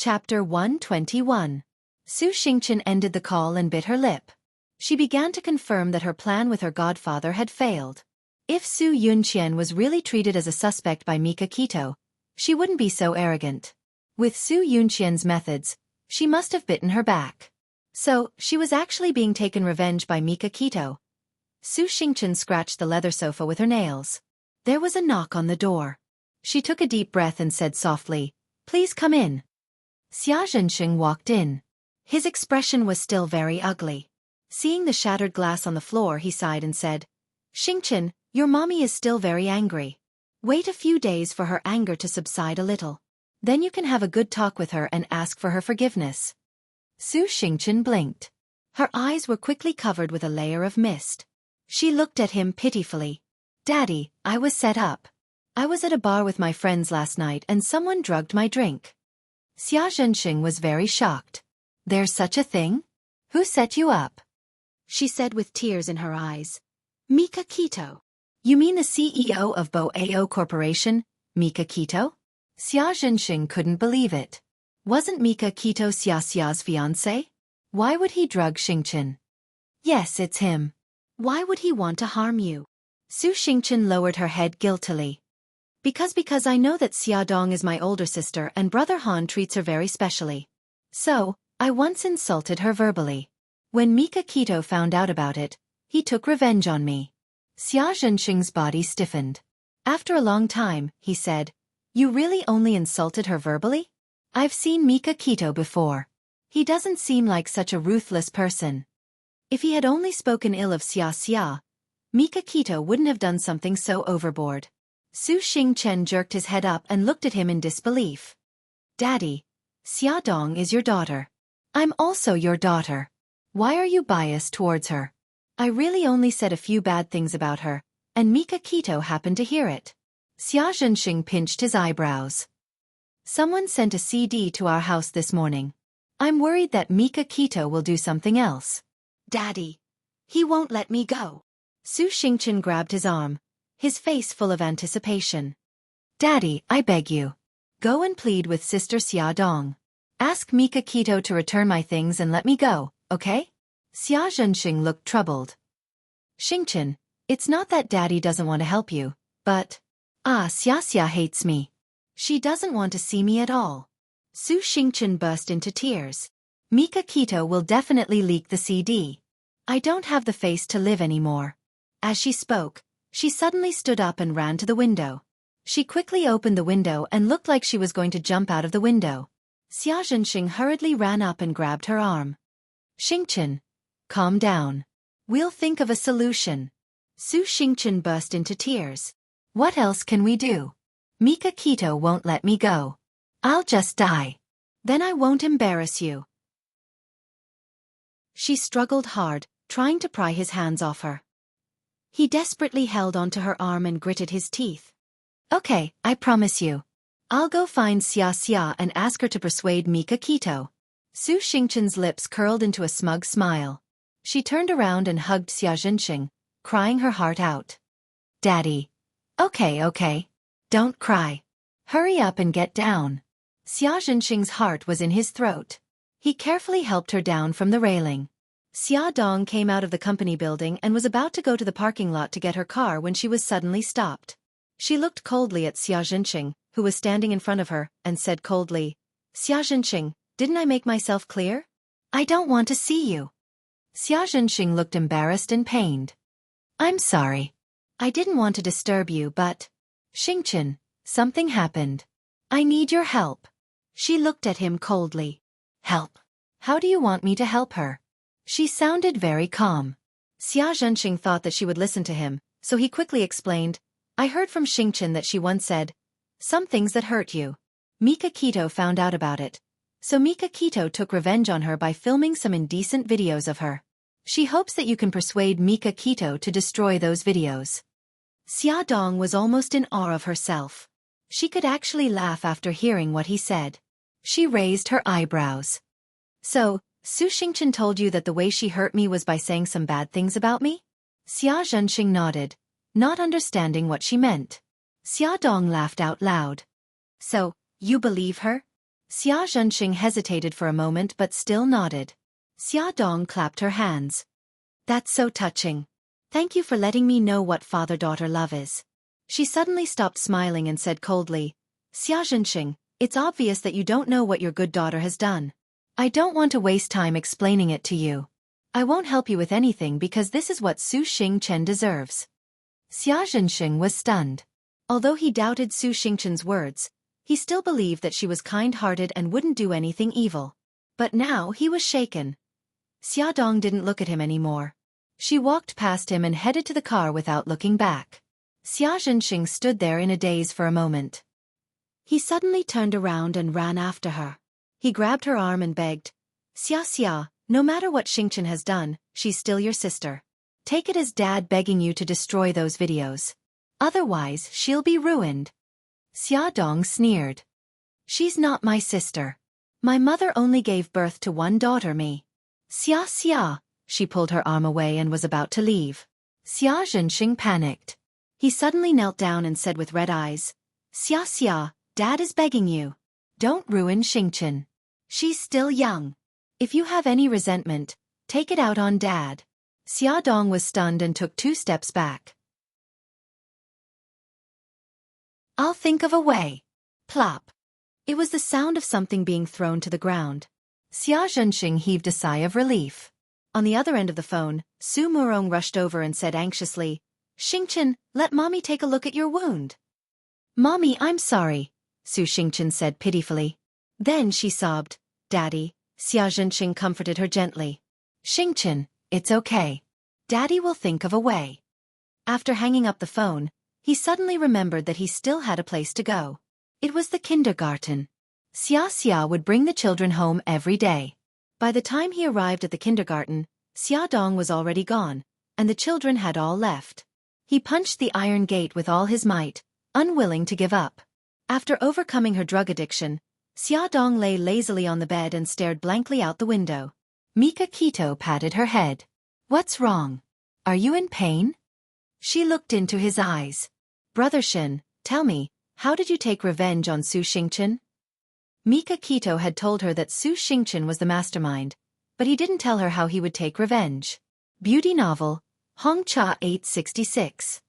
Chapter 121. Su Xingqian ended the call and bit her lip. She began to confirm that her plan with her godfather had failed. If Su Yunqian was really treated as a suspect by Mika Kito, she wouldn't be so arrogant. With Su Yunqian's methods, she must have bitten her back. So, she was actually being taken revenge by Mika Kito. Su Xingqian scratched the leather sofa with her nails. There was a knock on the door. She took a deep breath and said softly, "Please come in." Xia Zhenxing walked in. His expression was still very ugly. Seeing the shattered glass on the floor, he sighed and said, "Xingqian, your mommy is still very angry. Wait a few days for her anger to subside a little. Then you can have a good talk with her and ask for her forgiveness." Su Xingqian blinked. Her eyes were quickly covered with a layer of mist. She looked at him pitifully. "Daddy, I was set up. I was at a bar with my friends last night and someone drugged my drink." Xia Zhenxing was very shocked. "There's such a thing? Who set you up?" She said with tears in her eyes. "Mika Kito." "You mean the CEO of Bo-Ao Corporation, Mika Kito?" Xia Zhenxing couldn't believe it. Wasn't Mika Kito Xia's fiancé? Why would he drug Xingqian? "Yes, it's him. Why would he want to harm you?" Su Xingqian lowered her head guiltily. Because I know that Xia Dong is my older sister and Brother Han treats her very specially. So, I once insulted her verbally. When Mika Kito found out about it, he took revenge on me." Xia Zhenxing's body stiffened. After a long time, he said, "You really only insulted her verbally? I've seen Mika Kito before. He doesn't seem like such a ruthless person. If he had only spoken ill of Xia, Mika Kito wouldn't have done something so overboard." Su Xingqian jerked his head up and looked at him in disbelief. "Daddy, Xia Dong is your daughter. I'm also your daughter. Why are you biased towards her? I really only said a few bad things about her, and Mika Kito happened to hear it." Xia Zhenxing pinched his eyebrows. "Someone sent a CD to our house this morning. I'm worried that Mika Kito will do something else." "Daddy, he won't let me go." Su Xingqian grabbed his arm, his face full of anticipation. "Daddy, I beg you. Go and plead with Sister Xia Dong. Ask Mika Kito to return my things and let me go, okay?" Xia Zhenxing looked troubled. "Xingqian, it's not that Daddy doesn't want to help you, but... Xia hates me. She doesn't want to see me at all." Su Xingqian burst into tears. "Mika Kito will definitely leak the CD. I don't have the face to live anymore." As she spoke, she suddenly stood up and ran to the window. She quickly opened the window and looked like she was going to jump out of the window. Xia Zhenxing hurriedly ran up and grabbed her arm. "Xingqian, calm down. We'll think of a solution." Su Xingqian burst into tears. "What else can we do? Mika Kito won't let me go. I'll just die. Then I won't embarrass you." She struggled hard, trying to pry his hands off her. He desperately held onto her arm and gritted his teeth. "Okay, I promise you. I'll go find Xia and ask her to persuade Mika Kito." Su Xingqian's lips curled into a smug smile. She turned around and hugged Xia Zhenxing, crying her heart out. "Daddy. Okay. Don't cry. Hurry up and get down." Xia Zhenxing's heart was in his throat. He carefully helped her down from the railing. Xia Dong came out of the company building and was about to go to the parking lot to get her car when she was suddenly stopped. She looked coldly at Xia Zhenxing, who was standing in front of her, and said coldly, "Xia Zhenxing, didn't I make myself clear? I don't want to see you." Xia Zhenxing looked embarrassed and pained. "I'm sorry. I didn't want to disturb you, but... Xingqian, something happened. I need your help." She looked at him coldly. "Help? How do you want me to help her?" She sounded very calm. Xia Zhenxing thought that she would listen to him, so he quickly explained, "I heard from Xingqian that she once said, some things that hurt you. Mika Kito found out about it. So Mika Kito took revenge on her by filming some indecent videos of her. She hopes that you can persuade Mika Kito to destroy those videos." Xia Dong was almost in awe of herself. She could actually laugh after hearing what he said. She raised her eyebrows. "So, Su Xingqian told you that the way she hurt me was by saying some bad things about me?" Xia Zhenxing nodded, not understanding what she meant. Xia Dong laughed out loud. "So, you believe her?" Xia Zhenxing hesitated for a moment but still nodded. Xia Dong clapped her hands. That's so touching. Thank you for letting me know what father-daughter love is. She suddenly stopped smiling and said coldly, Xia Zhenxing, it's obvious that you don't know what your good daughter has done. I don't want to waste time explaining it to you. I won't help you with anything because this is what Su Xingchen deserves. Xia Zhenxing was stunned. Although he doubted Su Xingchen's words, he still believed that she was kind-hearted and wouldn't do anything evil. But now he was shaken. Xia Dong didn't look at him anymore. She walked past him and headed to the car without looking back. Xia Zhenxing stood there in a daze for a moment. He suddenly turned around and ran after her. He grabbed her arm and begged, Xia, no matter what Xingchen has done, she's still your sister. Take it as Dad begging you to destroy those videos. Otherwise, she'll be ruined. Xia Dong sneered. She's not my sister. My mother only gave birth to one daughter, me. Xia, she pulled her arm away and was about to leave. Xia Zhenxing panicked. He suddenly knelt down and said with red eyes, Xia, Dad is begging you. Don't ruin Xingchen. She's still young. If you have any resentment, take it out on Dad. Xia Dong was stunned and took 2 steps back. I'll think of a way. Plop. It was the sound of something being thrown to the ground. Xia Zhenxing heaved a sigh of relief. On the other end of the phone, Su Murong rushed over and said anxiously, Xingchen, let Mommy take a look at your wound. Mommy, I'm sorry, Su Xingchen said pitifully. Then she sobbed, Daddy. Xia Zhenxing comforted her gently. Xingchen, it's okay. Daddy will think of a way. After hanging up the phone, he suddenly remembered that he still had a place to go. It was the kindergarten. Xia would bring the children home every day. By the time he arrived at the kindergarten, Xia Dong was already gone, and the children had all left. He punched the iron gate with all his might, unwilling to give up. After overcoming her drug addiction, Xia Dong lay lazily on the bed and stared blankly out the window. Mika Kito patted her head. What's wrong? Are you in pain? She looked into his eyes. Brother Shen, tell me, how did you take revenge on Su Xingchen? Mika Kito had told her that Su Xingchen was the mastermind, but he didn't tell her how he would take revenge. Beauty novel, Hong Cha 866.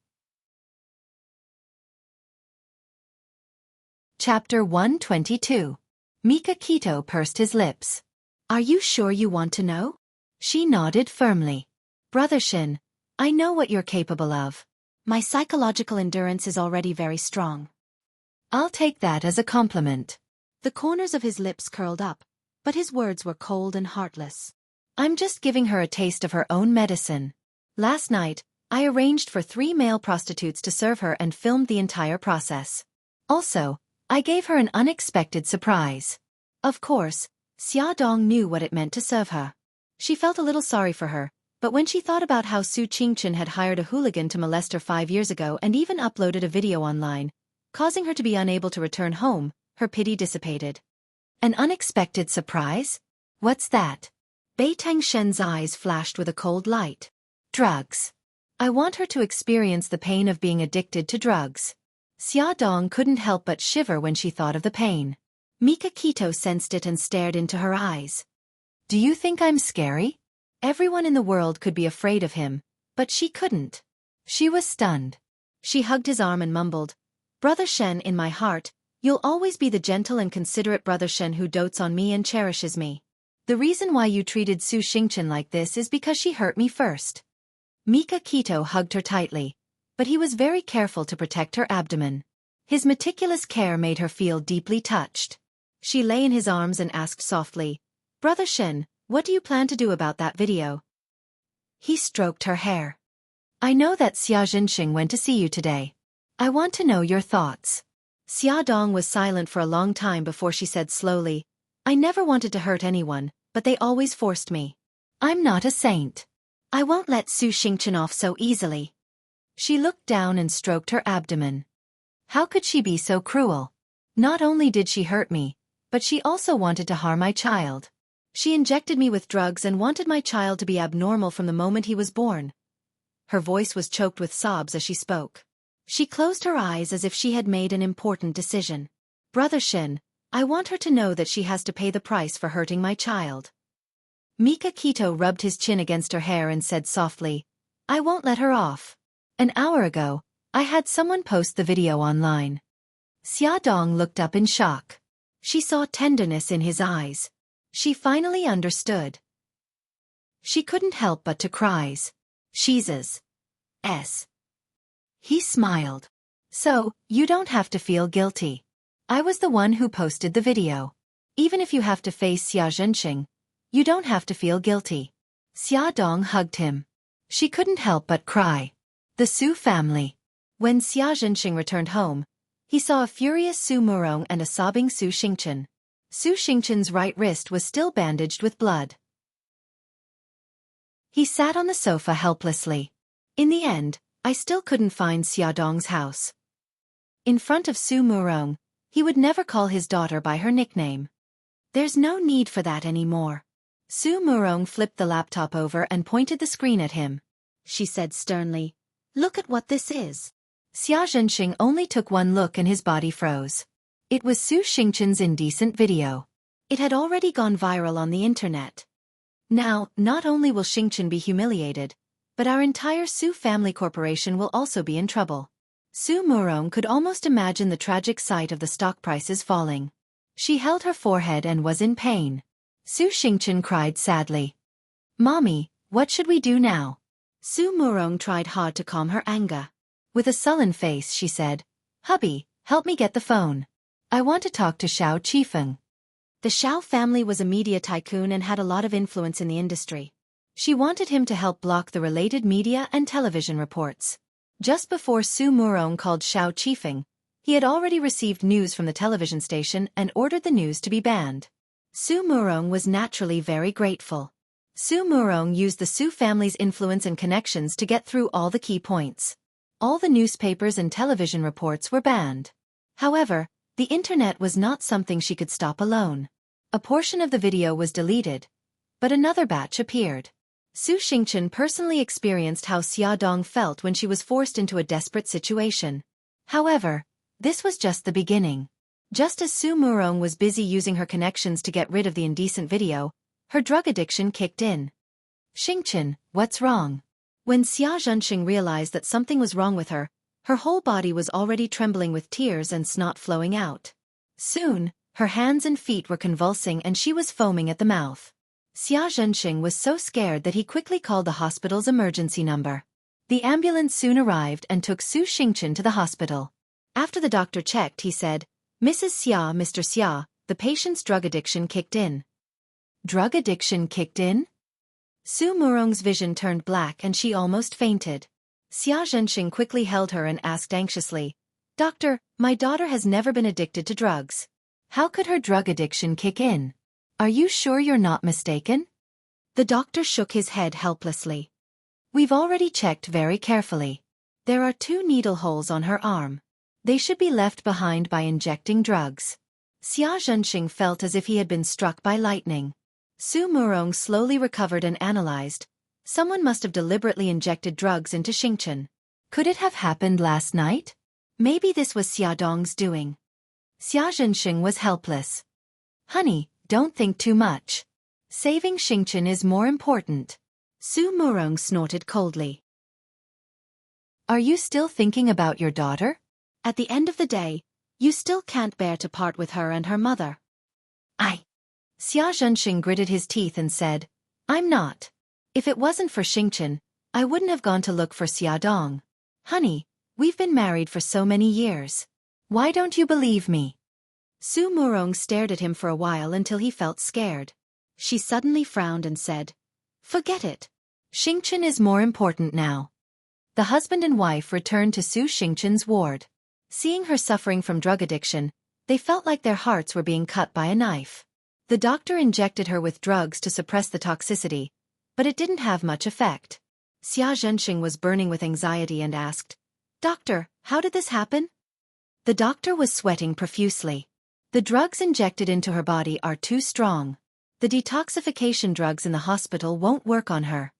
Chapter 122. Mika Kito pursed his lips. Are you sure you want to know? She nodded firmly. Brother Shin, I know what you're capable of. My psychological endurance is already very strong. I'll take that as a compliment. The corners of his lips curled up, but his words were cold and heartless. I'm just giving her a taste of her own medicine. Last night, I arranged for 3 male prostitutes to serve her and filmed the entire process. Also, I gave her an unexpected surprise. Of course, Xia Dong knew what it meant to serve her. She felt a little sorry for her, but when she thought about how Su Qingchen had hired a hooligan to molest her 5 years ago and even uploaded a video online, causing her to be unable to return home, her pity dissipated. An unexpected surprise? What's that? Bei Tangshen's eyes flashed with a cold light. Drugs. I want her to experience the pain of being addicted to drugs. Xia Dong couldn't help but shiver when she thought of the pain. Mika Kito sensed it and stared into her eyes. Do you think I'm scary? Everyone in the world could be afraid of him, but she couldn't. She was stunned. She hugged his arm and mumbled, Brother Shen, in my heart, you'll always be the gentle and considerate Brother Shen who dotes on me and cherishes me. The reason why you treated Su Xingchen like this is because she hurt me first. Mika Kito hugged her tightly, but he was very careful to protect her abdomen. His meticulous care made her feel deeply touched. She lay in his arms and asked softly, Brother Shen, what do you plan to do about that video? He stroked her hair. I know that Xia Zhenxing went to see you today. I want to know your thoughts. Xia Dong was silent for a long time before she said slowly, I never wanted to hurt anyone, but they always forced me. I'm not a saint. I won't let Su Xingchen off so easily. She looked down and stroked her abdomen. How could she be so cruel? Not only did she hurt me, but she also wanted to harm my child. She injected me with drugs and wanted my child to be abnormal from the moment he was born. Her voice was choked with sobs as she spoke. She closed her eyes as if she had made an important decision. Brother Shen, I want her to know that she has to pay the price for hurting my child. Mika Kito rubbed his chin against her hair and said softly, I won't let her off. An hour ago, I had someone post the video online. Xiaodong looked up in shock. She saw tenderness in his eyes. She finally understood. She couldn't help but to cry. Jesus. He smiled. So, you don't have to feel guilty. I was the one who posted the video. Even if you have to face Xia Zhenxing, you don't have to feel guilty. Xia Dong hugged him. She couldn't help but cry. The Su family. When Xia Zhenxing returned home, he saw a furious Su Murong and a sobbing Su Xingchen. Su Xingchen's right wrist was still bandaged with blood. He sat on the sofa helplessly. In the end, I still couldn't find Xia Dong's house. In front of Su Murong, he would never call his daughter by her nickname. There's no need for that anymore. Su Murong flipped the laptop over and pointed the screen at him. She said sternly, Look at what this is. Xia Zhenxing only took one look and his body froze. It was Su Xingchen's indecent video. It had already gone viral on the internet. Now, not only will Xingchen be humiliated, but our entire Su family corporation will also be in trouble. Su Murong could almost imagine the tragic sight of the stock prices falling. She held her forehead and was in pain. Su Xingchen cried sadly. Mommy, what should we do now? Su Murong tried hard to calm her anger. With a sullen face she said, Hubby, help me get the phone. I want to talk to Xiao Qifeng. The Xiao family was a media tycoon and had a lot of influence in the industry. She wanted him to help block the related media and television reports. Just before Su Murong called Xiao Qifeng, he had already received news from the television station and ordered the news to be banned. Su Murong was naturally very grateful. Su Murong used the Su family's influence and connections to get through all the key points. All the newspapers and television reports were banned. However, the internet was not something she could stop alone. A portion of the video was deleted, but another batch appeared. Su Xingchen personally experienced how Xia Dong felt when she was forced into a desperate situation. However, this was just the beginning. Just as Su Murong was busy using her connections to get rid of the indecent video, her drug addiction kicked in. Xingchen, what's wrong? When Xia Zhenxing realized that something was wrong with her, her whole body was already trembling with tears and snot flowing out. Soon, her hands and feet were convulsing and she was foaming at the mouth. Xia Zhenxing was so scared that he quickly called the hospital's emergency number. The ambulance soon arrived and took Su Xingchen to the hospital. After the doctor checked, he said, Mrs. Xia, Mr. Xia, the patient's drug addiction kicked in. Drug addiction kicked in? Su Murong's vision turned black and she almost fainted. Xia Zhenxing quickly held her and asked anxiously, Doctor, my daughter has never been addicted to drugs. How could her drug addiction kick in? Are you sure you're not mistaken? The doctor shook his head helplessly. We've already checked very carefully. There are 2 needle holes on her arm. They should be left behind by injecting drugs. Xia Zhenxing felt as if he had been struck by lightning. Su Murong slowly recovered and analyzed. Someone must have deliberately injected drugs into Xingchen. Could it have happened last night? Maybe this was Xia Dong's doing. Xia Zhenxing was helpless. Honey, don't think too much. Saving Xingchen is more important. Su Murong snorted coldly. Are you still thinking about your daughter? At the end of the day, you still can't bear to part with her and her mother. Xia Zhenxing gritted his teeth and said, I'm not. If it wasn't for Xingchen, I wouldn't have gone to look for Xia Dong. Honey, we've been married for so many years. Why don't you believe me? Su Murong stared at him for a while until he felt scared. She suddenly frowned and said, Forget it. Xingchen is more important now. The husband and wife returned to Su Xingchen's ward. Seeing her suffering from drug addiction, they felt like their hearts were being cut by a knife. The doctor injected her with drugs to suppress the toxicity, but it didn't have much effect. Xia Zhenxing was burning with anxiety and asked, Doctor, how did this happen? The doctor was sweating profusely. The drugs injected into her body are too strong. The detoxification drugs in the hospital won't work on her.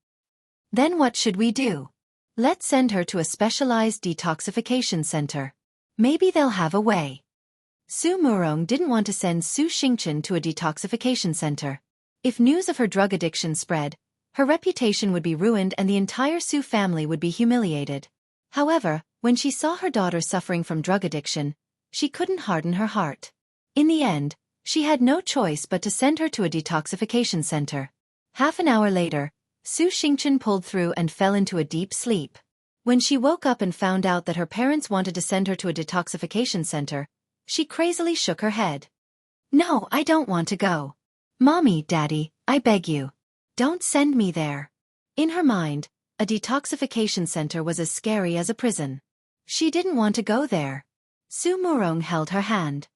Then what should we do? Let's send her to a specialized detoxification center. Maybe they'll have a way. Su Murong didn't want to send Su Xingchen to a detoxification center. If news of her drug addiction spread, her reputation would be ruined and the entire Su family would be humiliated. However, when she saw her daughter suffering from drug addiction, she couldn't harden her heart. In the end, she had no choice but to send her to a detoxification center. Half an hour later, Su Xingchen pulled through and fell into a deep sleep. When she woke up and found out that her parents wanted to send her to a detoxification center, she crazily shook her head. "No, I don't want to go. Mommy, Daddy, I beg you. Don't send me there." In her mind, a detoxification center was as scary as a prison. She didn't want to go there. Su Murong held her hand.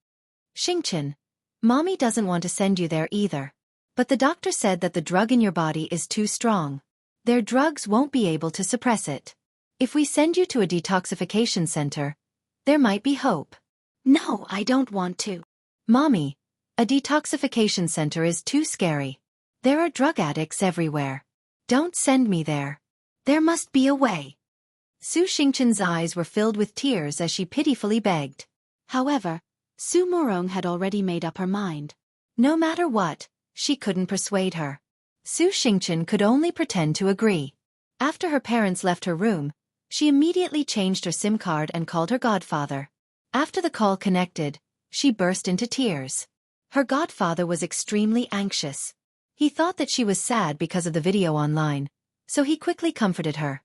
"Xingchen, Mommy doesn't want to send you there either. But the doctor said that the drug in your body is too strong. Their drugs won't be able to suppress it. If we send you to a detoxification center, there might be hope." "No, I don't want to. Mommy, a detoxification center is too scary. There are drug addicts everywhere. Don't send me there. There must be a way." Su Xingchen's eyes were filled with tears as she pitifully begged. However, Su Murong had already made up her mind. No matter what, she couldn't persuade her. Su Xingchen could only pretend to agree. After her parents left her room, she immediately changed her SIM card and called her godfather. After the call connected, she burst into tears. Her godfather was extremely anxious. He thought that she was sad because of the video online, so he quickly comforted her.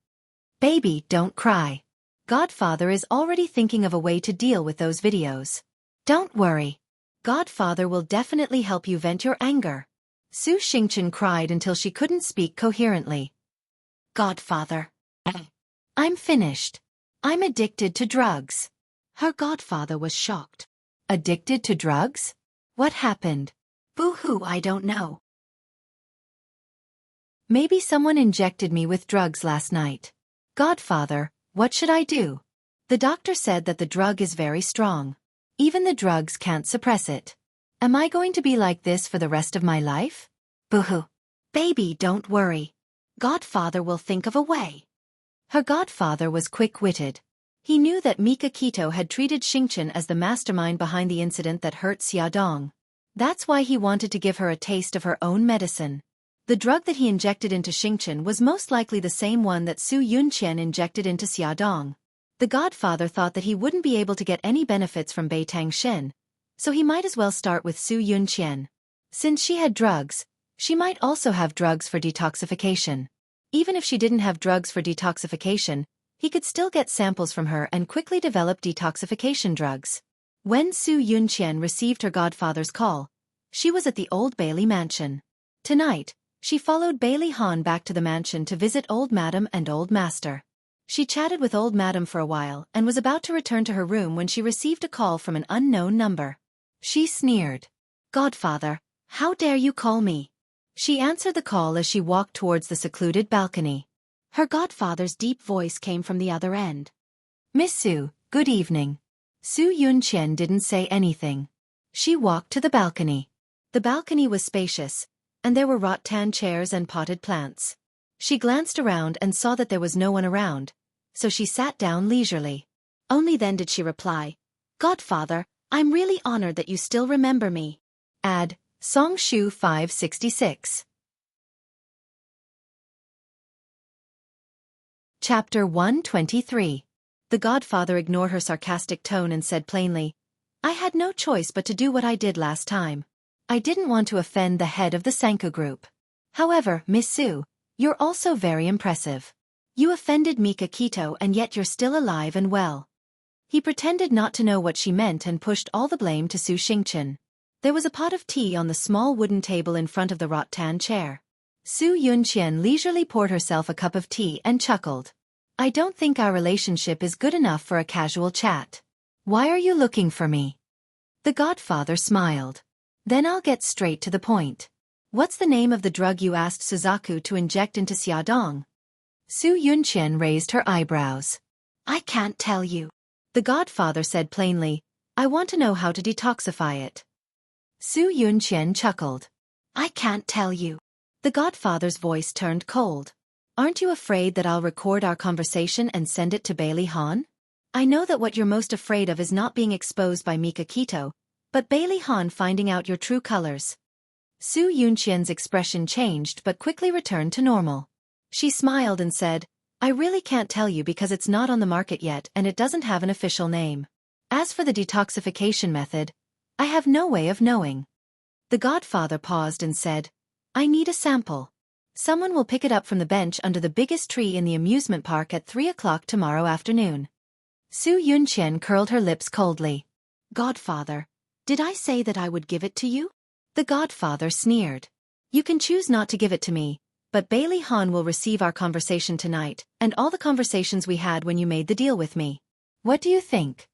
"Baby, don't cry. Godfather is already thinking of a way to deal with those videos. Don't worry. Godfather will definitely help you vent your anger." Su Xingchen cried until she couldn't speak coherently. "Godfather. I'm finished. I'm addicted to drugs." Her godfather was shocked. "Addicted to drugs? What happened?" "Boo-hoo, I don't know. Maybe someone injected me with drugs last night. Godfather, what should I do? The doctor said that the drug is very strong. Even the drugs can't suppress it. Am I going to be like this for the rest of my life?" "Boo-hoo. Baby, don't worry. Godfather will think of a way." Her godfather was quick-witted. He knew that Mika Kito had treated Xingchen as the mastermind behind the incident that hurt Xiaodong. That's why he wanted to give her a taste of her own medicine. The drug that he injected into Xingchen was most likely the same one that Su Yunqian injected into Xiaodong. The godfather thought that he wouldn't be able to get any benefits from Beitang Shen, so he might as well start with Su Yunqian. Since she had drugs, she might also have drugs for detoxification. Even if she didn't have drugs for detoxification, he could still get samples from her and quickly develop detoxification drugs. When Su Yunqian received her godfather's call, she was at the Old Bailey mansion. Tonight, she followed Bailey Han back to the mansion to visit Old Madam and Old Master. She chatted with Old Madam for a while and was about to return to her room when she received a call from an unknown number. She sneered. "Godfather, how dare you call me?" She answered the call as she walked towards the secluded balcony. Her godfather's deep voice came from the other end. "Miss Su, good evening." Su Yunqian didn't say anything. She walked to the balcony. The balcony was spacious, and there were rattan chairs and potted plants. She glanced around and saw that there was no one around, so she sat down leisurely. Only then did she reply, "Godfather, I'm really honored that you still remember me." Add Song Shu 566. Chapter 123. The godfather ignored her sarcastic tone and said plainly, "I had no choice but to do what I did last time. I didn't want to offend the head of the Sanku group. However, Miss Su, you're also very impressive. You offended Mika Kito and yet you're still alive and well." He pretended not to know what she meant and pushed all the blame to Su Xingchen. There was a pot of tea on the small wooden table in front of the rattan chair. Su Yunqian leisurely poured herself a cup of tea and chuckled. "I don't think our relationship is good enough for a casual chat. Why are you looking for me?" The godfather smiled. "Then I'll get straight to the point. What's the name of the drug you asked Suzaku to inject into Xiaodong?" Su Yunqian raised her eyebrows. "I can't tell you." The godfather said plainly, "I want to know how to detoxify it." Su Yunqian chuckled. "I can't tell you." The godfather's voice turned cold. "Aren't you afraid that I'll record our conversation and send it to Bailey Han?" I know that what you're most afraid of is not being exposed by Mika Kito, but Bailey Han finding out your true colors. Su Yunqian's expression changed but quickly returned to normal. She smiled and said, I really can't tell you because it's not on the market yet and it doesn't have an official name. As for the detoxification method, I have no way of knowing. The godfather paused and said, I need a sample. Someone will pick it up from the bench under the biggest tree in the amusement park at 3 o'clock tomorrow afternoon. Su Yunqian curled her lips coldly. Godfather, did I say that I would give it to you? The godfather sneered. You can choose not to give it to me, but Bailey Han will receive our conversation tonight, and all the conversations we had when you made the deal with me. What do you think?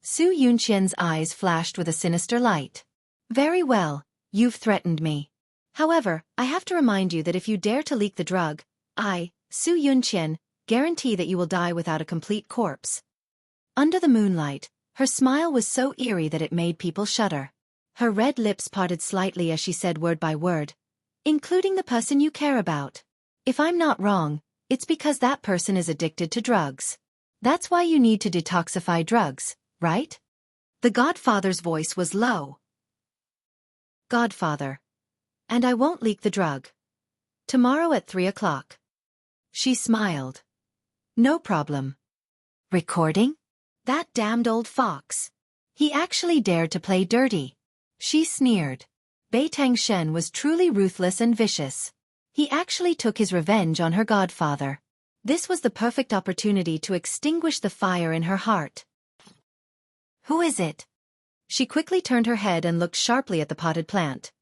Su Yunqian's eyes flashed with a sinister light. Very well, you've threatened me. However, I have to remind you that if you dare to leak the drug, I, Su Yunqian, guarantee that you will die without a complete corpse. Under the moonlight, her smile was so eerie that it made people shudder. Her red lips parted slightly as she said word by word, including the person you care about. If I'm not wrong, it's because that person is addicted to drugs. That's why you need to detoxify drugs, right? The godfather's voice was low. Godfather. And I won't leak the drug. Tomorrow at 3 o'clock. She smiled. No problem. Recording? That damned old fox. He actually dared to play dirty. She sneered. Bai Tangshen was truly ruthless and vicious. He actually took his revenge on her godfather. This was the perfect opportunity to extinguish the fire in her heart. Who is it? She quickly turned her head and looked sharply at the potted plant.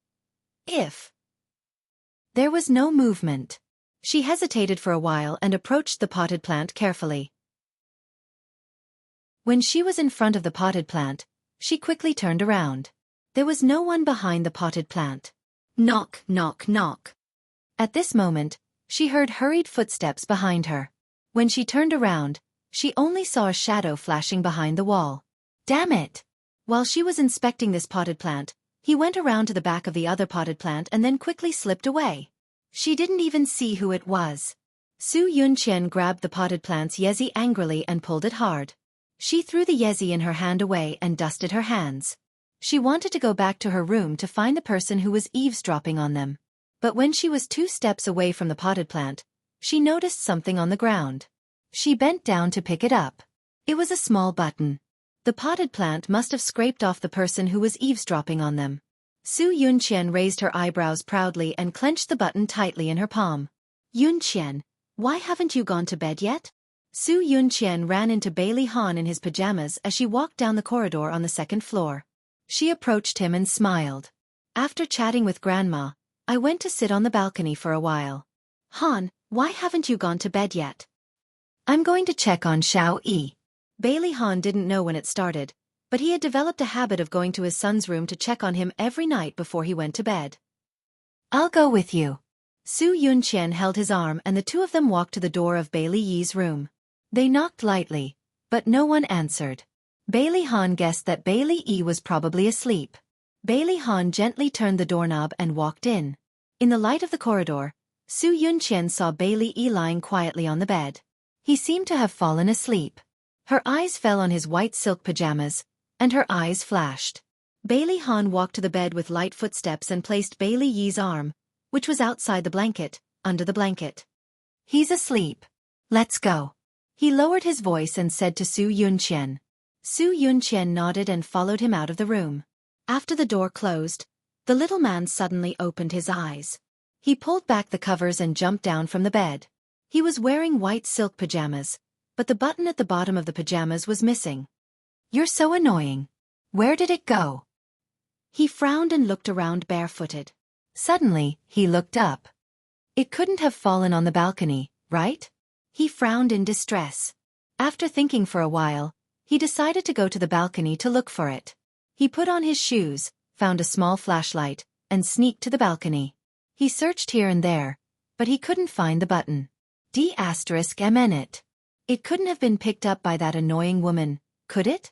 There was no movement. She hesitated for a while and approached the potted plant carefully. When she was in front of the potted plant, she quickly turned around. There was no one behind the potted plant. Knock, knock, knock. At this moment, she heard hurried footsteps behind her. When she turned around, she only saw a shadow flashing behind the wall. Damn it! While she was inspecting this potted plant, he went around to the back of the other potted plant and then quickly slipped away. She didn't even see who it was. Su Yunqian grabbed the potted plant's yezi angrily and pulled it hard. She threw the yezi in her hand away and dusted her hands. She wanted to go back to her room to find the person who was eavesdropping on them. But when she was 2 steps away from the potted plant, she noticed something on the ground. She bent down to pick it up. It was a small button. The potted plant must have scraped off the person who was eavesdropping on them. Su Yunqian raised her eyebrows proudly and clenched the button tightly in her palm. Yunqian, why haven't you gone to bed yet? Su Yunqian ran into Bailey Han in his pajamas as she walked down the corridor on the 2nd floor. She approached him and smiled. After chatting with Grandma, I went to sit on the balcony for a while. Han, why haven't you gone to bed yet? I'm going to check on Xiao Yi. Bailey Han didn't know when it started, but he had developed a habit of going to his son's room to check on him every night before he went to bed. I'll go with you. Su Yunqian held his arm and the two of them walked to the door of Bailey Yi's room. They knocked lightly, but no one answered. Bailey Han guessed that Bailey Yi was probably asleep. Bailey Han gently turned the doorknob and walked in. In the light of the corridor, Su Yunqian saw Bailey Yi lying quietly on the bed. He seemed to have fallen asleep. Her eyes fell on his white silk pajamas, and her eyes flashed. Bailey Han walked to the bed with light footsteps and placed Bailey Yi's arm, which was outside the blanket, under the blanket. He's asleep. Let's go. He lowered his voice and said to Su Yunqian. Su Yunqian nodded and followed him out of the room. After the door closed, the little man suddenly opened his eyes. He pulled back the covers and jumped down from the bed. He was wearing white silk pajamas, but the button at the bottom of the pajamas was missing. You're so annoying. Where did it go? He frowned and looked around barefooted. Suddenly, he looked up. It couldn't have fallen on the balcony, right? He frowned in distress. After thinking for a while, he decided to go to the balcony to look for it. He put on his shoes, found a small flashlight, and sneaked to the balcony. He searched here and there, but he couldn't find the button. D*MN it. It couldn't have been picked up by that annoying woman, could it?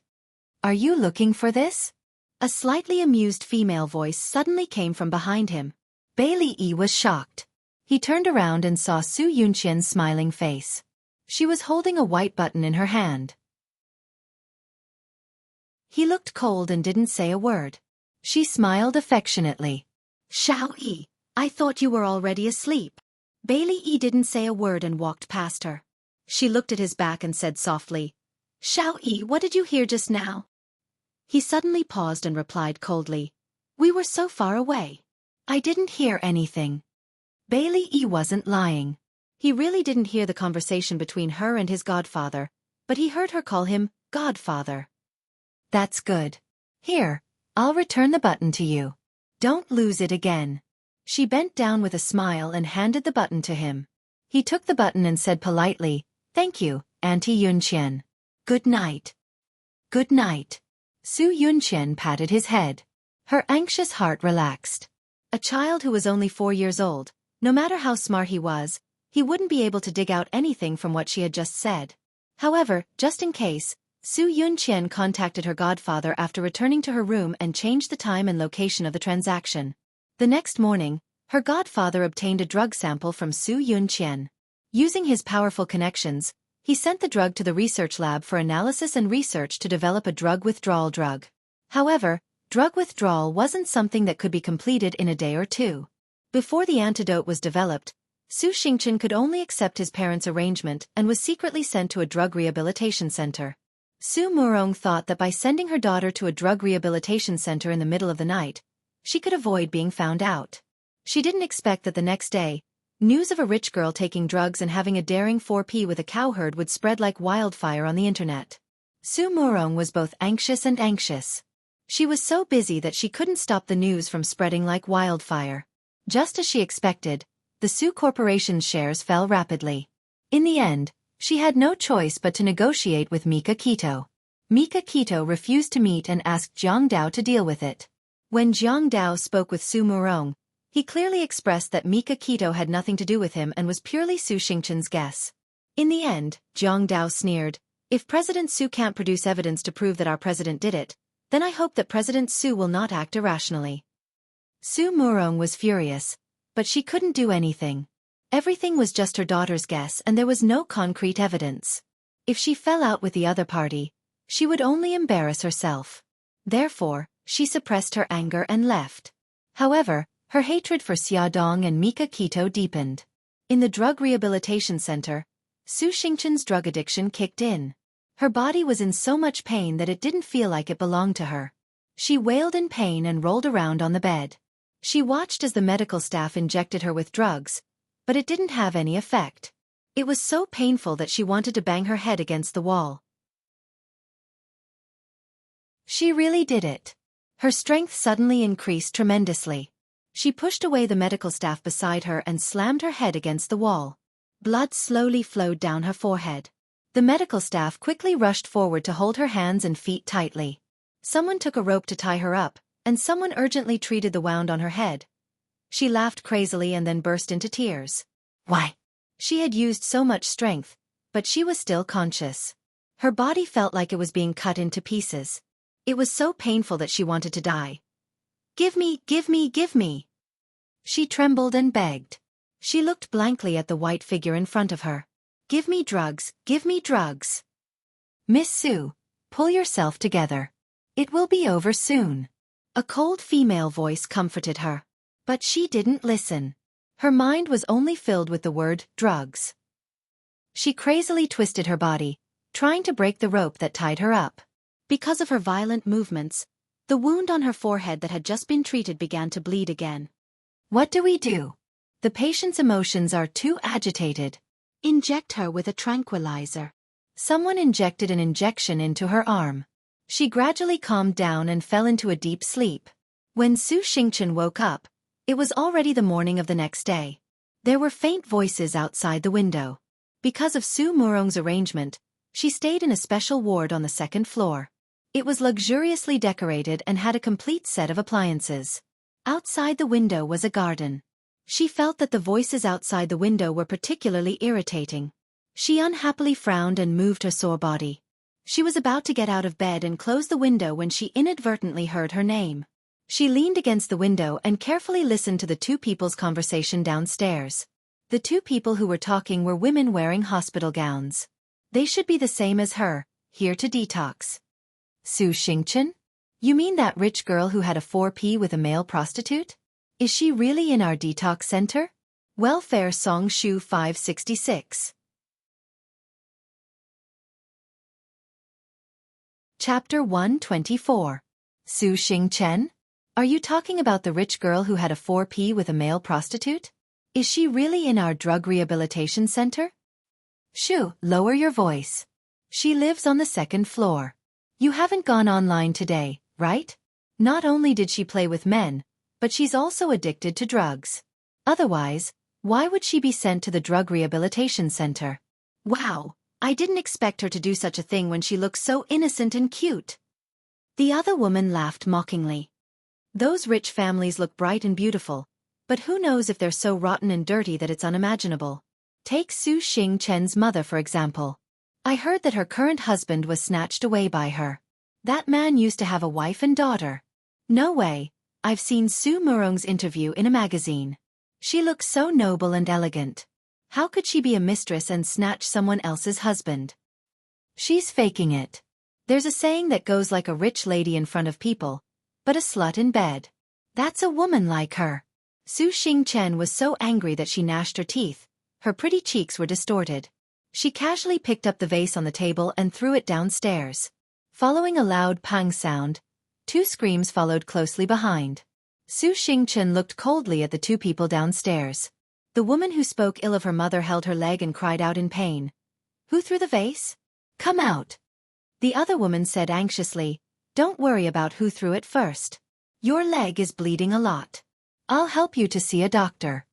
Are you looking for this? A slightly amused female voice suddenly came from behind him. Bailey Yi was shocked. He turned around and saw Su Yunqian's smiling face. She was holding a white button in her hand. He looked cold and didn't say a word. She smiled affectionately. Xiao-yi, I thought you were already asleep. Bailey didn't say a word and walked past her. She looked at his back and said softly, Xiao-yi, what did you hear just now? He suddenly paused and replied coldly, We were so far away. I didn't hear anything. Bailey wasn't lying. He really didn't hear the conversation between her and his godfather, but he heard her call him godfather. That's good. Here, I'll return the button to you. Don't lose it again. She bent down with a smile and handed the button to him. He took the button and said politely, Thank you, Auntie Yunqian. Good night. Good night. Su Yunqian patted his head. Her anxious heart relaxed. A child who was only 4 years old, no matter how smart he was, he wouldn't be able to dig out anything from what she had just said. However, just in case, Su Yunqian contacted her godfather after returning to her room and changed the time and location of the transaction. The next morning, her godfather obtained a drug sample from Su Yunqian. Using his powerful connections, he sent the drug to the research lab for analysis and research to develop a drug withdrawal drug. However, drug withdrawal wasn't something that could be completed in a day or two. Before the antidote was developed, Su Xingchen could only accept his parents' arrangement and was secretly sent to a drug rehabilitation center. Su Murong thought that by sending her daughter to a drug rehabilitation center in the middle of the night, she could avoid being found out. She didn't expect that the next day, news of a rich girl taking drugs and having a daring 4P with a cowherd would spread like wildfire on the internet. Su Murong was both anxious and anxious. She was so busy that she couldn't stop the news from spreading like wildfire. Just as she expected, the Su Corporation's shares fell rapidly. In the end, she had no choice but to negotiate with Mika Keto. Mika Keto refused to meet and asked Jiang Dao to deal with it. When Jiang Dao spoke with Su Murong, he clearly expressed that Mika Keto had nothing to do with him and was purely Su Xingchen's guess. In the end, Jiang Dao sneered, If President Su can't produce evidence to prove that our president did it, then I hope that President Su will not act irrationally. Su Murong was furious, but she couldn't do anything. Everything was just her daughter's guess and there was no concrete evidence. If she fell out with the other party, she would only embarrass herself. Therefore, she suppressed her anger and left. However, her hatred for Xiaodong and Mika Keto deepened. In the drug rehabilitation center, Su Xingchen's drug addiction kicked in. Her body was in so much pain that it didn't feel like it belonged to her. She wailed in pain and rolled around on the bed. She watched as the medical staff injected her with drugs, but it didn't have any effect. It was so painful that she wanted to bang her head against the wall. She really did it. Her strength suddenly increased tremendously. She pushed away the medical staff beside her and slammed her head against the wall. Blood slowly flowed down her forehead. The medical staff quickly rushed forward to hold her hands and feet tightly. Someone took a rope to tie her up, and someone urgently treated the wound on her head. She laughed crazily and then burst into tears. Why? She had used so much strength, but she was still conscious. Her body felt like it was being cut into pieces. It was so painful that she wanted to die. Give me, give me, give me. She trembled and begged. She looked blankly at the white figure in front of her. Give me drugs, give me drugs. Miss Su, pull yourself together. It will be over soon. A cold female voice comforted her. But she didn't listen. Her mind was only filled with the word drugs. She crazily twisted her body, trying to break the rope that tied her up. Because of her violent movements, the wound on her forehead that had just been treated began to bleed again. What do we do? The patient's emotions are too agitated. Inject her with a tranquilizer. Someone injected an injection into her arm. She gradually calmed down and fell into a deep sleep. When Su Xingchen woke up, it was already the morning of the next day. There were faint voices outside the window. Because of Su Murong's arrangement, she stayed in a special ward on the second floor. It was luxuriously decorated and had a complete set of appliances. Outside the window was a garden. She felt that the voices outside the window were particularly irritating. She unhappily frowned and moved her sore body. She was about to get out of bed and close the window when she inadvertently heard her name. She leaned against the window and carefully listened to the two people's conversation downstairs. The two people who were talking were women wearing hospital gowns. They should be the same as her, here to detox. Su Xingchen? You mean that rich girl who had a 4P with a male prostitute? Is she really in our detox center? Welfare Song Shu 566. Chapter 124. Su Xingchen? Are you talking about the rich girl who had a 4P with a male prostitute? Is she really in our drug rehabilitation center? Shu, lower your voice. She lives on the second floor. You haven't gone online today, right? Not only did she play with men, but she's also addicted to drugs. Otherwise, why would she be sent to the drug rehabilitation center? Wow, I didn't expect her to do such a thing when she looks so innocent and cute. The other woman laughed mockingly. Those rich families look bright and beautiful, but who knows if they're so rotten and dirty that it's unimaginable. Take Su Xingchen's mother for example. I heard that her current husband was snatched away by her. That man used to have a wife and daughter. No way, I've seen Su Murong's interview in a magazine. She looks so noble and elegant. How could she be a mistress and snatch someone else's husband? She's faking it. There's a saying that goes like a rich lady in front of people, but a slut in bed. That's a woman like her. Su Xingchen was so angry that she gnashed her teeth. Her pretty cheeks were distorted. She casually picked up the vase on the table and threw it downstairs. Following a loud pang sound, 2 screams followed closely behind. Su Xingchen looked coldly at the 2 people downstairs. The woman who spoke ill of her mother held her leg and cried out in pain. Who threw the vase? Come out. The other woman said anxiously, Don't worry about who threw it first. Your leg is bleeding a lot. I'll help you to see a doctor.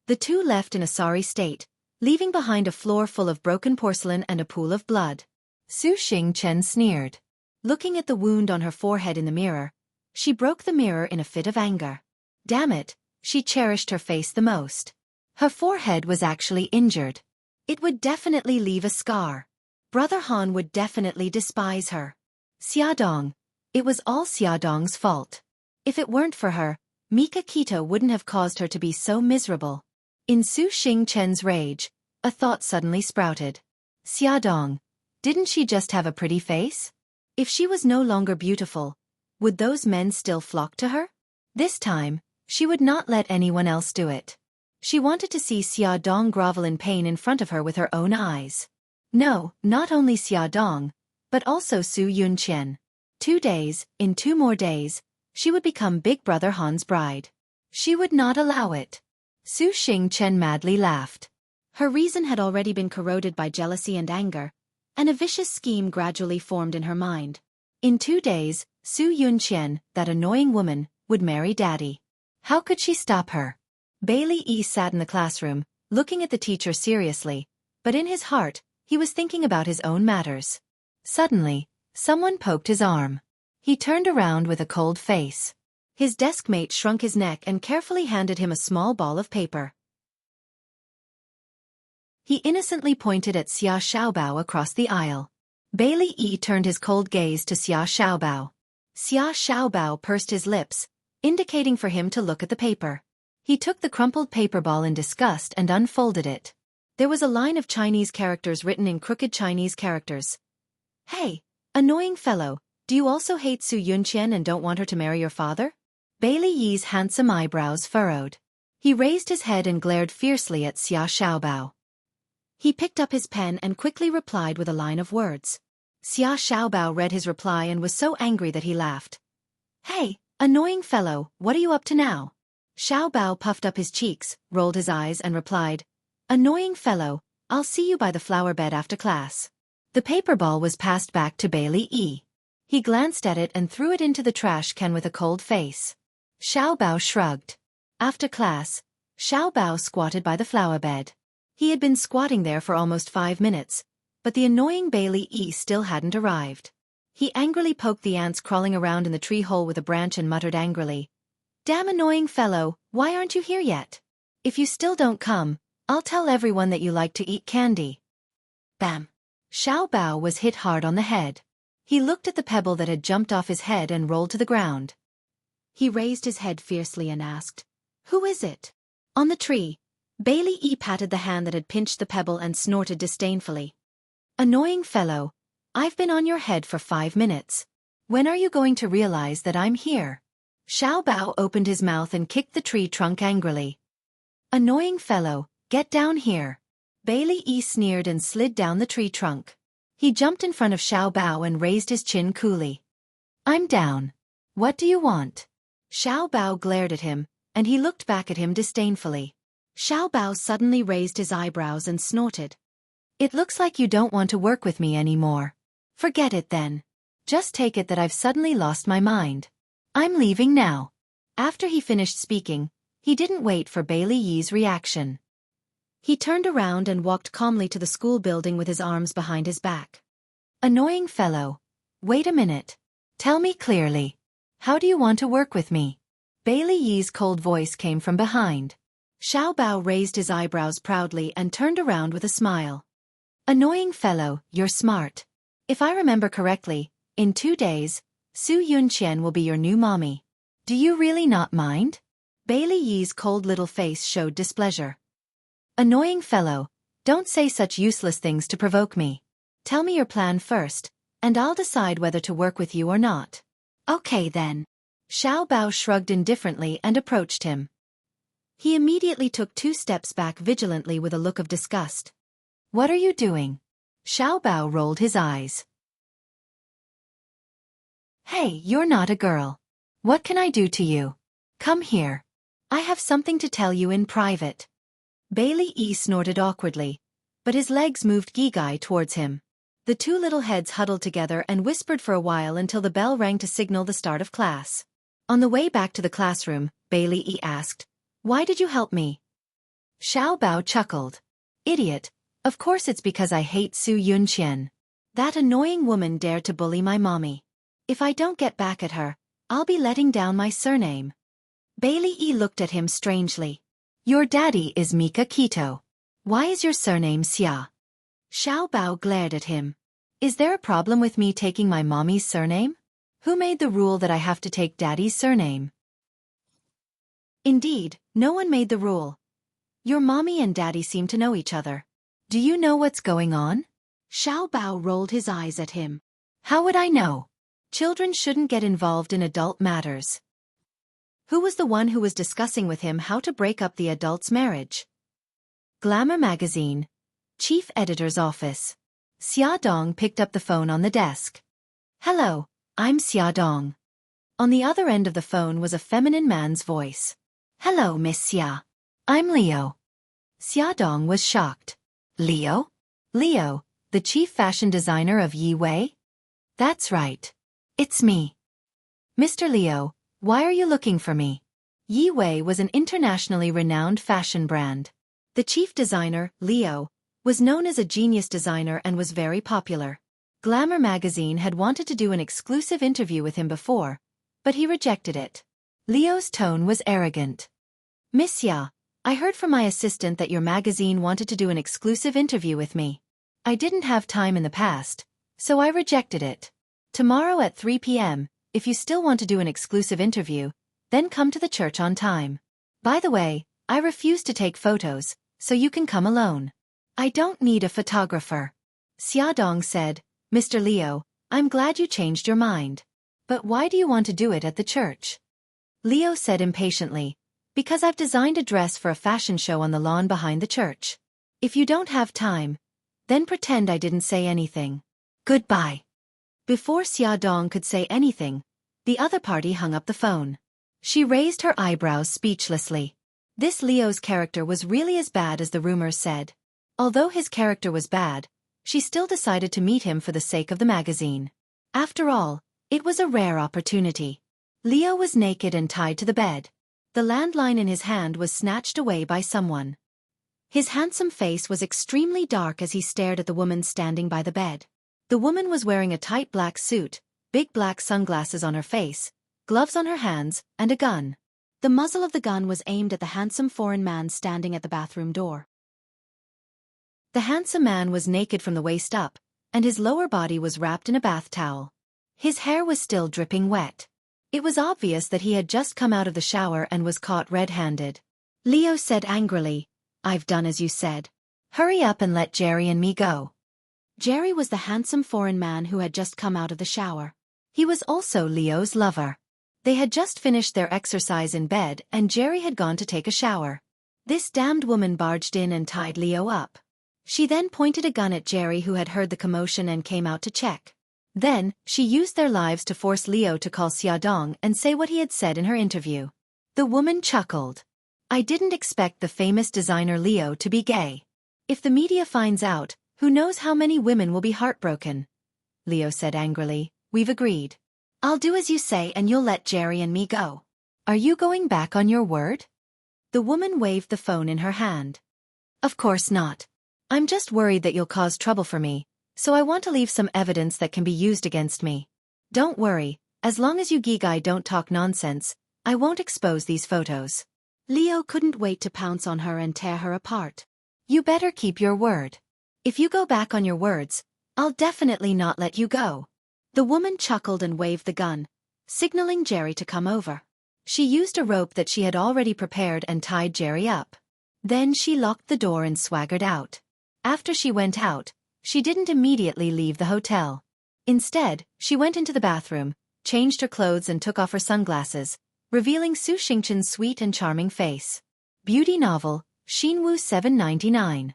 The 2 left in a sorry state, leaving behind a floor full of broken porcelain and a pool of blood. Su Xingchen sneered. Looking at the wound on her forehead in the mirror, she broke the mirror in a fit of anger. Damn it, she cherished her face the most. Her forehead was actually injured. It would definitely leave a scar. Brother Han would definitely despise her. Xiaodong. It was all Xiaodong's fault. If it weren't for her, Mika Kita wouldn't have caused her to be so miserable. In Su Xingchen's rage, a thought suddenly sprouted. Xiaodong. Didn't she just have a pretty face? If she was no longer beautiful, would those men still flock to her? This time, she would not let anyone else do it. She wanted to see Xiaodong grovel in pain in front of her with her own eyes. No, not only Xiaodong, but also Su Yunqian. 2 days, in 2 more days, she would become Big Brother Han's bride. She would not allow it. Su Xingchen madly laughed. Her reason had already been corroded by jealousy and anger, and a vicious scheme gradually formed in her mind. In 2 days, Su Yunqian, that annoying woman, would marry Daddy. How could she stop her? Bailey E sat in the classroom, looking at the teacher seriously, but in his heart, he was thinking about his own matters. Suddenly, someone poked his arm. He turned around with a cold face. His deskmate shrunk his neck and carefully handed him a small ball of paper. He innocently pointed at Xia Xiaobao across the aisle. Bailey E turned his cold gaze to Xia Xiaobao. Xia Xiaobao pursed his lips, indicating for him to look at the paper. He took the crumpled paper ball in disgust and unfolded it. There was a line of Chinese characters written in crooked Chinese characters. Hey, annoying fellow, do you also hate Su Yunqian and don't want her to marry your father? Bailey Yi's handsome eyebrows furrowed. He raised his head and glared fiercely at Xia Xiaobao. He picked up his pen and quickly replied with a line of words. Xia Xiaobao read his reply and was so angry that he laughed. Hey, annoying fellow, what are you up to now? Xiaobao puffed up his cheeks, rolled his eyes and replied, Annoying fellow, I'll see you by the flower bed after class. The paper ball was passed back to Bailey E. He glanced at it and threw it into the trash can with a cold face. Xiaobao shrugged. After class, Xiaobao squatted by the flower bed. He had been squatting there for almost 5 minutes, but the annoying Bailey E still hadn't arrived. He angrily poked the ants crawling around in the tree hole with a branch and muttered angrily, Damn annoying fellow, why aren't you here yet? If you still don't come, I'll tell everyone that you like to eat candy. Bam! Xiaobao was hit hard on the head. He looked at the pebble that had jumped off his head and rolled to the ground. He raised his head fiercely and asked, Who is it? On the tree, Bailey E patted the hand that had pinched the pebble and snorted disdainfully. Annoying fellow, I've been on your head for 5 minutes. When are you going to realize that I'm here? Xiao Bao opened his mouth and kicked the tree trunk angrily. Annoying fellow, get down here. Bailey Yi sneered and slid down the tree trunk. He jumped in front of Xiao Bao and raised his chin coolly. I'm down. What do you want? Xiao Bao glared at him, and he looked back at him disdainfully. Xiao Bao suddenly raised his eyebrows and snorted. It looks like you don't want to work with me anymore. Forget it then. Just take it that I've suddenly lost my mind. I'm leaving now. After he finished speaking, he didn't wait for Bailey Yi's reaction. He turned around and walked calmly to the school building with his arms behind his back. Annoying fellow. Wait a minute. Tell me clearly. How do you want to work with me? Bailey Yi's cold voice came from behind. Xiao Bao raised his eyebrows proudly and turned around with a smile. Annoying fellow, you're smart. If I remember correctly, in 2 days, Su Yunqian will be your new mommy. Do you really not mind? Bailey Yi's cold little face showed displeasure. Annoying fellow, don't say such useless things to provoke me. Tell me your plan first, and I'll decide whether to work with you or not. Okay then. Xiao Bao shrugged indifferently and approached him. He immediately took 2 steps back vigilantly with a look of disgust. What are you doing? Xiao Bao rolled his eyes. Hey, you're not a girl. What can I do to you? Come here. I have something to tell you in private. Bailey Yi snorted awkwardly, but his legs moved gigai towards him. The 2 little heads huddled together and whispered for a while until the bell rang to signal the start of class. On the way back to the classroom, Bailey Yi asked, Why did you help me? Xiao Bao chuckled. Idiot, of course it's because I hate Su Yunqian. That annoying woman dared to bully my mommy. If I don't get back at her, I'll be letting down my surname. Bailey Yi looked at him strangely. Your daddy is Mika Kito. Why is your surname Xia? Xiao Bao glared at him. Is there a problem with me taking my mommy's surname? Who made the rule that I have to take daddy's surname? Indeed, no one made the rule. Your mommy and daddy seem to know each other. Do you know what's going on? Xiao Bao rolled his eyes at him. How would I know? Children shouldn't get involved in adult matters. Who was the one who was discussing with him how to break up the adult's marriage? Glamour magazine. Chief editor's office. Xia Dong picked up the phone on the desk. Hello, I'm Xia Dong. On the other end of the phone was a feminine man's voice. Hello, Miss Xia. I'm Leo. Xia Dong was shocked. Leo? Leo, the chief fashion designer of Yi Wei? That's right. It's me. Mr. Leo, why are you looking for me? Yi Wei was an internationally renowned fashion brand. The chief designer, Leo, was known as a genius designer and was very popular. Glamour magazine had wanted to do an exclusive interview with him before, but he rejected it. Leo's tone was arrogant. Miss Xia, I heard from my assistant that your magazine wanted to do an exclusive interview with me. I didn't have time in the past, so I rejected it. Tomorrow at 3 p.m., if you still want to do an exclusive interview, then come to the church on time. By the way, I refuse to take photos, so you can come alone. I don't need a photographer. Xia Dong said, Mr. Leo, I'm glad you changed your mind. But why do you want to do it at the church? Leo said impatiently, because I've designed a dress for a fashion show on the lawn behind the church. If you don't have time, then pretend I didn't say anything. Goodbye. Before Xia Dong could say anything, the other party hung up the phone. She raised her eyebrows speechlessly. This Leo's character was really as bad as the rumors said. Although his character was bad, she still decided to meet him for the sake of the magazine. After all, it was a rare opportunity. Leo was naked and tied to the bed. The landline in his hand was snatched away by someone. His handsome face was extremely dark as he stared at the woman standing by the bed. The woman was wearing a tight black suit, big black sunglasses on her face, gloves on her hands, and a gun. The muzzle of the gun was aimed at the handsome foreign man standing at the bathroom door. The handsome man was naked from the waist up, and his lower body was wrapped in a bath towel. His hair was still dripping wet. It was obvious that he had just come out of the shower and was caught red-handed. Leo said angrily, I've done as you said. Hurry up and let Jerry and me go. Jerry was the handsome foreign man who had just come out of the shower. He was also Leo's lover. They had just finished their exercise in bed and Jerry had gone to take a shower. This damned woman barged in and tied Leo up. She then pointed a gun at Jerry, who had heard the commotion and came out to check. Then, she used their lives to force Leo to call Xiaodong and say what he had said in her interview. The woman chuckled. I didn't expect the famous designer Leo to be gay. If the media finds out, who knows how many women will be heartbroken. Leo said angrily, we've agreed. I'll do as you say and you'll let Jerry and me go. Are you going back on your word? The woman waved the phone in her hand. Of course not. I'm just worried that you'll cause trouble for me, so I want to leave some evidence that can be used against me. Don't worry, as long as you Gigai don't talk nonsense, I won't expose these photos. Leo couldn't wait to pounce on her and tear her apart. You better keep your word. If you go back on your words, I'll definitely not let you go. The woman chuckled and waved the gun, signaling Jerry to come over. She used a rope that she had already prepared and tied Jerry up. Then she locked the door and swaggered out. After she went out, she didn't immediately leave the hotel. Instead, she went into the bathroom, changed her clothes and took off her sunglasses, revealing Su Xingqian's sweet and charming face. Beauty novel, Xinwu 799.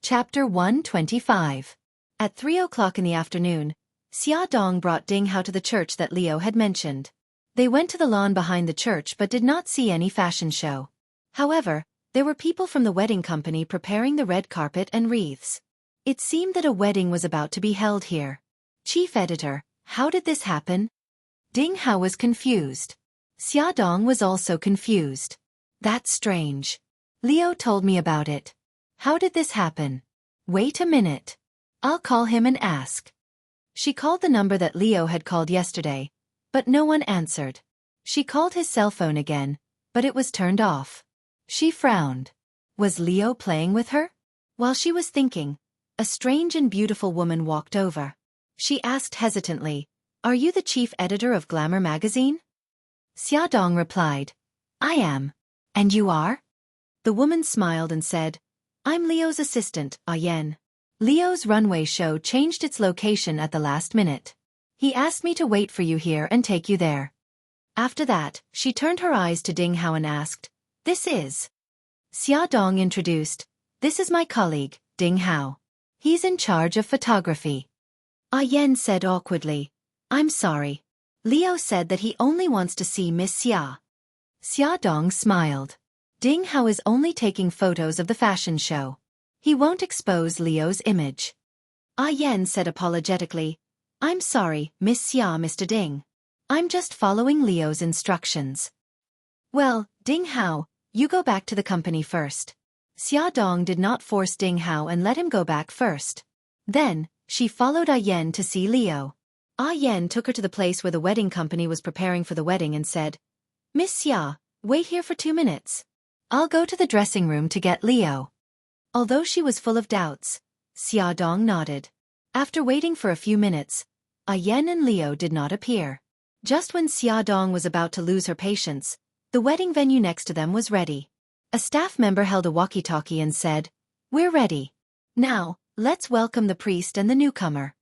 Chapter 125. At 3 o'clock in the afternoon, Xiaodong brought Ding Hao to the church that Leo had mentioned. They went to the lawn behind the church but did not see any fashion show. However, there were people from the wedding company preparing the red carpet and wreaths. It seemed that a wedding was about to be held here. Chief Editor, how did this happen? Ding Hao was confused. Xiaodong was also confused. That's strange. Leo told me about it. How did this happen? Wait a minute. I'll call him and ask. She called the number that Leo had called yesterday, but no one answered. She called his cell phone again, but it was turned off. She frowned. Was Leo playing with her? While she was thinking, a strange and beautiful woman walked over. She asked hesitantly, Are you the chief editor of Glamour magazine? Xiaodong replied, I am. And you are? The woman smiled and said, I'm Leo's assistant, Yan. Leo's runway show changed its location at the last minute. He asked me to wait for you here and take you there. After that, she turned her eyes to Ding Hao and asked, This is? Xiaodong introduced, This is my colleague, Ding Hao. He's in charge of photography. Yan said awkwardly, I'm sorry. Leo said that he only wants to see Miss Xia. Xiaodong smiled. Ding Hao is only taking photos of the fashion show. He won't expose Leo's image. Yan said apologetically, I'm sorry, Miss Xia, Mr. Ding. I'm just following Leo's instructions. Well, Ding Hao, you go back to the company first. Xiaodong did not force Ding Hao and let him go back first. Then, she followed Yan to see Leo. Yan took her to the place where the wedding company was preparing for the wedding and said, Miss Xia, wait here for 2 minutes. I'll go to the dressing room to get Leo. Although she was full of doubts, Xiaodong nodded. After waiting for a few minutes, Yan and Leo did not appear. Just when Xiaodong was about to lose her patience, the wedding venue next to them was ready. A staff member held a walkie-talkie and said, We're ready. Now, let's welcome the priest and the newcomer.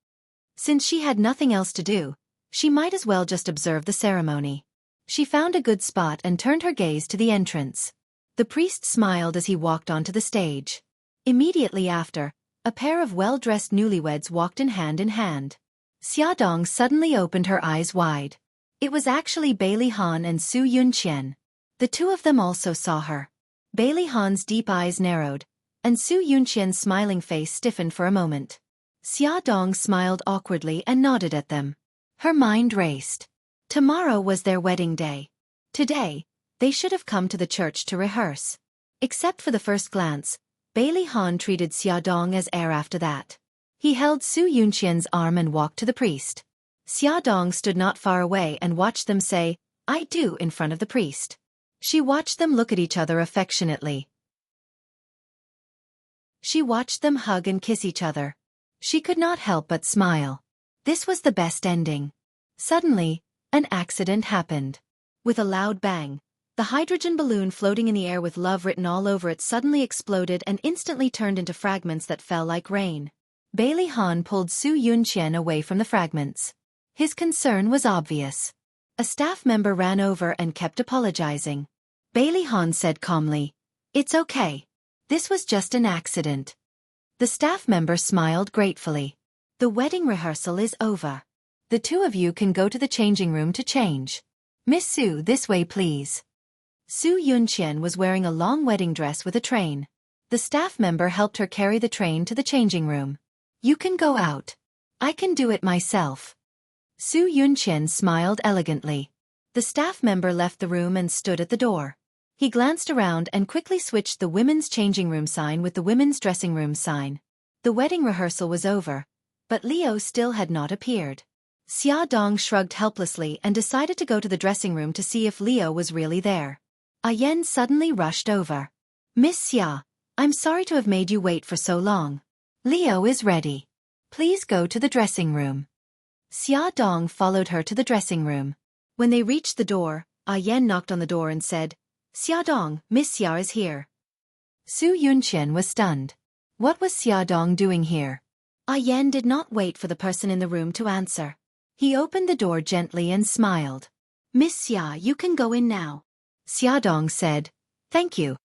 Since she had nothing else to do, she might as well just observe the ceremony. She found a good spot and turned her gaze to the entrance. The priest smiled as he walked onto the stage. Immediately after, a pair of well-dressed newlyweds walked in hand. Xiaodong suddenly opened her eyes wide. It was actually Bailey Han and Su Yunqian. The two of them also saw her. Bailey Han's deep eyes narrowed, and Su Yunqian's smiling face stiffened for a moment. Xiaodong smiled awkwardly and nodded at them. Her mind raced. Tomorrow was their wedding day. Today, they should have come to the church to rehearse. Except for the first glance, Bailey Han treated Xiaodong as heir after that. He held Su Yunqian's arm and walked to the priest. Xiaodong stood not far away and watched them say, I do in front of the priest. She watched them look at each other affectionately. She watched them hug and kiss each other. She could not help but smile. This was the best ending. Suddenly, an accident happened. With a loud bang, The hydrogen balloon floating in the air with love written all over it suddenly exploded and instantly turned into fragments that fell like rain. Bailey Han pulled Su Yunqian away from the fragments. His concern was obvious. A staff member ran over and kept apologizing. Bailey Han said calmly, "It's okay. This was just an accident." The staff member smiled gratefully. "The wedding rehearsal is over. The two of you can go to the changing room to change. Miss Su, this way please." Su Yunqian was wearing a long wedding dress with a train. The staff member helped her carry the train to the changing room. "You can go out. I can do it myself." Su Yunqian smiled elegantly. The staff member left the room and stood at the door. He glanced around and quickly switched the women's changing room sign with the women's dressing room sign. The wedding rehearsal was over, but Leo still had not appeared. Xia Dong shrugged helplessly and decided to go to the dressing room to see if Leo was really there. Yen suddenly rushed over. "Miss Xia, I'm sorry to have made you wait for so long. Leo is ready. Please go to the dressing room." Xia Dong followed her to the dressing room. When they reached the door, Yen knocked on the door and said, "Xia Dong, Miss Xia is here." Su Yunqian was stunned. What was Xia Dong doing here? Yen did not wait for the person in the room to answer. He opened the door gently and smiled. "Miss Xia, you can go in now." Xia Dong said, "Thank you."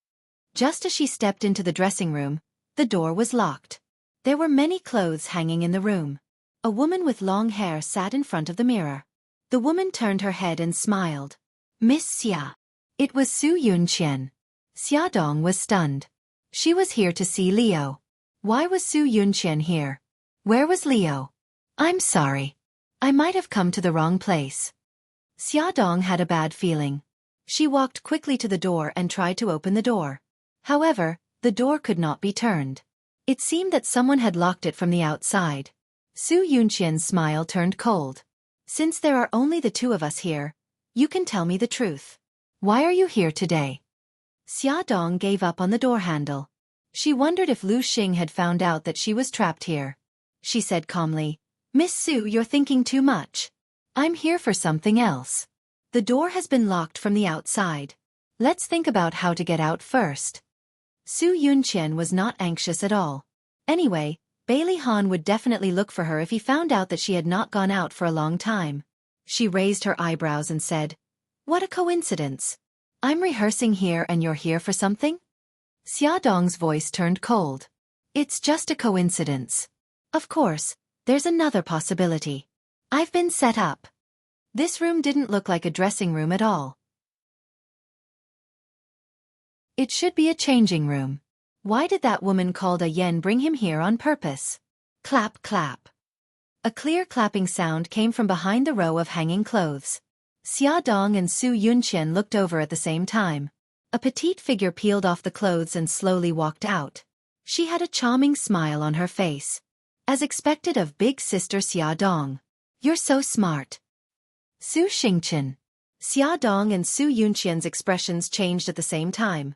Just as she stepped into the dressing room, the door was locked. There were many clothes hanging in the room. A woman with long hair sat in front of the mirror. The woman turned her head and smiled. "Miss Xia." It was Su Yunqian. Xia Dong was stunned. She was here to see Leo. Why was Su Yunqian here? Where was Leo? "I'm sorry. I might have come to the wrong place." Xia Dong had a bad feeling. She walked quickly to the door and tried to open the door. However, the door could not be turned. It seemed that someone had locked it from the outside. Su Yunqian's smile turned cold. "Since there are only the two of us here, you can tell me the truth. Why are you here today?" Xia Dong gave up on the door handle. She wondered if Lu Xing had found out that she was trapped here. She said calmly, "Miss Su, you're thinking too much. I'm here for something else. The door has been locked from the outside. Let's think about how to get out first." Su Yunqian was not anxious at all. Anyway, Bailey Han would definitely look for her if he found out that she had not gone out for a long time. She raised her eyebrows and said, "What a coincidence. I'm rehearsing here and you're here for something?" Xia Dong's voice turned cold. "It's just a coincidence. Of course, there's another possibility. I've been set up." This room didn't look like a dressing room at all. It should be a changing room. Why did that woman called Yen bring him here on purpose? Clap, clap. A clear clapping sound came from behind the row of hanging clothes. Xia Dong and Su Yunqian looked over at the same time. A petite figure peeled off the clothes and slowly walked out. She had a charming smile on her face. As expected of big sister Xia Dong. "You're so smart." Su Xingqian. Xia Dong and Su Yunqian's expressions changed at the same time.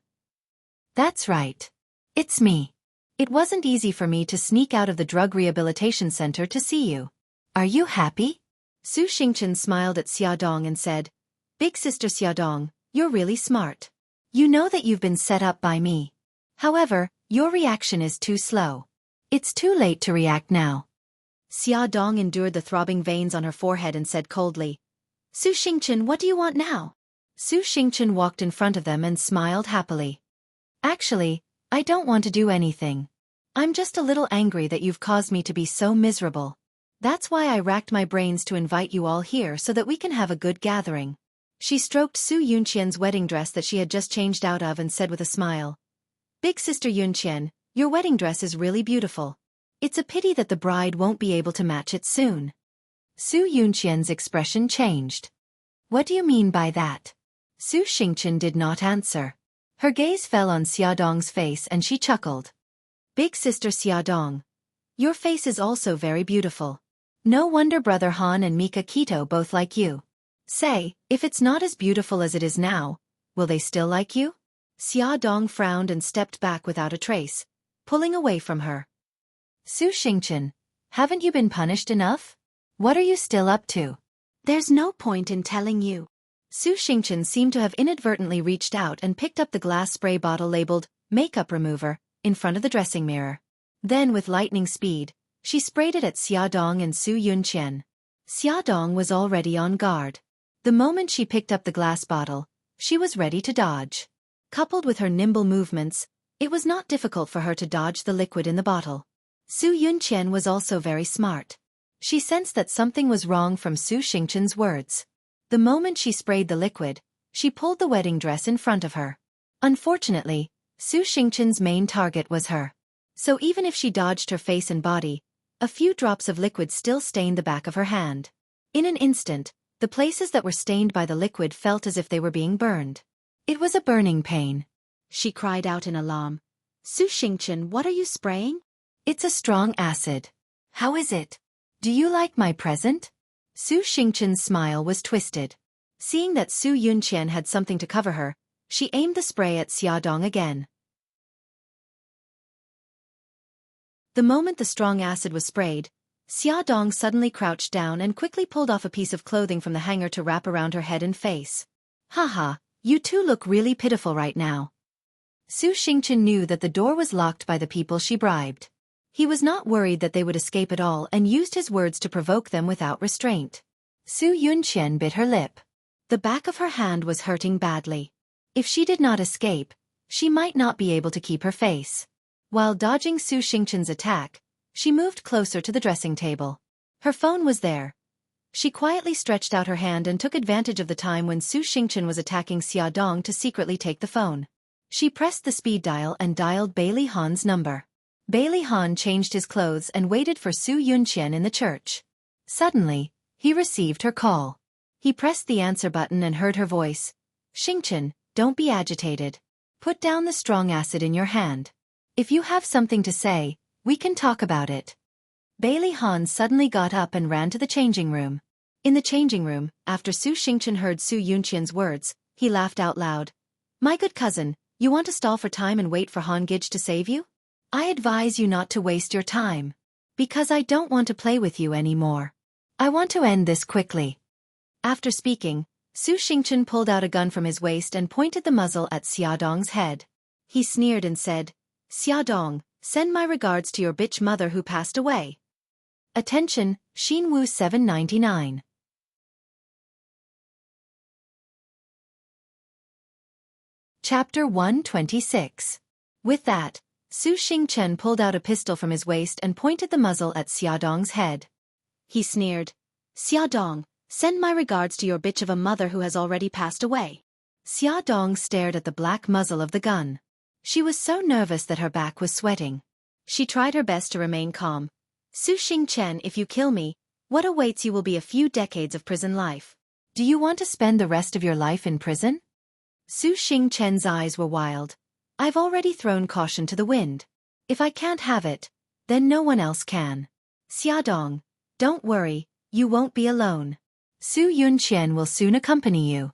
"That's right. It's me. It wasn't easy for me to sneak out of the drug rehabilitation center to see you. Are you happy?" Su Xingqian smiled at Xia Dong and said, "Big sister Xia Dong, you're really smart. You know that you've been set up by me. However, your reaction is too slow. It's too late to react now." Xia Dong endured the throbbing veins on her forehead and said coldly, "Su Xingqian, what do you want now?" Su Xingqian walked in front of them and smiled happily. "Actually, I don't want to do anything. I'm just a little angry that you've caused me to be so miserable. That's why I racked my brains to invite you all here so that we can have a good gathering." She stroked Su Yunqian's wedding dress that she had just changed out of and said with a smile, "Big sister Yunqian, your wedding dress is really beautiful. It's a pity that the bride won't be able to match it soon." Su Yunqian's expression changed. "What do you mean by that?" Su Xingqian did not answer. Her gaze fell on Xia Dong's face and she chuckled. "Big sister Xia Dong, your face is also very beautiful. No wonder brother Han and Mika Keto both like you. Say, if it's not as beautiful as it is now, will they still like you?" Xia Dong frowned and stepped back without a trace, pulling away from her. "Su Xingqian, haven't you been punished enough? What are you still up to?" "There's no point in telling you." Su Xingchen seemed to have inadvertently reached out and picked up the glass spray bottle labeled makeup remover in front of the dressing mirror. Then with lightning speed, she sprayed it at Xiaodong and Su Yunqian. Xiaodong was already on guard. The moment she picked up the glass bottle, she was ready to dodge. Coupled with her nimble movements, it was not difficult for her to dodge the liquid in the bottle. Su Yunqian was also very smart. She sensed that something was wrong from Su Xingchen's words. The moment she sprayed the liquid, she pulled the wedding dress in front of her. Unfortunately, Su Xingchen's main target was her. So even if she dodged her face and body, a few drops of liquid still stained the back of her hand. In an instant, the places that were stained by the liquid felt as if they were being burned. It was a burning pain. She cried out in alarm. Su Xingchen, what are you spraying? It's a strong acid. How is it? Do you like my present? Su Xingchen's smile was twisted. Seeing that Su Yunqian had something to cover her, she aimed the spray at Xiaodong again. The moment the strong acid was sprayed, Xiaodong suddenly crouched down and quickly pulled off a piece of clothing from the hanger to wrap around her head and face. Haha, you two look really pitiful right now. Su Xingchen knew that the door was locked by the people she bribed. He was not worried that they would escape at all and used his words to provoke them without restraint. Su Yunqian bit her lip. The back of her hand was hurting badly. If she did not escape, she might not be able to keep her face. While dodging Su Xingchen's attack, she moved closer to the dressing table. Her phone was there. She quietly stretched out her hand and took advantage of the time when Su Xingchen was attacking Xiaodong to secretly take the phone. She pressed the speed dial and dialed Bailey Han's number. Bailey Han changed his clothes and waited for Su Yunqian in the church. Suddenly, he received her call. He pressed the answer button and heard her voice. Xingchen, don't be agitated. Put down the strong acid in your hand. If you have something to say, we can talk about it. Bailey Han suddenly got up and ran to the changing room. In the changing room, after Su Xingchen heard Su Yunqian's words, he laughed out loud. My good cousin, you want to stall for time and wait for Han Gij to save you? I advise you not to waste your time. Because I don't want to play with you anymore. I want to end this quickly. After speaking, Su Xingchen pulled out a gun from his waist and pointed the muzzle at Xiaodong's head. He sneered and said, Xiaodong, send my regards to your bitch mother who passed away. Attention, Xinwu 799. Chapter 126. With that, Su Xingchen pulled out a pistol from his waist and pointed the muzzle at Xiaodong's head. He sneered, Xiaodong, send my regards to your bitch of a mother who has already passed away. Xiaodong stared at the black muzzle of the gun. She was so nervous that her back was sweating. She tried her best to remain calm. Su Xingchen, if you kill me, what awaits you will be a few decades of prison life. Do you want to spend the rest of your life in prison? Su Xingchen's eyes were wild. I've already thrown caution to the wind. If I can't have it, then no one else can. Xiaodong, don't worry, you won't be alone. Su Yunqian will soon accompany you.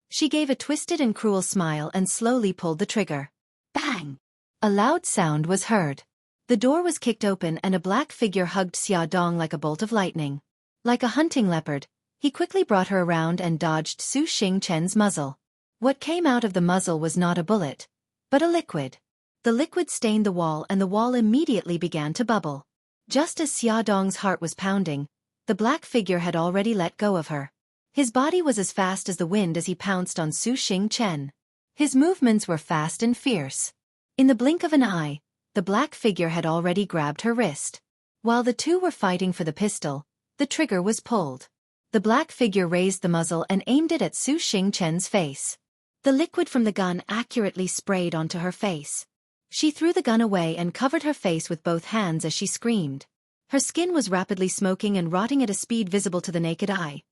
She gave a twisted and cruel smile and slowly pulled the trigger. Bang! A loud sound was heard. The door was kicked open and a black figure hugged Xiaodong like a bolt of lightning. Like a hunting leopard, he quickly brought her around and dodged Su Xingchen's muzzle. What came out of the muzzle was not a bullet, but a liquid. The liquid stained the wall and the wall immediately began to bubble. Just as Xiaodong's heart was pounding, the black figure had already let go of her. His body was as fast as the wind as he pounced on Su Xingchen. His movements were fast and fierce. In the blink of an eye, the black figure had already grabbed her wrist. While the two were fighting for the pistol, the trigger was pulled. The black figure raised the muzzle and aimed it at Su Xingchen's face. The liquid from the gun accurately sprayed onto her face. She threw the gun away and covered her face with both hands as she screamed. Her skin was rapidly smoking and rotting at a speed visible to the naked eye.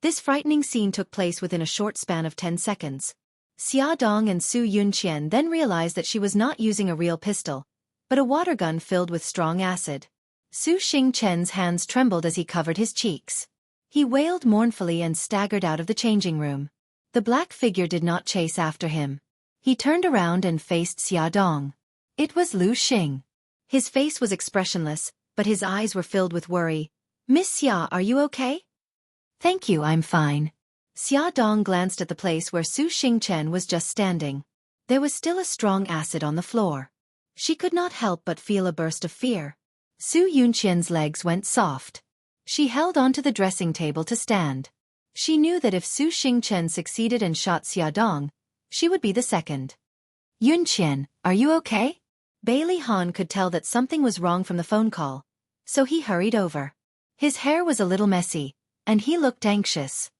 This frightening scene took place within a short span of 10 seconds. Xiaodong and Su Yunqian then realized that she was not using a real pistol, but a water gun filled with strong acid. Su Xingchen's hands trembled as he covered his cheeks. He wailed mournfully and staggered out of the changing room. The black figure did not chase after him. He turned around and faced Xiaodong. It was Lu Xing. His face was expressionless, but his eyes were filled with worry. Miss Xia, are you okay? Thank you, I'm fine. Xia Dong glanced at the place where Su Xingchen was just standing. There was still a strong acid on the floor. She could not help but feel a burst of fear. Su Yunqian's legs went soft. She held onto the dressing table to stand. She knew that if Su Xingchen succeeded and shot Xia Dong, she would be the second. Yunqian, are you okay? Bailey Han could tell that something was wrong from the phone call, so he hurried over. His hair was a little messy, and he looked anxious.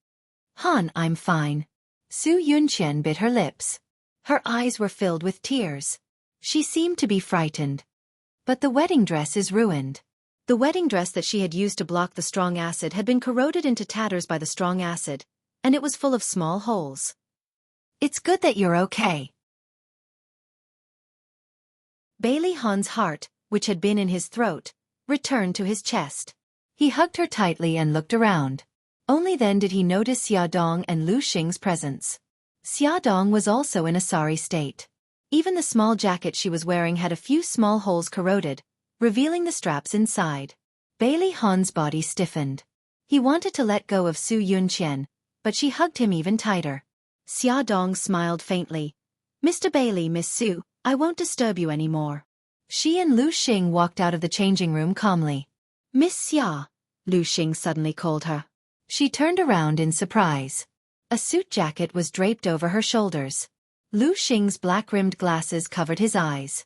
Han, I'm fine. Su Yunqian bit her lips. Her eyes were filled with tears. She seemed to be frightened. But the wedding dress is ruined. The wedding dress that she had used to block the strong acid had been corroded into tatters by the strong acid, and it was full of small holes. It's good that you're okay. Bailey Han's heart, which had been in his throat, returned to his chest. He hugged her tightly and looked around. Only then did he notice Xia Dong and Lu Xing's presence. Xia Dong was also in a sorry state. Even the small jacket she was wearing had a few small holes corroded, revealing the straps inside. Bailey Han's body stiffened. He wanted to let go of Su Yunqian, but she hugged him even tighter. Xia Dong smiled faintly. Mr. Bailey, Miss Su, I won't disturb you anymore. She and Lu Xing walked out of the changing room calmly. Miss Xia, Lu Xing suddenly called her. She turned around in surprise. A suit jacket was draped over her shoulders. Lu Xing's black-rimmed glasses covered his eyes.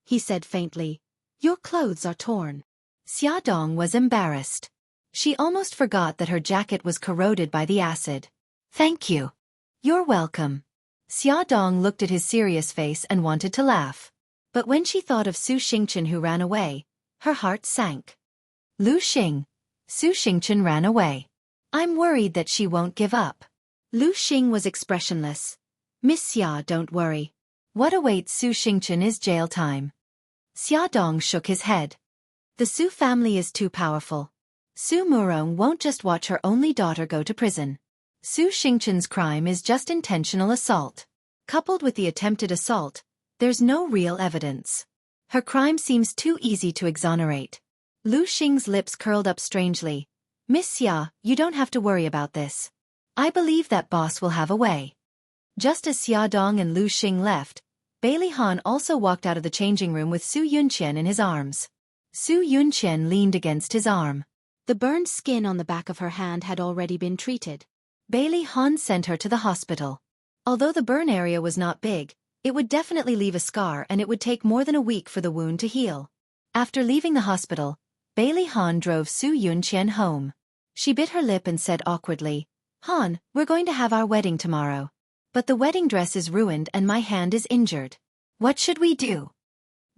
He said faintly, "Your clothes are torn." Xia Dong was embarrassed. She almost forgot that her jacket was corroded by the acid. "Thank you." "You're welcome." Xia Dong looked at his serious face and wanted to laugh. But when she thought of Su Xingchen who ran away, her heart sank. Lu Xing. Su Xingchen ran away. I'm worried that she won't give up. Lu Xing was expressionless. Miss Xia, don't worry. What awaits Su Xingchen is jail time. Xia Dong shook his head. The Su family is too powerful. Su Murong won't just watch her only daughter go to prison. Su Xingchen's crime is just intentional assault. Coupled with the attempted assault, there's no real evidence. Her crime seems too easy to exonerate. Lu Xing's lips curled up strangely. Miss Xia, you don't have to worry about this. I believe that boss will have a way. Just as Xia Dong and Lu Xing left, Bailey Han also walked out of the changing room with Su Yunqian in his arms. Su Yunqian leaned against his arm. The burned skin on the back of her hand had already been treated. Bailey Han sent her to the hospital. Although the burn area was not big, it would definitely leave a scar and it would take more than a week for the wound to heal. After leaving the hospital, Bailey Han drove Su Yunqian home. She bit her lip and said awkwardly, Han, we're going to have our wedding tomorrow. But the wedding dress is ruined and my hand is injured. What should we do?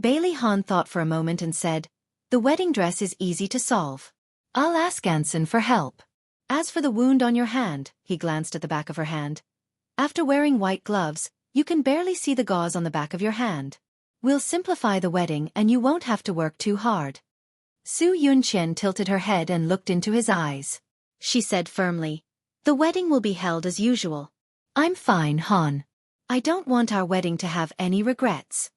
Bailey Han thought for a moment and said, the wedding dress is easy to solve. I'll ask Anson for help. As for the wound on your hand, he glanced at the back of her hand. After wearing white gloves, you can barely see the gauze on the back of your hand. We'll simplify the wedding and you won't have to work too hard. Su Yunqian tilted her head and looked into his eyes. She said firmly, the wedding will be held as usual. I'm fine, Han. I don't want our wedding to have any regrets.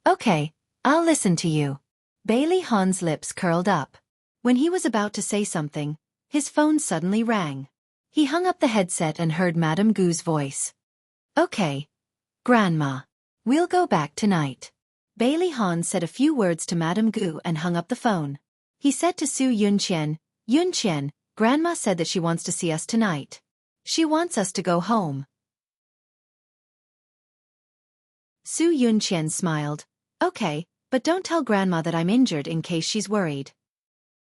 Okay, I'll listen to you. Bailey Han's lips curled up. When he was about to say something, his phone suddenly rang. He hung up the headset and heard Madame Gu's voice. Okay, Grandma. We'll go back tonight. Bailey Han said a few words to Madame Gu and hung up the phone. He said to Su Yunqian, Yunqian, Grandma said that she wants to see us tonight. She wants us to go home. Su Yunqian smiled. Okay, but don't tell Grandma that I'm injured in case she's worried.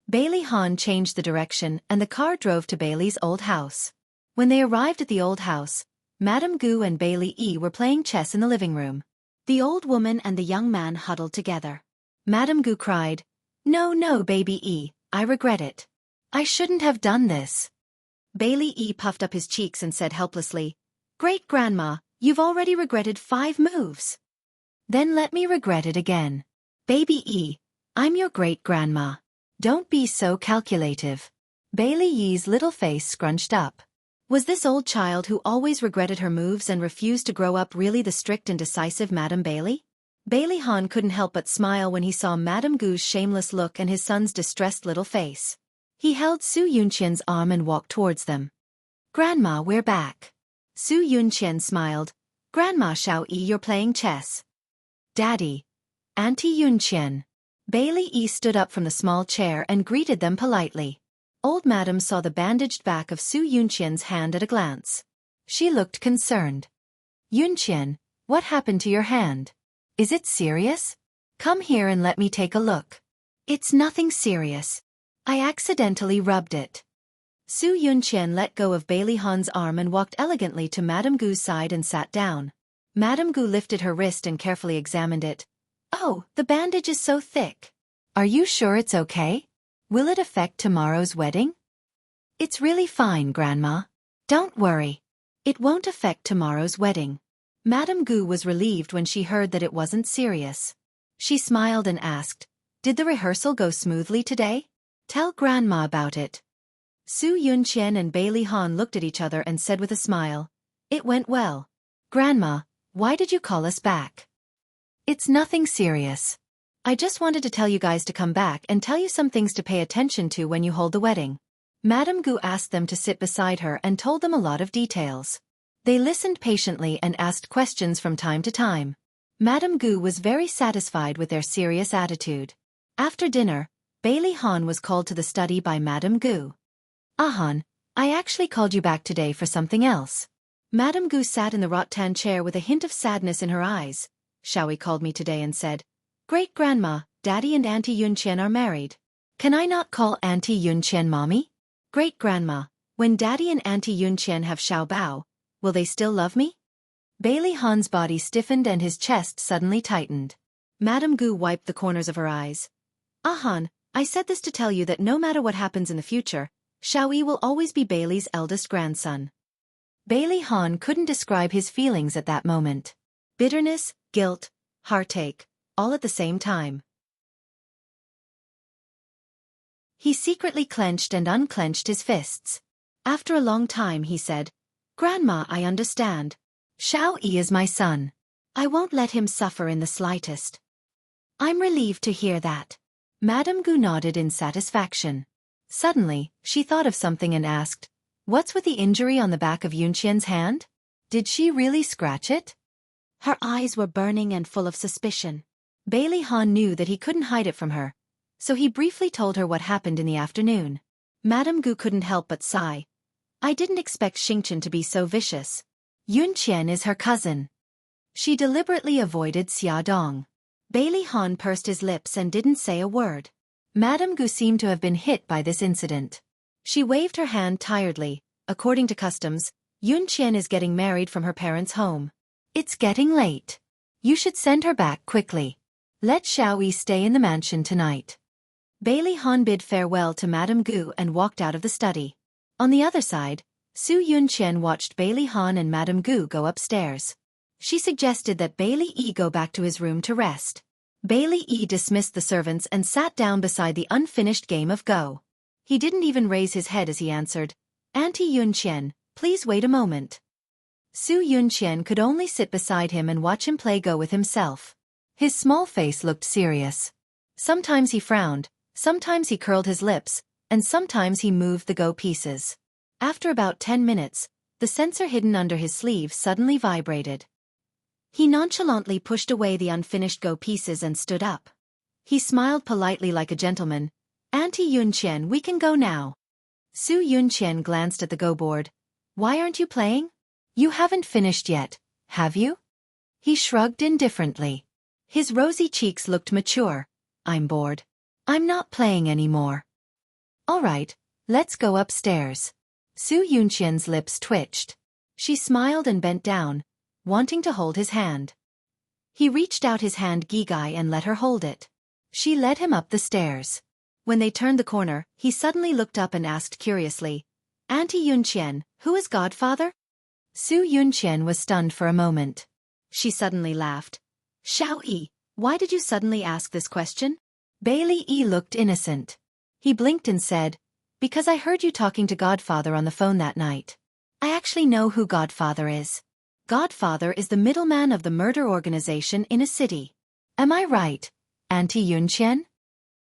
Bailey Han changed the direction and the car drove to Bailey's old house. When they arrived at the old house, Madame Gu and Bailey E were playing chess in the living room. The old woman and the young man huddled together. Madame Gu cried, No, no, Baby E, I regret it. I shouldn't have done this. Bailey E puffed up his cheeks and said helplessly, Great-grandma, you've already regretted 5 moves. Then let me regret it again. Baby E, I'm your great-grandma. Don't be so calculative. Bailey E's little face scrunched up. Was this old child who always regretted her moves and refused to grow up really the strict and decisive Madame Bailey? Bailey Han couldn't help but smile when he saw Madame Gu's shameless look and his son's distressed little face. He held Su Yunqian's arm and walked towards them. Grandma, we're back. Su Yunqian smiled. Grandma Xiao Yi, you're playing chess. Daddy. Auntie Yunqian. Bailey Yi stood up from the small chair and greeted them politely. Old Madam saw the bandaged back of Su Yunqian's hand at a glance. She looked concerned. Yunqian, what happened to your hand? Is it serious? Come here and let me take a look. It's nothing serious. I accidentally rubbed it. Su Yunqian let go of Bailey Han's arm and walked elegantly to Madame Gu's side and sat down. Madame Gu lifted her wrist and carefully examined it. Oh, the bandage is so thick. Are you sure it's okay? Will it affect tomorrow's wedding? It's really fine, Grandma. Don't worry. It won't affect tomorrow's wedding. Madame Gu was relieved when she heard that it wasn't serious. She smiled and asked, Did the rehearsal go smoothly today? Tell Grandma about it. Su Yunqian and Bailey Han looked at each other and said with a smile, It went well. Grandma, why did you call us back? It's nothing serious. I just wanted to tell you guys to come back and tell you some things to pay attention to when you hold the wedding. Madame Gu asked them to sit beside her and told them a lot of details. They listened patiently and asked questions from time to time. Madame Gu was very satisfied with their serious attitude. After dinner, Bailey Han was called to the study by Madame Gu. Han, I actually called you back today for something else. Madame Gu sat in the rattan chair with a hint of sadness in her eyes. Xiaoyi called me today and said, Great-grandma, Daddy and Auntie Yunqian are married. Can I not call Auntie Yunqian Mommy? Great-grandma, when Daddy and Auntie Yunqian have Xiao Bao, will they still love me? Bailey Han's body stiffened and his chest suddenly tightened. Madame Gu wiped the corners of her eyes. Han, I said this to tell you that no matter what happens in the future, Xiaoyi will always be Bailey's eldest grandson. Bailey Han couldn't describe his feelings at that moment. Bitterness, guilt, heartache, all at the same time. He secretly clenched and unclenched his fists. After a long time he said, Grandma, I understand. Xiao Yi is my son. I won't let him suffer in the slightest. I'm relieved to hear that. Madame Gu nodded in satisfaction. Suddenly, she thought of something and asked, What's with the injury on the back of Yunqian's hand? Did she really scratch it? Her eyes were burning and full of suspicion. Bailey Han knew that he couldn't hide it from her, so he briefly told her what happened in the afternoon. Madame Gu couldn't help but sigh. I didn't expect Xingqian to be so vicious. Yunqian is her cousin. She deliberately avoided Xia Dong. Bailey Han pursed his lips and didn't say a word. Madame Gu seemed to have been hit by this incident. She waved her hand tiredly. According to customs, Yunqian is getting married from her parents' home. It's getting late. You should send her back quickly. Let Xiaoyi stay in the mansion tonight. Bailey Han bid farewell to Madame Gu and walked out of the study. On the other side, Su Yunqian watched Bailey Han and Madame Gu go upstairs. She suggested that Bailey Yi go back to his room to rest. Bailey Yi dismissed the servants and sat down beside the unfinished game of Go. He didn't even raise his head as he answered, Auntie Yunqian, please wait a moment. Su Yunqian could only sit beside him and watch him play Go with himself. His small face looked serious. Sometimes he frowned, sometimes he curled his lips, and sometimes he moved the Go pieces. After about 10 minutes, the sensor hidden under his sleeve suddenly vibrated. He nonchalantly pushed away the unfinished Go pieces and stood up. He smiled politely like a gentleman. Auntie Yunqian, we can go now. Su Yunqian glanced at the Go board. Why aren't you playing? You haven't finished yet, have you? He shrugged indifferently. His rosy cheeks looked mature. I'm bored. I'm not playing anymore. All right, let's go upstairs. Su Yunqian's lips twitched. She smiled and bent down, wanting to hold his hand. He reached out his hand Gigai and let her hold it. She led him up the stairs. When they turned the corner, he suddenly looked up and asked curiously, Auntie Yunqian, who is godfather? Su Yunqian was stunned for a moment. She suddenly laughed. Xiao Yi, why did you suddenly ask this question? Bailey Yi looked innocent. He blinked and said, Because I heard you talking to Godfather on the phone that night. I actually know who Godfather is. Godfather is the middleman of the murder organization in a city. Am I right, Auntie Yunqian?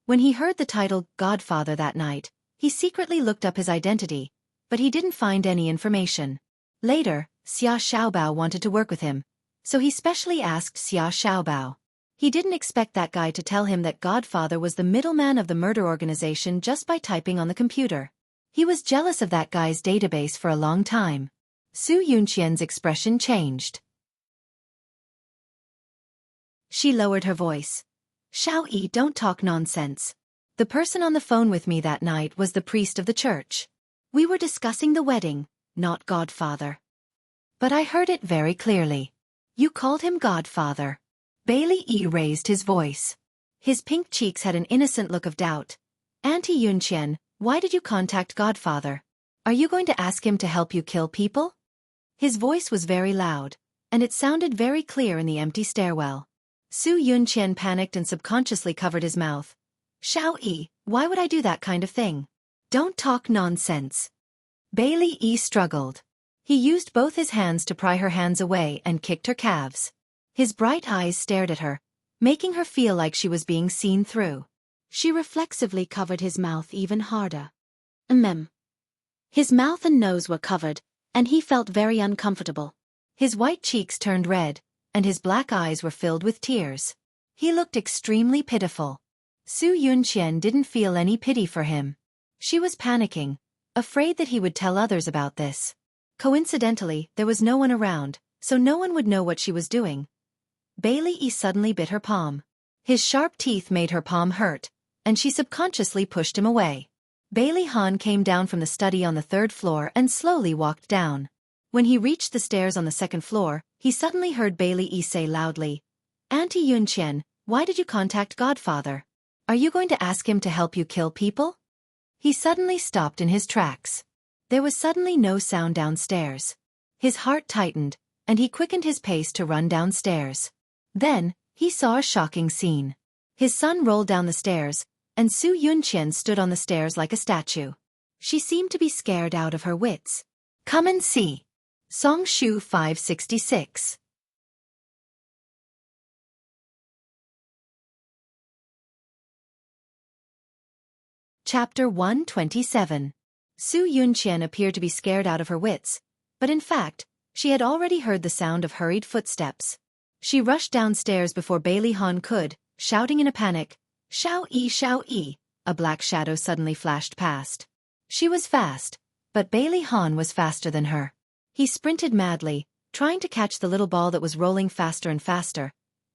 When he heard the title Godfather that night, he secretly looked up his identity. but he didn't find any information. Later, Xia Xiaobao wanted to work with him, so he specially asked Xia Xiaobao. He didn't expect that guy to tell him that Godfather was the middleman of the murder organization just by typing on the computer. He was jealous of that guy's database for a long time. Su Yunqian's expression changed. She lowered her voice. Xiao-yi, don't talk nonsense. The person on the phone with me that night was the priest of the church. We were discussing the wedding, not Godfather. But I heard it very clearly. You called him Godfather. Bailey E raised his voice. His pink cheeks had an innocent look of doubt. Auntie Yunqian, why did you contact Godfather? Are you going to ask him to help you kill people? His voice was very loud, and it sounded very clear in the empty stairwell. Su Yunqian panicked and subconsciously covered his mouth. Xiao-yi, why would I do that kind of thing? Don't talk nonsense. Bailey E struggled. He used both his hands to pry her hands away and kicked her calves. His bright eyes stared at her, making her feel like she was being seen through. She reflexively covered his mouth even harder. His mouth and nose were covered, and he felt very uncomfortable. His white cheeks turned red, and his black eyes were filled with tears. He looked extremely pitiful. Su Yunqian didn't feel any pity for him. She was panicking, afraid that he would tell others about this. Coincidentally, there was no one around, so no one would know what she was doing. Bailey E suddenly bit her palm. His sharp teeth made her palm hurt, and she subconsciously pushed him away. Bailey Han came down from the study on the 3rd floor and slowly walked down. When he reached the stairs on the 2nd floor, he suddenly heard Bailey E say loudly, Auntie Yunqian, why did you contact Godfather? Are you going to ask him to help you kill people? He suddenly stopped in his tracks. There was suddenly no sound downstairs. His heart tightened, and he quickened his pace to run downstairs. Then, he saw a shocking scene. His son rolled down the stairs, and Su Yunqian stood on the stairs like a statue. She seemed to be scared out of her wits. Come and see. Song Shu 566. Chapter 127. Su Yunqian appeared to be scared out of her wits, but in fact, she had already heard the sound of hurried footsteps. She rushed downstairs before Bailey Han could, shouting in a panic, Xiao-yi, Xiao-yi. A black shadow suddenly flashed past. She was fast, but Bailey Han was faster than her. He sprinted madly, trying to catch the little ball that was rolling faster and faster,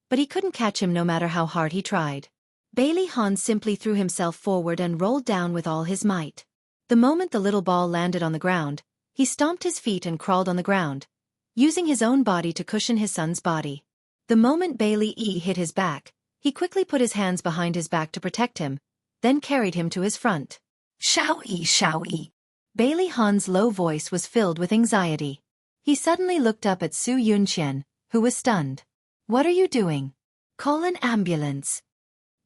but he couldn't catch him no matter how hard he tried. Bailey Han simply threw himself forward and rolled down with all his might. The moment the little ball landed on the ground, he stomped his feet and crawled on the ground, using his own body to cushion his son's body. The moment Bailey E hit his back, he quickly put his hands behind his back to protect him, then carried him to his front. Xiao-yi, Xiao-yi. Bailey Han's low voice was filled with anxiety. He suddenly looked up at Su Yunqian, who was stunned. What are you doing? Call an ambulance.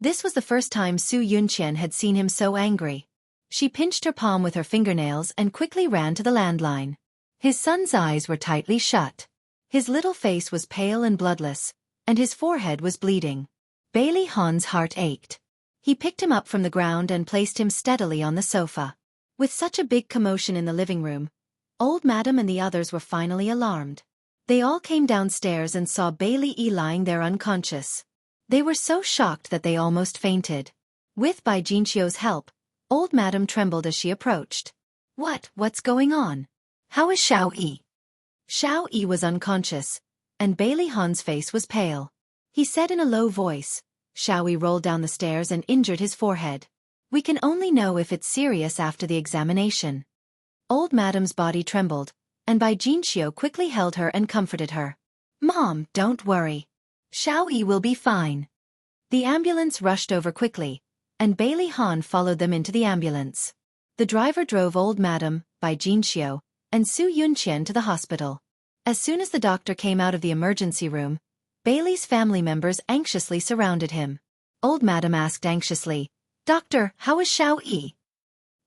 This was the first time Su Yunqian had seen him so angry. She pinched her palm with her fingernails and quickly ran to the landline. His son's eyes were tightly shut. His little face was pale and bloodless, and his forehead was bleeding. Bailey Han's heart ached. He picked him up from the ground and placed him steadily on the sofa. With such a big commotion in the living room, Old Madam and the others were finally alarmed. They all came downstairs and saw Bailey E lying there unconscious. They were so shocked that they almost fainted. With Bai Jinqiu's help, Old Madam trembled as she approached. What's going on? How is Xiao-yi? Xiao-yi was unconscious, and Bailey Han's face was pale. He said in a low voice, Xiao-yi rolled down the stairs and injured his forehead. We can only know if it's serious after the examination. Old Madam's body trembled, and Bai Jinqiu quickly held her and comforted her. Mom, don't worry. Xiao-yi will be fine. The ambulance rushed over quickly, and Bailey Han followed them into the ambulance. The driver drove Old Madam, Bai Jinqiu, and Su Yunqian to the hospital. As soon as the doctor came out of the emergency room, Bailey's family members anxiously surrounded him. Old Madam asked anxiously, Doctor, how is Xiao-yi?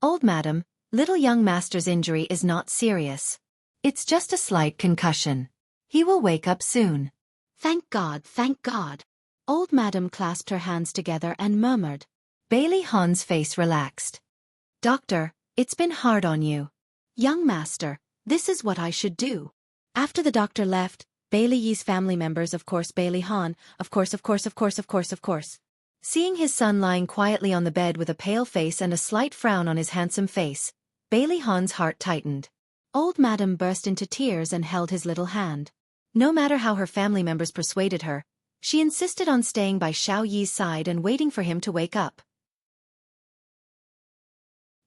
Old Madam, little young master's injury is not serious. It's just a slight concussion. He will wake up soon. Thank God, thank God. Old Madam clasped her hands together and murmured. Bailey Han's face relaxed. Doctor, it's been hard on you. Young master, this is what I should do. After the doctor left, Bailey Yi's family members, of course Bailey Han, of course. Seeing his son lying quietly on the bed with a pale face and a slight frown on his handsome face, Bailey Han's heart tightened. Old Madam burst into tears and held his little hand. No matter how her family members persuaded her, she insisted on staying by Xiao Yi's side and waiting for him to wake up.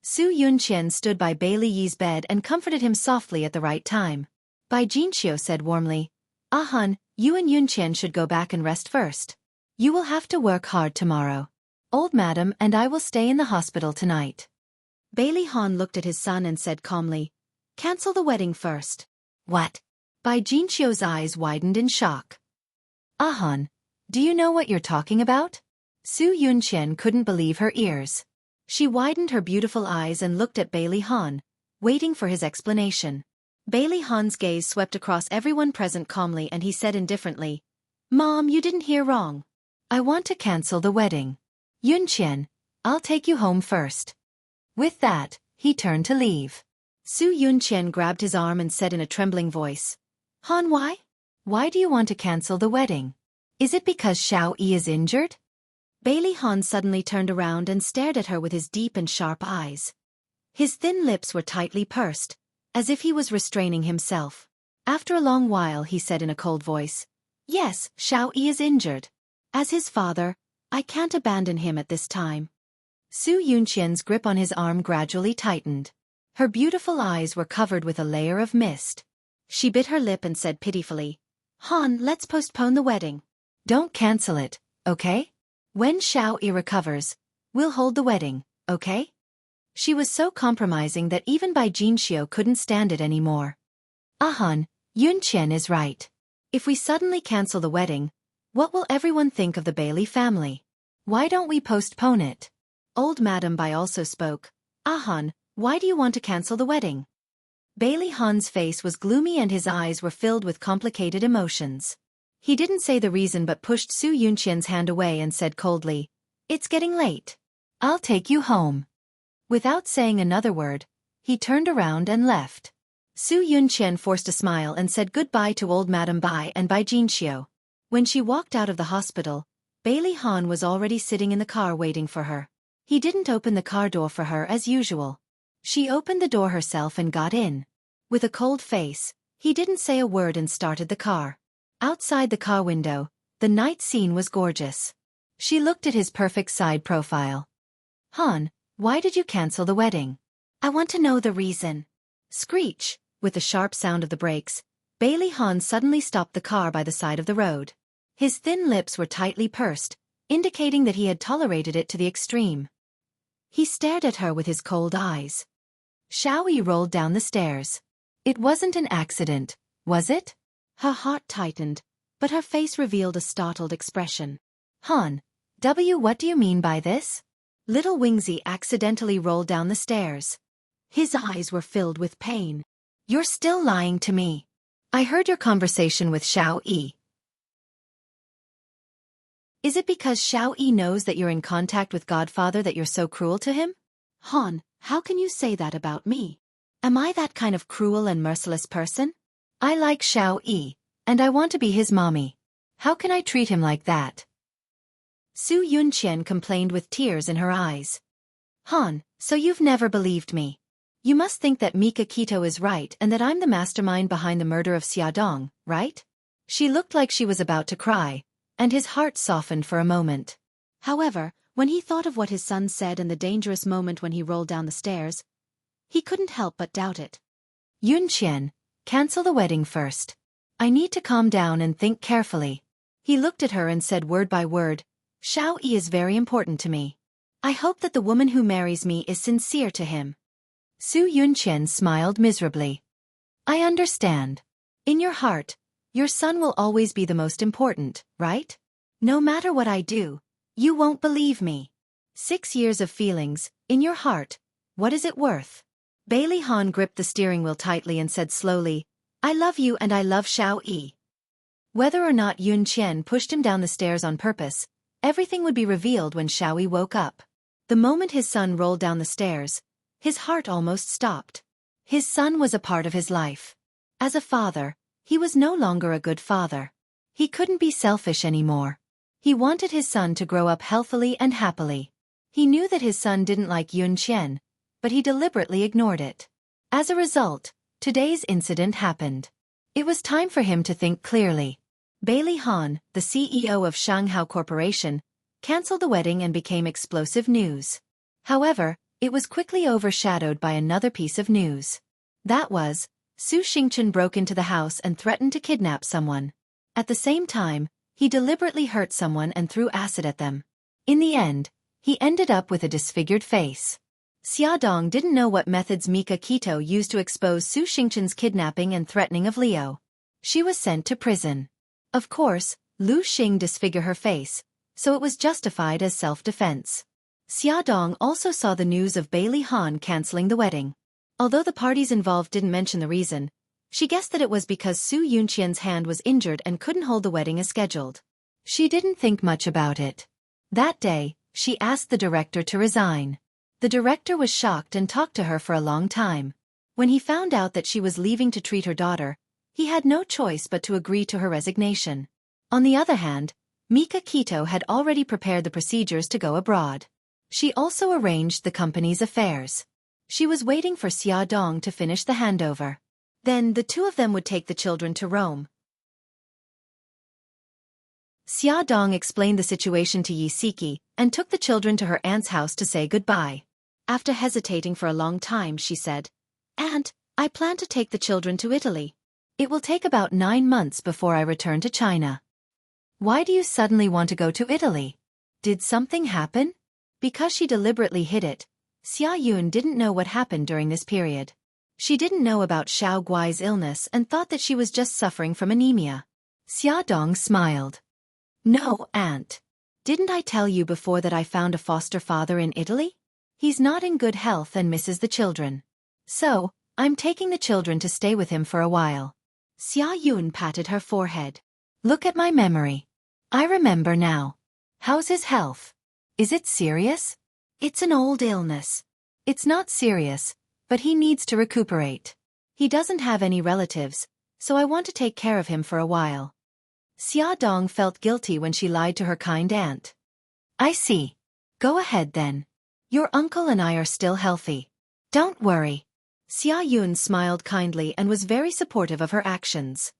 Su Yunqian stood by Bailey Yi's bed and comforted him softly at the right time. Bai Jinxiu said warmly, Han, you and Yunqian should go back and rest first. You will have to work hard tomorrow. Old Madam and I will stay in the hospital tonight. Bailey Han looked at his son and said calmly, cancel the wedding first. What? Bai Jinxiu's eyes widened in shock. Han, do you know what you're talking about? Su Yunqian couldn't believe her ears. She widened her beautiful eyes and looked at Bailey Han, waiting for his explanation. Bailey Han's gaze swept across everyone present calmly and he said indifferently, Mom, you didn't hear wrong. I want to cancel the wedding. Yunqian, I'll take you home first. With that, he turned to leave. Su Yunqian grabbed his arm and said in a trembling voice, Han, why? Why do you want to cancel the wedding? Is it because Xiao Yi is injured? Bailey Han suddenly turned around and stared at her with his deep and sharp eyes. His thin lips were tightly pursed, as if he was restraining himself. After a long while he said in a cold voice, Yes, Xiao Yi is injured. As his father, I can't abandon him at this time. Su Yunqian's grip on his arm gradually tightened. Her beautiful eyes were covered with a layer of mist. She bit her lip and said pitifully, Han, let's postpone the wedding. Don't cancel it, okay? When Xiao Yi recovers, we'll hold the wedding, okay? She was so compromising that even Bai Jinxiu couldn't stand it anymore. Han, Yunqian is right. If we suddenly cancel the wedding, what will everyone think of the Bailey family? Why don't we postpone it? Old Madam Bai also spoke. Han, why do you want to cancel the wedding? Bailey Han's face was gloomy and his eyes were filled with complicated emotions. He didn't say the reason but pushed Su Yunqian's hand away and said coldly, It's getting late. I'll take you home. Without saying another word, he turned around and left. Su Yunqian forced a smile and said goodbye to old Madam Bai and Bai Jinxiu. When she walked out of the hospital, Bailey Han was already sitting in the car waiting for her. He didn't open the car door for her as usual. She opened the door herself and got in. With a cold face, he didn't say a word and started the car. Outside the car window, the night scene was gorgeous. She looked at his perfect side profile. Han, why did you cancel the wedding? I want to know the reason. Screech, with the sharp sound of the brakes, Bailey Han suddenly stopped the car by the side of the road. His thin lips were tightly pursed, indicating that he had tolerated it to the extreme. He stared at her with his cold eyes. Xiao Yi rolled down the stairs. It wasn't an accident, was it? Her heart tightened, but her face revealed a startled expression. Han, what do you mean by this? Little Wingzy accidentally rolled down the stairs. His eyes were filled with pain. You're still lying to me. I heard your conversation with Xiao Yi. Is it because Xiao Yi knows that you're in contact with Godfather that you're so cruel to him? Han, how can you say that about me? Am I that kind of cruel and merciless person? I like Xiao Yi, and I want to be his mommy. How can I treat him like that? Su Yunqian complained with tears in her eyes. Han, so you've never believed me. You must think that Mika Kito is right and that I'm the mastermind behind the murder of Xiaodong, right? She looked like she was about to cry, and his heart softened for a moment. However, when he thought of what his son said and the dangerous moment when he rolled down the stairs, he couldn't help but doubt it. Yunqian, cancel the wedding first. I need to calm down and think carefully. He looked at her and said word by word, Xiao Yi is very important to me. I hope that the woman who marries me is sincere to him. Su Yunqian smiled miserably. I understand. In your heart, your son will always be the most important, right? No matter what I do, you won't believe me. 6 years of feelings, in your heart, what is it worth? Bailey Han gripped the steering wheel tightly and said slowly, I love you and I love Xiao Yi. Whether or not Yunqian pushed him down the stairs on purpose, everything would be revealed when Xiao Yi woke up. The moment his son rolled down the stairs, his heart almost stopped. His son was a part of his life. As a father, he was no longer a good father. He couldn't be selfish anymore. He wanted his son to grow up healthily and happily. He knew that his son didn't like Yun Qian, but he deliberately ignored it. As a result, today's incident happened. It was time for him to think clearly. Bailey Han, the CEO of Shanghai Corporation, cancelled the wedding and became explosive news. However, it was quickly overshadowed by another piece of news. That was, Su Xingchen broke into the house and threatened to kidnap someone. At the same time, he deliberately hurt someone and threw acid at them. In the end, he ended up with a disfigured face. Xiaodong didn't know what methods Mika Keto used to expose Su Xingchen's kidnapping and threatening of Liu. She was sent to prison. Of course, Lu Xing disfigured her face, so it was justified as self-defense. Xiaodong also saw the news of Bailey Han cancelling the wedding. Although the parties involved didn't mention the reason, she guessed that it was because Su Yunqian's hand was injured and couldn't hold the wedding as scheduled. She didn't think much about it. That day, she asked the director to resign. The director was shocked and talked to her for a long time. When he found out that she was leaving to treat her daughter, he had no choice but to agree to her resignation. On the other hand, Mika Keto had already prepared the procedures to go abroad. She also arranged the company's affairs. She was waiting for Xiaodong to finish the handover. Then the two of them would take the children to Rome. Xiaodong explained the situation to Yi Siki and took the children to her aunt's house to say goodbye. After hesitating for a long time, she said, "Aunt, I plan to take the children to Italy. It will take about 9 months before I return to China." "Why do you suddenly want to go to Italy? Did something happen?" Because she deliberately hid it, Xia Yun didn't know what happened during this period. She didn't know about Xiao Guai's illness and thought that she was just suffering from anemia. Xiaodong smiled. "No, Aunt. Didn't I tell you before that I found a foster father in Italy? He's not in good health and misses the children. So, I'm taking the children to stay with him for a while." Xia Yun patted her forehead. "Look at my memory. I remember now. How's his health? Is it serious?" "It's an old illness. It's not serious, but he needs to recuperate. He doesn't have any relatives, so I want to take care of him for a while." Xiaodong felt guilty when she lied to her kind aunt. "I see. Go ahead then. Your uncle and I are still healthy. Don't worry." Xia Yun smiled kindly and was very supportive of her actions.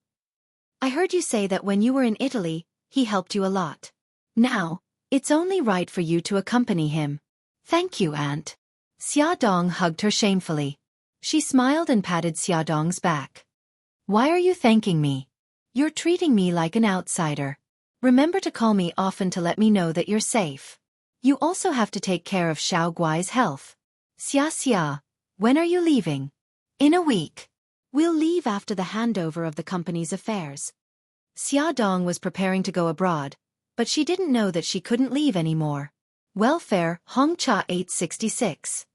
"I heard you say that when you were in Italy, he helped you a lot. Now, it's only right for you to accompany him." "Thank you, Aunt." Xiaodong hugged her shamefully. She smiled and patted Xiaodong's back. "Why are you thanking me? You're treating me like an outsider. Remember to call me often to let me know that you're safe. You also have to take care of Xiao Guai's health." Xia, when are you leaving?" "In a week. We'll leave after the handover of the company's affairs." Xiaodong was preparing to go abroad, but she didn't know that she couldn't leave anymore. Welfare, Hongcha 866.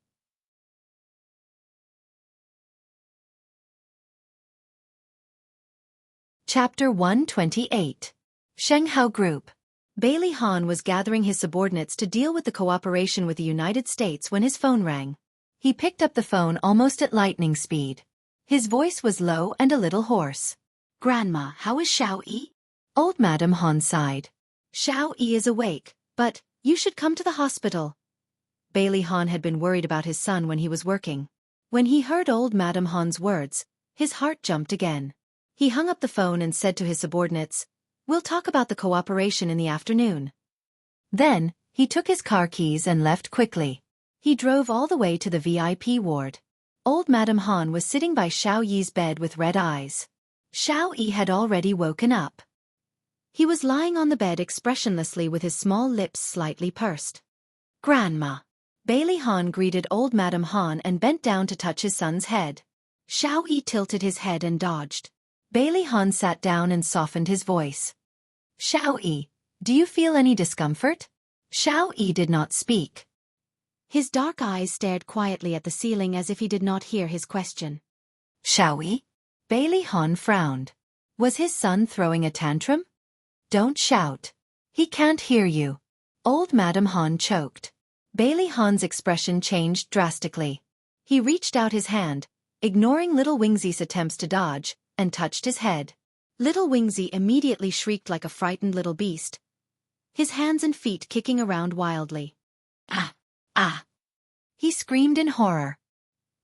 Chapter 128. Shenghao Group. Bailey Han was gathering his subordinates to deal with the cooperation with the United States when his phone rang. He picked up the phone almost at lightning speed. His voice was low and a little hoarse. "Grandma, how is Xiao Yi?" Old Madam Han sighed. "Xiao Yi is awake, but you should come to the hospital." Bailey Han had been worried about his son when he was working. When he heard Old Madam Han's words, his heart jumped again. He hung up the phone and said to his subordinates, "We'll talk about the cooperation in the afternoon." Then, he took his car keys and left quickly. He drove all the way to the VIP ward. Old Madam Han was sitting by Xiao Yi's bed with red eyes. Xiao Yi had already woken up. He was lying on the bed expressionlessly with his small lips slightly pursed. "Grandma." Bailey Han greeted Old Madam Han and bent down to touch his son's head. Xiao Yi tilted his head and dodged. Bailey Han sat down and softened his voice. "Xiao Yi, do you feel any discomfort?" Xiao Yi did not speak. His dark eyes stared quietly at the ceiling as if he did not hear his question. "Xiao Yi?" Bailey Han frowned. Was his son throwing a tantrum? "Don't shout. He can't hear you." Old Madam Han choked. Bailey Han's expression changed drastically. He reached out his hand, ignoring little Wingzi's attempts to dodge, and touched his head. Little Wingzi immediately shrieked like a frightened little beast, his hands and feet kicking around wildly. Ah! Ah! He screamed in horror.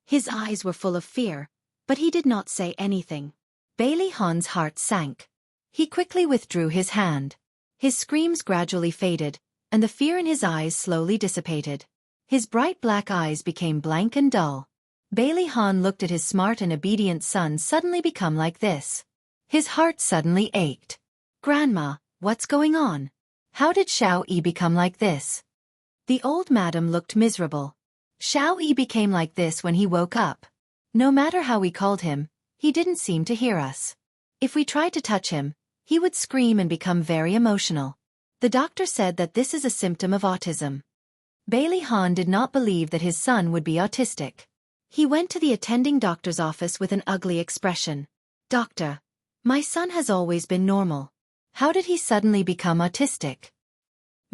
His eyes were full of fear, but he did not say anything. Bailey Han's heart sank. He quickly withdrew his hand. His screams gradually faded, and the fear in his eyes slowly dissipated. His bright black eyes became blank and dull. Bailey Han looked at his smart and obedient son suddenly become like this. His heart suddenly ached. Grandma, what's going on? How did Xiao Yi become like this? The old madam looked miserable. Xiao Yi became like this when he woke up. No matter how we called him, he didn't seem to hear us. If we tried to touch him, he would scream and become very emotional. The doctor said that this is a symptom of autism. Bailey Han did not believe that his son would be autistic. He went to the attending doctor's office with an ugly expression. Doctor, my son has always been normal. How did he suddenly become autistic?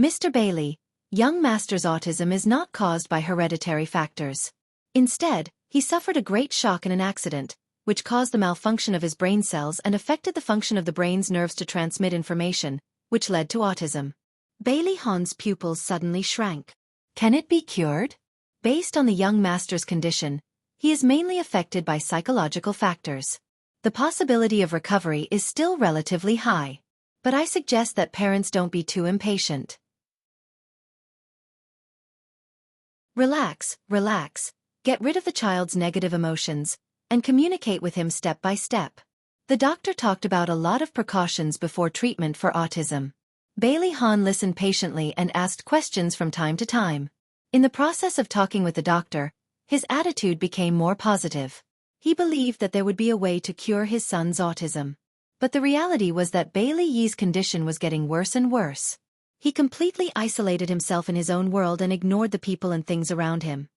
Mr. Bailey, young master's autism is not caused by hereditary factors. Instead, he suffered a great shock in an accident, which caused the malfunction of his brain cells and affected the function of the brain's nerves to transmit information, which led to autism. Bailey Han's pupils suddenly shrank. Can it be cured? Based on the young master's condition, he is mainly affected by psychological factors. The possibility of recovery is still relatively high. But I suggest that parents don't be too impatient. Relax, relax, get rid of the child's negative emotions, and communicate with him step by step. The doctor talked about a lot of precautions before treatment for autism. Bailey Han listened patiently and asked questions from time to time. In the process of talking with the doctor, his attitude became more positive. He believed that there would be a way to cure his son's autism. But the reality was that Bailey Yi's condition was getting worse and worse. He completely isolated himself in his own world and ignored the people and things around him.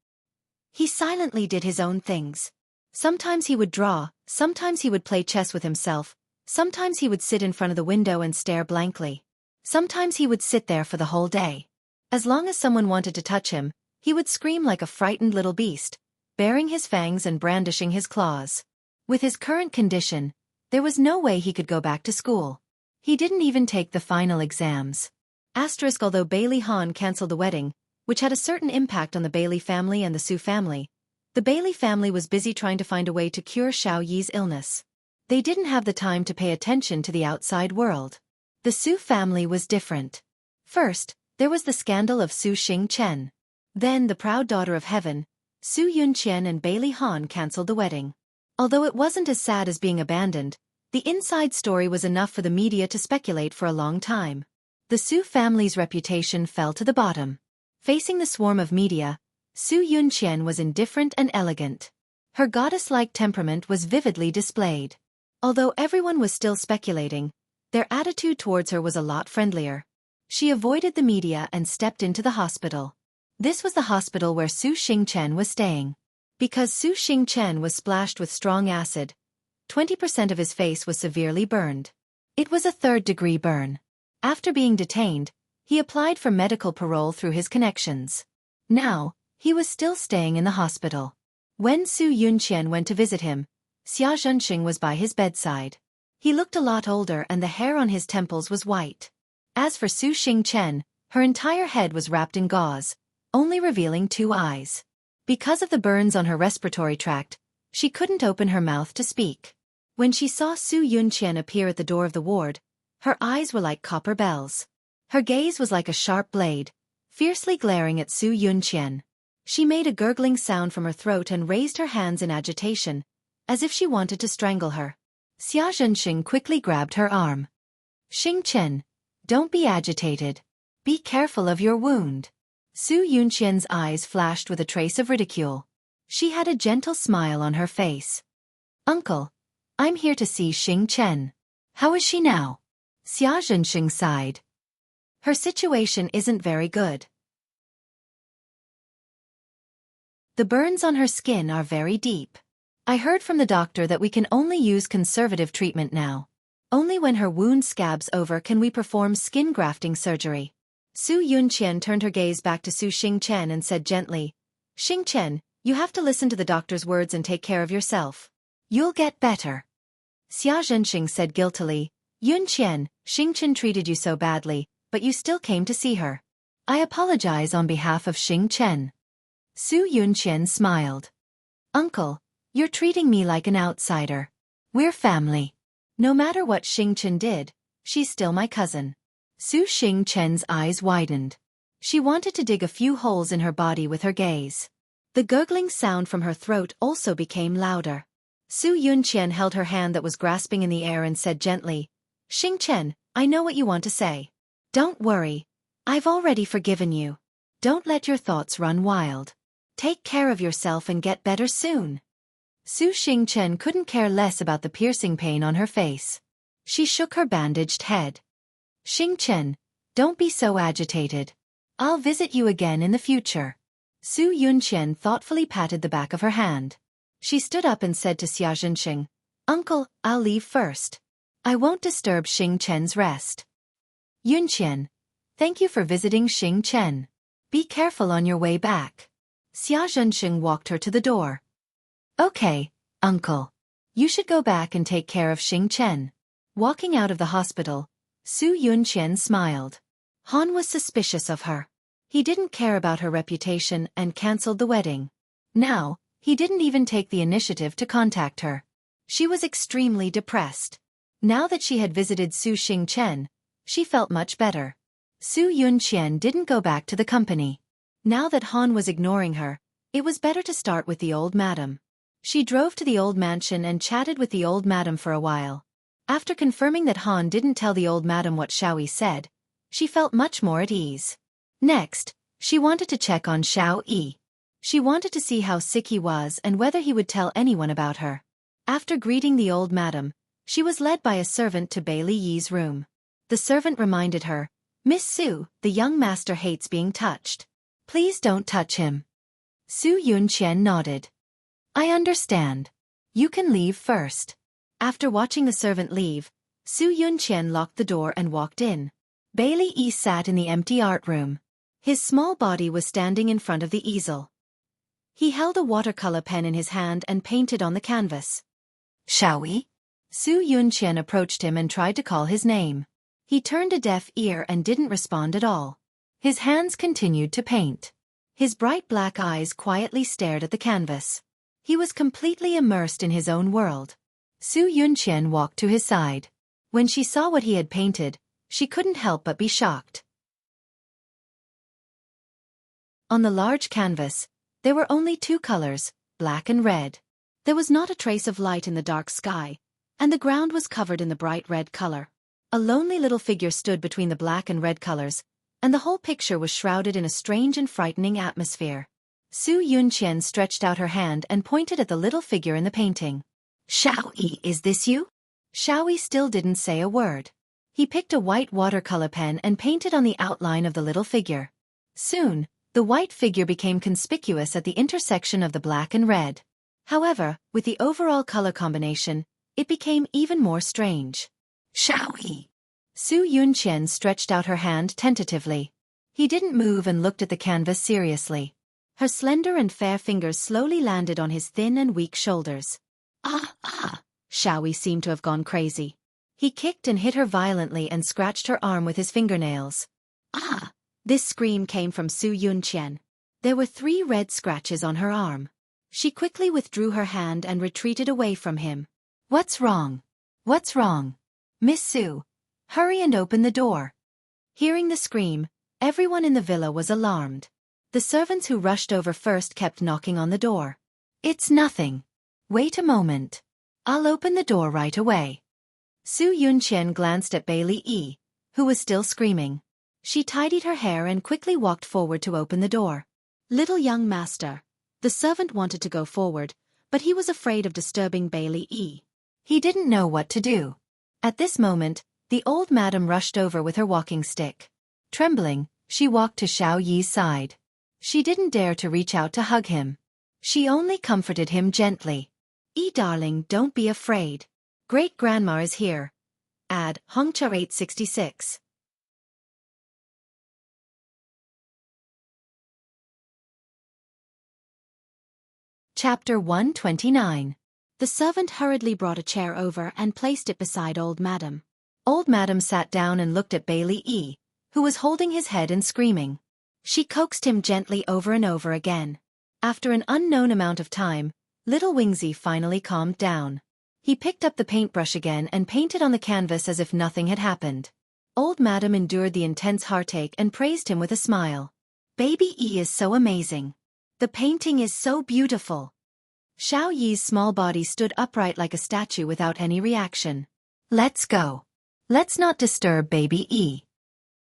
He silently did his own things. Sometimes he would draw, sometimes he would play chess with himself, sometimes he would sit in front of the window and stare blankly. Sometimes he would sit there for the whole day. As long as someone wanted to touch him, he would scream like a frightened little beast, baring his fangs and brandishing his claws. With his current condition, there was no way he could go back to school. He didn't even take the final exams. Although Bailey Han cancelled the wedding, which had a certain impact on the Bailey family and the Su family, the Bailey family was busy trying to find a way to cure Xiao Yi's illness. They didn't have the time to pay attention to the outside world. The Su family was different. First, there was the scandal of Su Xingchen. Then the proud daughter of heaven, Su Yunqian and Bailey Han cancelled the wedding. Although it wasn't as sad as being abandoned, the inside story was enough for the media to speculate for a long time. The Su family's reputation fell to the bottom. Facing the swarm of media, Su Yunqian was indifferent and elegant. Her goddess-like temperament was vividly displayed. Although everyone was still speculating, their attitude towards her was a lot friendlier. She avoided the media and stepped into the hospital. This was the hospital where Su Xingchen was staying. Because Su Xingchen was splashed with strong acid, 20% of his face was severely burned. It was a third-degree burn. After being detained, he applied for medical parole through his connections. Now, he was still staying in the hospital. When Su Yunqian went to visit him, Xia Zhenxing was by his bedside. He looked a lot older and the hair on his temples was white. As for Su Xingchen, her entire head was wrapped in gauze, only revealing 2 eyes. Because of the burns on her respiratory tract, she couldn't open her mouth to speak. When she saw Su Yunqian appear at the door of the ward, her eyes were like copper bells. Her gaze was like a sharp blade, fiercely glaring at Su Yunqian. She made a gurgling sound from her throat and raised her hands in agitation, as if she wanted to strangle her. Xia Zhenxing quickly grabbed her arm. Xingchen, don't be agitated. Be careful of your wound. Su Yunqian's eyes flashed with a trace of ridicule. She had a gentle smile on her face. Uncle, I'm here to see Xingchen. How is she now? Xia Zhenxing sighed. Her situation isn't very good. The burns on her skin are very deep. I heard from the doctor that we can only use conservative treatment now. Only when her wound scabs over can we perform skin grafting surgery. Su Yunqian turned her gaze back to Su Xingchen and said gently, Xingchen, You have to listen to the doctor's words and take care of yourself. You'll get better. Xia Zhenxing said guiltily, Yunqian, Xingchen treated you so badly, but you still came to see her. I apologize on behalf of Xingchen. Su Yunqian smiled. Uncle, you're treating me like an outsider. We're family. No matter what Xingchen did, she's still my cousin. Su Xingchen's eyes widened. She wanted to dig a few holes in her body with her gaze. The gurgling sound from her throat also became louder. Su Yunqian held her hand that was grasping in the air and said gently, Xingchen, I know what you want to say. Don't worry. I've already forgiven you. Don't let your thoughts run wild. Take care of yourself and get better soon. Su Xingchen couldn't care less about the piercing pain on her face. She shook her bandaged head. Xingchen, don't be so agitated. I'll visit you again in the future. Su Yunqian thoughtfully patted the back of her hand. She stood up and said to Xia Zhenxing, Uncle, I'll leave first. I won't disturb Xingchen's rest. Yunqian, thank you for visiting Xingchen. Be careful on your way back. Xia Zhenxing walked her to the door. Okay, Uncle. You should go back and take care of Xingchen. Walking out of the hospital, Su Yunqian smiled. Han was suspicious of her. He didn't care about her reputation and cancelled the wedding. Now, he didn't even take the initiative to contact her. She was extremely depressed. Now that she had visited Su Xingchen, she felt much better. Su Yunqian didn't go back to the company. Now that Han was ignoring her, it was better to start with the old madam. She drove to the old mansion and chatted with the old madam for a while. After confirming that Han didn't tell the old madam what Xiaoyi said, she felt much more at ease. Next, she wanted to check on Xiaoyi. She wanted to see how sick he was and whether he would tell anyone about her. After greeting the old madam, she was led by a servant to Bailey Yi's room. The servant reminded her, Miss Su, the young master hates being touched. Please don't touch him. Su Yunqian nodded. I understand. You can leave first. After watching the servant leave, Su Yunqian locked the door and walked in. Bailey Yi sat in the empty art room. His small body was standing in front of the easel. He held a watercolor pen in his hand and painted on the canvas. Xiaoyi? Su Yunqian approached him and tried to call his name. He turned a deaf ear and didn't respond at all. His hands continued to paint. His bright black eyes quietly stared at the canvas. He was completely immersed in his own world. Su Yunqian walked to his side. When she saw what he had painted, she couldn't help but be shocked. On the large canvas, there were only two colors, black and red. There was not a trace of light in the dark sky, and the ground was covered in the bright red color. A lonely little figure stood between the black and red colors, and the whole picture was shrouded in a strange and frightening atmosphere. Su Yunqian stretched out her hand and pointed at the little figure in the painting. Xiaoyi, is this you? Xiaoyi still didn't say a word. He picked a white watercolor pen and painted on the outline of the little figure. Soon, the white figure became conspicuous at the intersection of the black and red. However, with the overall color combination, it became even more strange. Xiaoyi. Su Yunqian stretched out her hand tentatively. He didn't move and looked at the canvas seriously. Her slender and fair fingers slowly landed on his thin and weak shoulders. Xiaoyi seemed to have gone crazy. He kicked and hit her violently and scratched her arm with his fingernails. This scream came from Su Yunqian. There were 3 red scratches on her arm. She quickly withdrew her hand and retreated away from him. What's wrong? What's wrong? Miss Su, hurry and open the door. Hearing the scream, everyone in the villa was alarmed. The servants who rushed over first kept knocking on the door. It's nothing. Wait a moment. I'll open the door right away. Su Yunqian glanced at Bailey Yi, who was still screaming. She tidied her hair and quickly walked forward to open the door. Little young master. The servant wanted to go forward, but he was afraid of disturbing Bailey Yi. He didn't know what to do. At this moment, the old madam rushed over with her walking stick. Trembling, she walked to Xiaoyi's side. She didn't dare to reach out to hug him. She only comforted him gently. Yi darling, don't be afraid. Great-grandma is here. Add Hongcha 866. Chapter 129. The servant hurriedly brought a chair over and placed it beside Old Madam. Old Madam sat down and looked at Bailey E., who was holding his head and screaming. She coaxed him gently over and over again. After an unknown amount of time, little Wingsy finally calmed down. He picked up the paintbrush again and painted on the canvas as if nothing had happened. Old Madam endured the intense heartache and praised him with a smile. "Baby E is so amazing. The painting is so beautiful." Xiao Yi's small body stood upright like a statue without any reaction. "Let's go. Let's not disturb Baby E."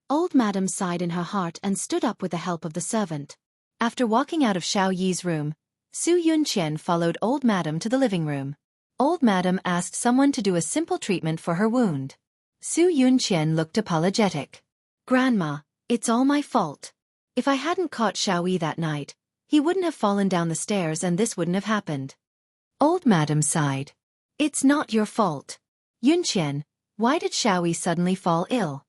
Old Madam sighed in her heart and stood up with the help of the servant. After walking out of Xiao Yi's room, Su Yunqian followed Old Madam to the living room. Old Madam asked someone to do a simple treatment for her wound. Su Yunqian looked apologetic. "Grandma, it's all my fault. If I hadn't caught Xiao Yi that night, he wouldn't have fallen down the stairs and this wouldn't have happened." Old Madam sighed. "It's not your fault. Yunqian, why did Xiao Yi suddenly fall ill?"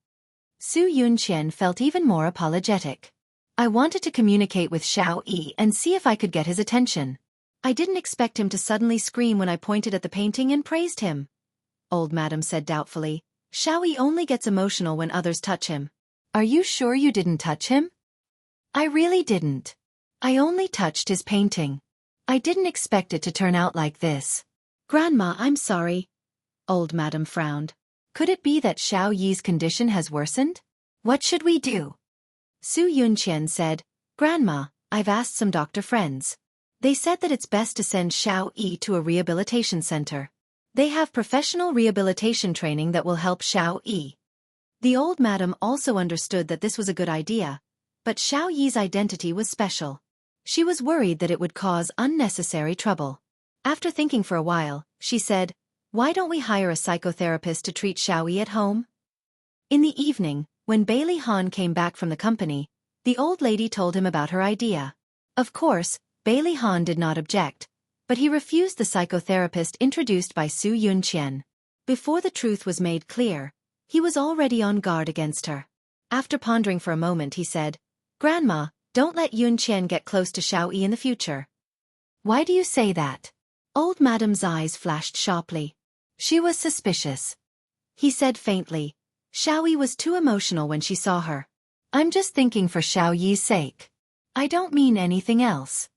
Su Yunqian felt even more apologetic. "I wanted to communicate with Xiao Yi and see if I could get his attention. I didn't expect him to suddenly scream when I pointed at the painting and praised him." Old Madam said doubtfully. "Xiao Yi only gets emotional when others touch him." "Are you sure you didn't touch him?" "I really didn't. I only touched his painting. I didn't expect it to turn out like this." "Grandma, I'm sorry." Old Madam frowned. "Could it be that Xiao Yi's condition has worsened? What should we do?" Su Yunqian said, "Grandma, I've asked some doctor friends. They said that it's best to send Xiao Yi to a rehabilitation center. They have professional rehabilitation training that will help Xiao Yi." The Old Madam also understood that this was a good idea, but Xiao Yi's identity was special. She was worried that it would cause unnecessary trouble. After thinking for a while, she said, "Why don't we hire a psychotherapist to treat Xiao Yi at home?" In the evening, when Bailey Han came back from the company, the old lady told him about her idea. Of course, Bailey Han did not object, but he refused the psychotherapist introduced by Su Yunqian. Before the truth was made clear, he was already on guard against her. After pondering for a moment, he said, "Grandma, don't let Yunqian get close to Xiao Yi in the future." "Why do you say that?" Old Madam's eyes flashed sharply. She was suspicious. He said faintly, "Xiao Yi was too emotional when she saw her. I'm just thinking for Xiao Yi's sake. I don't mean anything else."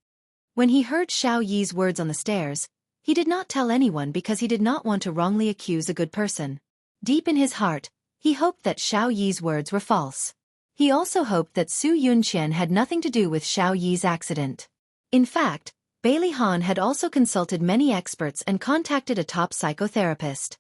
When he heard Xiao Yi's words on the stairs, he did not tell anyone because he did not want to wrongly accuse a good person. Deep in his heart, he hoped that Xiao Yi's words were false. He also hoped that Su Yunqian had nothing to do with Xiao Yi's accident. In fact, Bailey Han had also consulted many experts and contacted a top psychotherapist.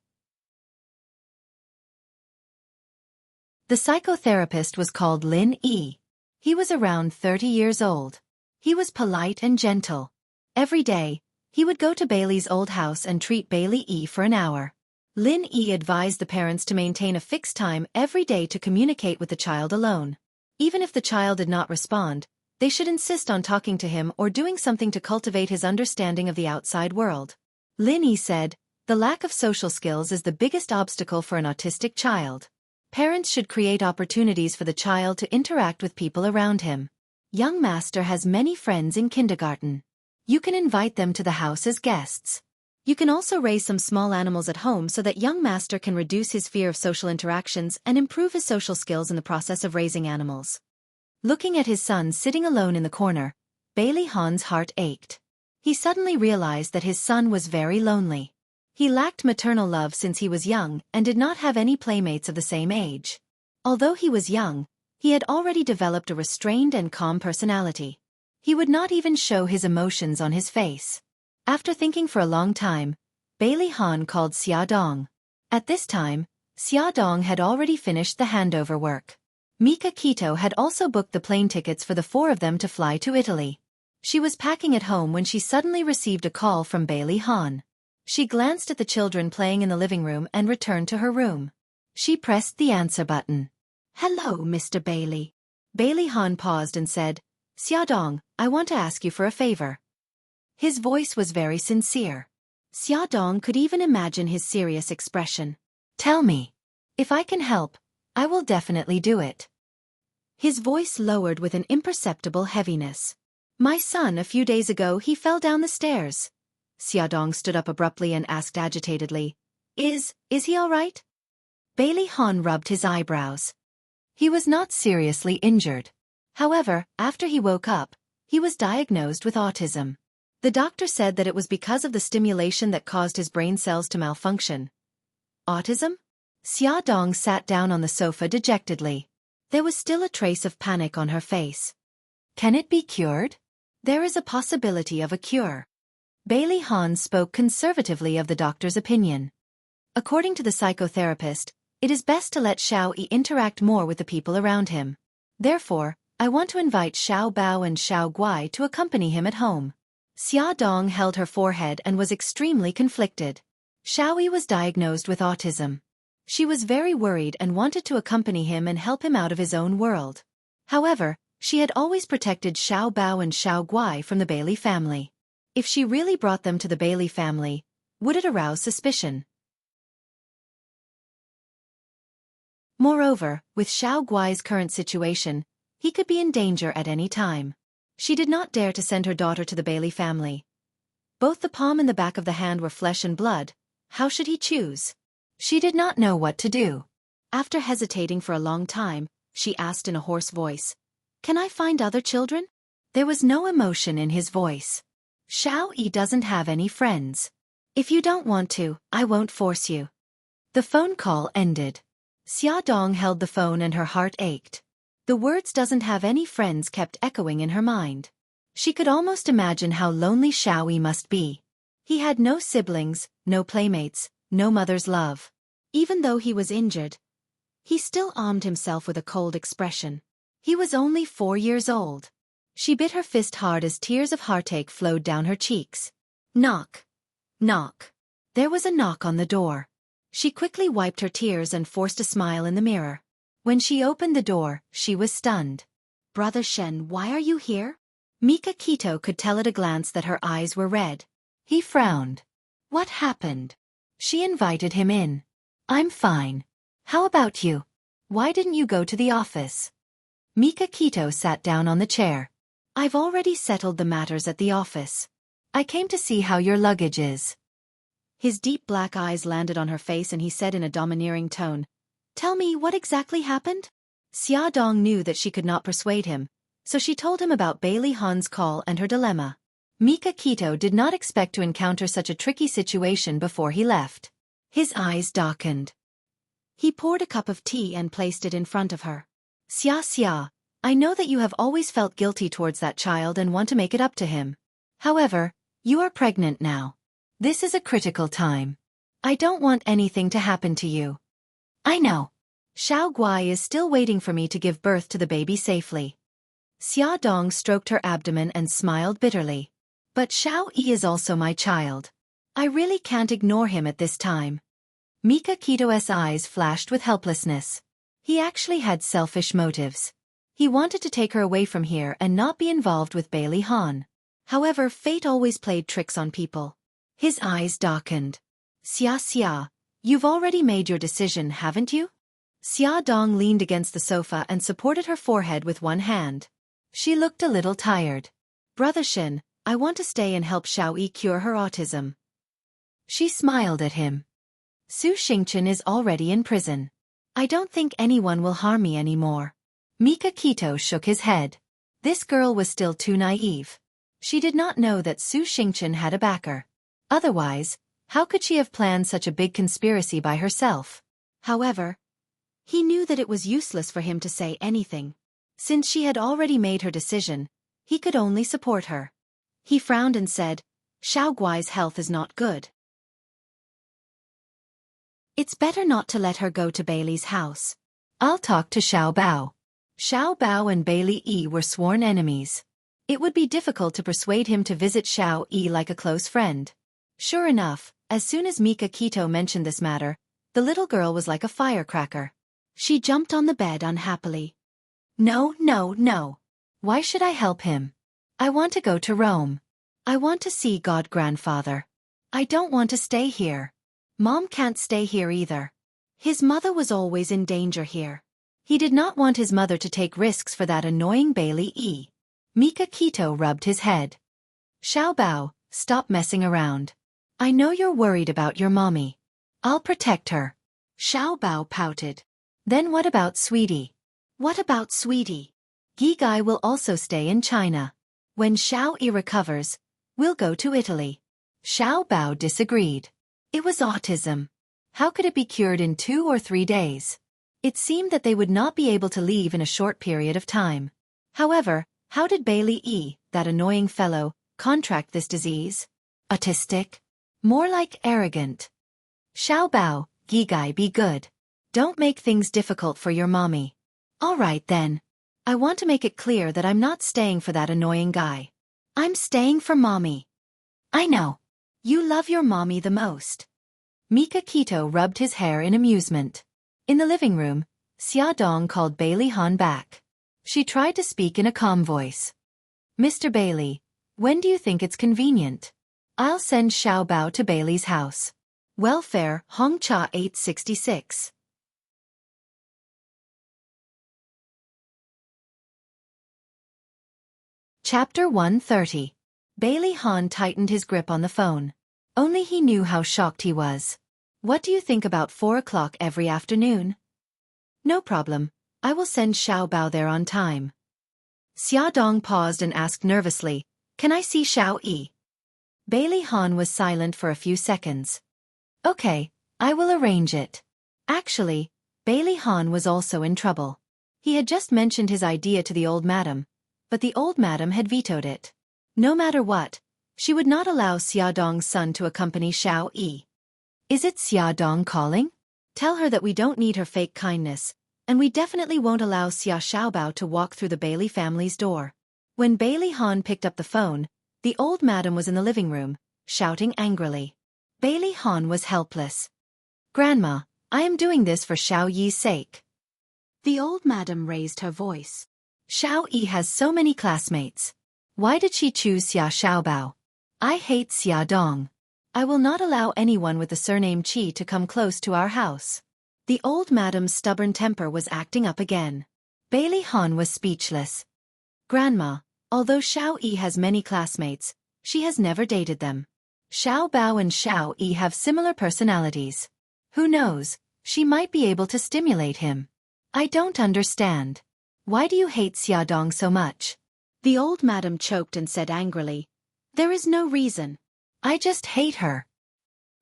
The psychotherapist was called Lin Yi. He was around 30 years old. He was polite and gentle. Every day, he would go to Bailey's old house and treat Bailey E for an hour. Lin Yi advised the parents to maintain a fixed time every day to communicate with the child alone. Even if the child did not respond, they should insist on talking to him or doing something to cultivate his understanding of the outside world. Lin Yi said, "The lack of social skills is the biggest obstacle for an autistic child. Parents should create opportunities for the child to interact with people around him. Young master has many friends in kindergarten. You can invite them to the house as guests. You can also raise some small animals at home so that young master can reduce his fear of social interactions and improve his social skills in the process of raising animals." Looking at his son sitting alone in the corner, Bailey Han's heart ached. He suddenly realized that his son was very lonely. He lacked maternal love since he was young and did not have any playmates of the same age. Although he was young, he had already developed a restrained and calm personality. He would not even show his emotions on his face. After thinking for a long time, Bailey Han called Xia Dong. At this time, Xia Dong had already finished the handover work. Mika Kito had also booked the plane tickets for the four of them to fly to Italy. She was packing at home when she suddenly received a call from Bailey Han. She glanced at the children playing in the living room and returned to her room. She pressed the answer button. "Hello, Mr. Bailey." Bailey Han paused and said, "Xia Dong, I want to ask you for a favor." His voice was very sincere. Xia Dong could even imagine his serious expression. "Tell me. If I can help, I will definitely do it." His voice lowered with an imperceptible heaviness. My son, a few days ago he fell down the stairs. Xiaodong stood up abruptly and asked agitatedly. Is he all right? Bailey Han rubbed his eyebrows. He was not seriously injured. However, after he woke up, he was diagnosed with autism. The doctor said that it was because of the stimulation that caused his brain cells to malfunction. Autism? Xiaodong sat down on the sofa dejectedly. There was still a trace of panic on her face. Can it be cured? There is a possibility of a cure. Bailey Han spoke conservatively of the doctor's opinion. According to the psychotherapist, it is best to let Xiao Yi interact more with the people around him. Therefore, I want to invite Xiao Bao and Xiao Guai to accompany him at home. Xiaodong held her forehead and was extremely conflicted. Xiao Yi was diagnosed with autism. She was very worried and wanted to accompany him and help him out of his own world. However, she had always protected Xiao Bao and Xiao Guai from the Bailey family. If she really brought them to the Bailey family, would it arouse suspicion? Moreover, with Xiao Guai's current situation, he could be in danger at any time. She did not dare to send her daughter to the Bailey family. Both the palm and the back of the hand were flesh and blood. How should he choose? She did not know what to do. After hesitating for a long time, she asked in a hoarse voice, "Can I find other children?" There was no emotion in his voice. Xiao Yi doesn't have any friends. If you don't want to, I won't force you. The phone call ended. Xiaodong held the phone and her heart ached. The words "doesn't have any friends" kept echoing in her mind. She could almost imagine how lonely Xiao Yi must be. He had no siblings, no playmates, no mother's love. Even though he was injured, he still armed himself with a cold expression. He was only 4 years old. She bit her fist hard as tears of heartache flowed down her cheeks. Knock. Knock. There was a knock on the door. She quickly wiped her tears and forced a smile in the mirror. When she opened the door, she was stunned. "Brother Shen, why are you here?" Mika Kito could tell at a glance that her eyes were red. He frowned. What happened? She invited him in. "I'm fine. How about you? Why didn't you go to the office?" Mika Kito sat down on the chair. "I've already settled the matters at the office. I came to see how your luggage is." His deep black eyes landed on her face and he said in a domineering tone, "Tell me what exactly happened?" Xiaodong knew that she could not persuade him, so she told him about Bailey Han's call and her dilemma. Mika Kito did not expect to encounter such a tricky situation before he left. His eyes darkened. He poured a cup of tea and placed it in front of her. Xia, I know that you have always felt guilty towards that child and want to make it up to him. However, you are pregnant now. This is a critical time. I don't want anything to happen to you. I know. Xiao Guai is still waiting for me to give birth to the baby safely." Xiaodong stroked her abdomen and smiled bitterly. "But Xiao Yi is also my child. I really can't ignore him at this time." Mika Kito's eyes flashed with helplessness. He actually had selfish motives. He wanted to take her away from here and not be involved with Bailey Han. However, fate always played tricks on people. His eyes darkened. Xia, you've already made your decision, haven't you?" Xiaodong leaned against the sofa and supported her forehead with one hand. She looked a little tired. "Brother Shen, I want to stay and help Xiao Yi cure her autism." She smiled at him. "Su Xingchen is already in prison. I don't think anyone will harm me anymore." Mika Kito shook his head. This girl was still too naive. She did not know that Su Xingchen had a backer. Otherwise, how could she have planned such a big conspiracy by herself? However, he knew that it was useless for him to say anything. Since she had already made her decision, he could only support her. He frowned and said, "Xiao Guai's health is not good. It's better not to let her go to Bailey's house. I'll talk to Xiao Bao." Xiao Bao and Bailey Yi were sworn enemies. It would be difficult to persuade him to visit Xiao Yi like a close friend. Sure enough, as soon as Mika Kito mentioned this matter, the little girl was like a firecracker. She jumped on the bed unhappily. No. Why should I help him? I want to go to Rome. I want to see God grandfather. I don't want to stay here. Mom can't stay here either. His mother was always in danger here. He did not want his mother to take risks for that annoying Bailey Yi. Mika Kito rubbed his head. Xiaobao, stop messing around. I know you're worried about your mommy. I'll protect her. Xiaobao pouted. Then what about Sweetie? What about Sweetie? Guy will also stay in China. When Xiao Yi recovers, we'll go to Italy. Xiaobao disagreed. It was autism. How could it be cured in 2 or 3 days? It seemed that they would not be able to leave in a short period of time. However, how did Bailey E., that annoying fellow, contract this disease? Autistic? More like arrogant. Xiaobao, Guy, be good. Don't make things difficult for your mommy. All right then. I want to make it clear that I'm not staying for that annoying guy. I'm staying for mommy. I know. You love your mommy the most. Mika Kito rubbed his hair in amusement. In the living room, Xia Dong called Bailey Han back. She tried to speak in a calm voice. Mr. Bailey, when do you think it's convenient? I'll send Xiaobao to Bailey's house. Welfare, Hongcha 866. Chapter 130. Bailey Han tightened his grip on the phone. Only he knew how shocked he was. What do you think about 4 o'clock every afternoon? No problem. I will send Xiaobao there on time. Xia Dong paused and asked nervously, Can I see Xiao Yi? Bailey Han was silent for a few seconds. Okay, I will arrange it. Actually, Bailey Han was also in trouble. He had just mentioned his idea to the old madam, but the old madam had vetoed it. No matter what, she would not allow Xia Dong's son to accompany Xiao Yi. Is it Xia Dong calling? Tell her that we don't need her fake kindness, and we definitely won't allow Xia Xiaobao to walk through the Bailey family's door. When Bailey Han picked up the phone, the old madam was in the living room, shouting angrily. Bailey Han was helpless. Grandma, I am doing this for Xiao Yi's sake. The old madam raised her voice. Xiao Yi has so many classmates. Why did she choose Xia Xiaobao? I hate Xia Dong. I will not allow anyone with the surname Qi to come close to our house. The old madam's stubborn temper was acting up again. Bailey Han was speechless. Grandma, although Xiao Yi has many classmates, she has never dated them. Xiao Bao and Xiao Yi have similar personalities. Who knows, she might be able to stimulate him. I don't understand. Why do you hate Xia Dong so much? The old madam choked and said angrily, There is no reason. I just hate her.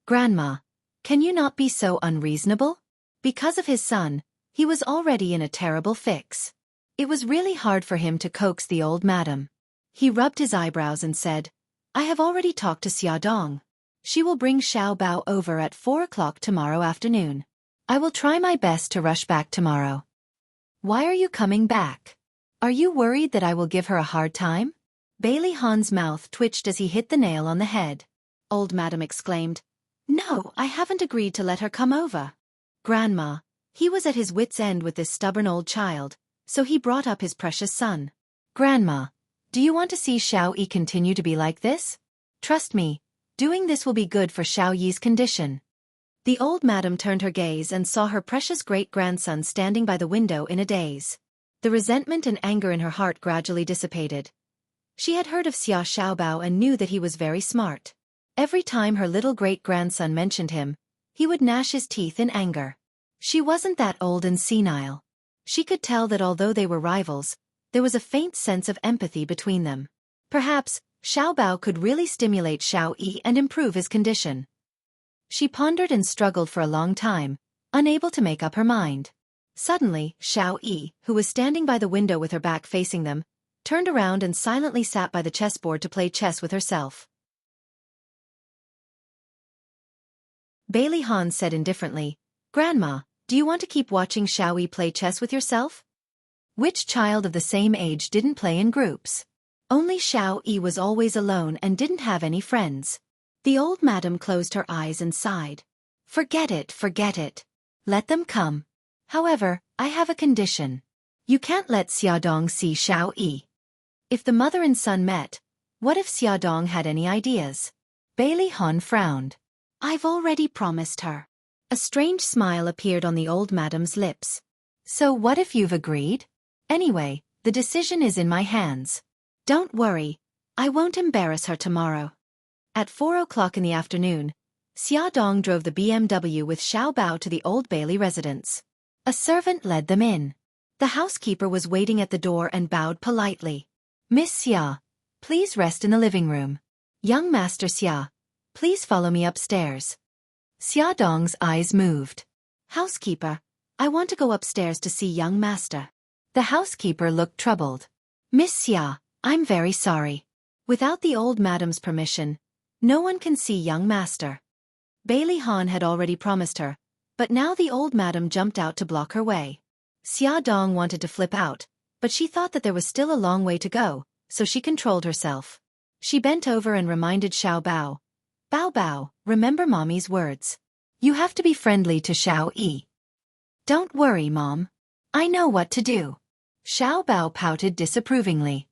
Grandma, can you not be so unreasonable? Because of his son, he was already in a terrible fix. It was really hard for him to coax the old madam. He rubbed his eyebrows and said, I have already talked to Xia Dong. She will bring Xiao Bao over at 4 o'clock tomorrow afternoon. I will try my best to rush back tomorrow. Why are you coming back? Are you worried that I will give her a hard time? Bailey Han's mouth twitched as he hit the nail on the head. Old madam exclaimed, No, I haven't agreed to let her come over. Grandma, he was at his wit's end with this stubborn old child, so he brought up his precious son. Grandma, do you want to see Xiao Yi continue to be like this? Trust me, doing this will be good for Xiao Yi's condition. The old madam turned her gaze and saw her precious great-grandson standing by the window in a daze. The resentment and anger in her heart gradually dissipated. She had heard of Xia Xiaobao and knew that he was very smart. Every time her little great-grandson mentioned him, he would gnash his teeth in anger. She wasn't that old and senile. She could tell that although they were rivals, there was a faint sense of empathy between them. Perhaps, Xiaobao could really stimulate Xiao Yi and improve his condition. She pondered and struggled for a long time, unable to make up her mind. Suddenly, Xiao Yi, who was standing by the window with her back facing them, turned around and silently sat by the chessboard to play chess with herself. Bailey Han said indifferently, Grandma, do you want to keep watching Xiao Yi play chess with yourself? Which child of the same age didn't play in groups? Only Xiao Yi was always alone and didn't have any friends. The old madam closed her eyes and sighed. Forget it. Let them come. However, I have a condition. You can't let Xia Dong see Xiao Yi. If the mother and son met, what if Xia Dong had any ideas? Bailey Han frowned. I've already promised her. A strange smile appeared on the old madam's lips. So what if you've agreed? Anyway, the decision is in my hands. Don't worry, I won't embarrass her tomorrow. At 4 o'clock in the afternoon, Xiaodong drove the BMW with Xiao Bao to the Old Bailey residence. A servant led them in. The housekeeper was waiting at the door and bowed politely. Miss Xia, please rest in the living room. Young Master Xia, please follow me upstairs. Xiaodong's eyes moved. Housekeeper, I want to go upstairs to see young master. The housekeeper looked troubled. Miss Xia, I'm very sorry. Without the old madam's permission, no one can see young master. Bailey Han had already promised her, but now the old madam jumped out to block her way. Xiaodong wanted to flip out, but she thought that there was still a long way to go, so she controlled herself. She bent over and reminded Xiao Bao. Bao Bao, remember mommy's words. You have to be friendly to Xiao Yi. Don't worry, Mom. I know what to do. Xiao Bao pouted disapprovingly.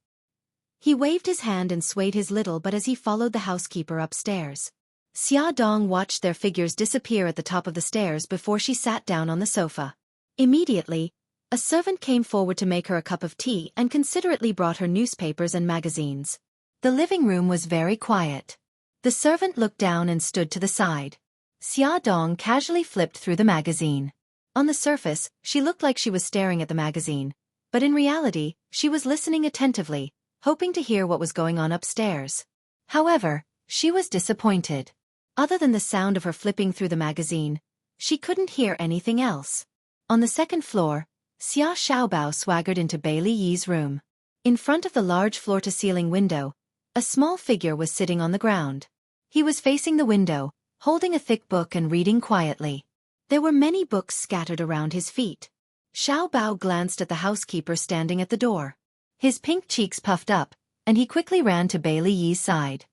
He waved his hand and swayed his little butt as he followed the housekeeper upstairs. Xiaodong watched their figures disappear at the top of the stairs before she sat down on the sofa. Immediately, a servant came forward to make her a cup of tea and considerately brought her newspapers and magazines. The living room was very quiet. The servant looked down and stood to the side. Xiaodong casually flipped through the magazine. On the surface, she looked like she was staring at the magazine, but in reality, she was listening attentively, hoping to hear what was going on upstairs. However, she was disappointed. Other than the sound of her flipping through the magazine, she couldn't hear anything else. On the second floor, Xia Xiaobao swaggered into Bailey Yi's room. In front of the large floor-to-ceiling window, a small figure was sitting on the ground. He was facing the window, holding a thick book and reading quietly. There were many books scattered around his feet. Xiao Bao glanced at the housekeeper standing at the door. His pink cheeks puffed up, and he quickly ran to Bailey Yi's side.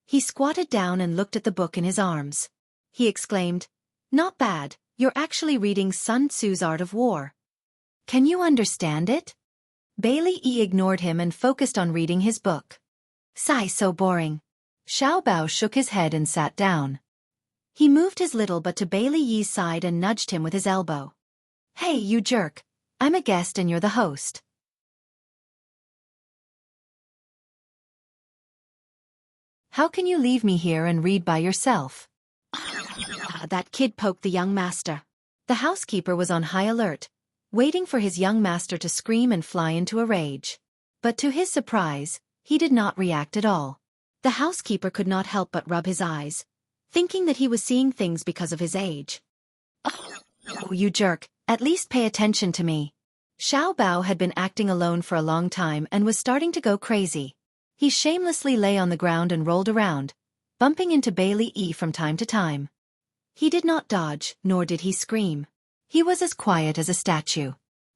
He squatted down and looked at the book in his arms. He exclaimed, "Not bad, you're actually reading Sun Tzu's Art of War. Can you understand it?" Bailey Yi ignored him and focused on reading his book. "Sigh, so boring." Xiao Bao shook his head and sat down. He moved his little butt to Bailey Yi's side and nudged him with his elbow. "Hey, you jerk. I'm a guest and you're the host. How can you leave me here and read by yourself?" That kid poked the young master. The housekeeper was on high alert, waiting for his young master to scream and fly into a rage. But to his surprise, he did not react at all. The housekeeper could not help but rub his eyes, thinking that he was seeing things because of his age. "Oh, you jerk, at least pay attention to me." Xiao Bao had been acting alone for a long time and was starting to go crazy. He shamelessly lay on the ground and rolled around, bumping into Bailey Yi from time to time. He did not dodge, nor did he scream. He was as quiet as a statue.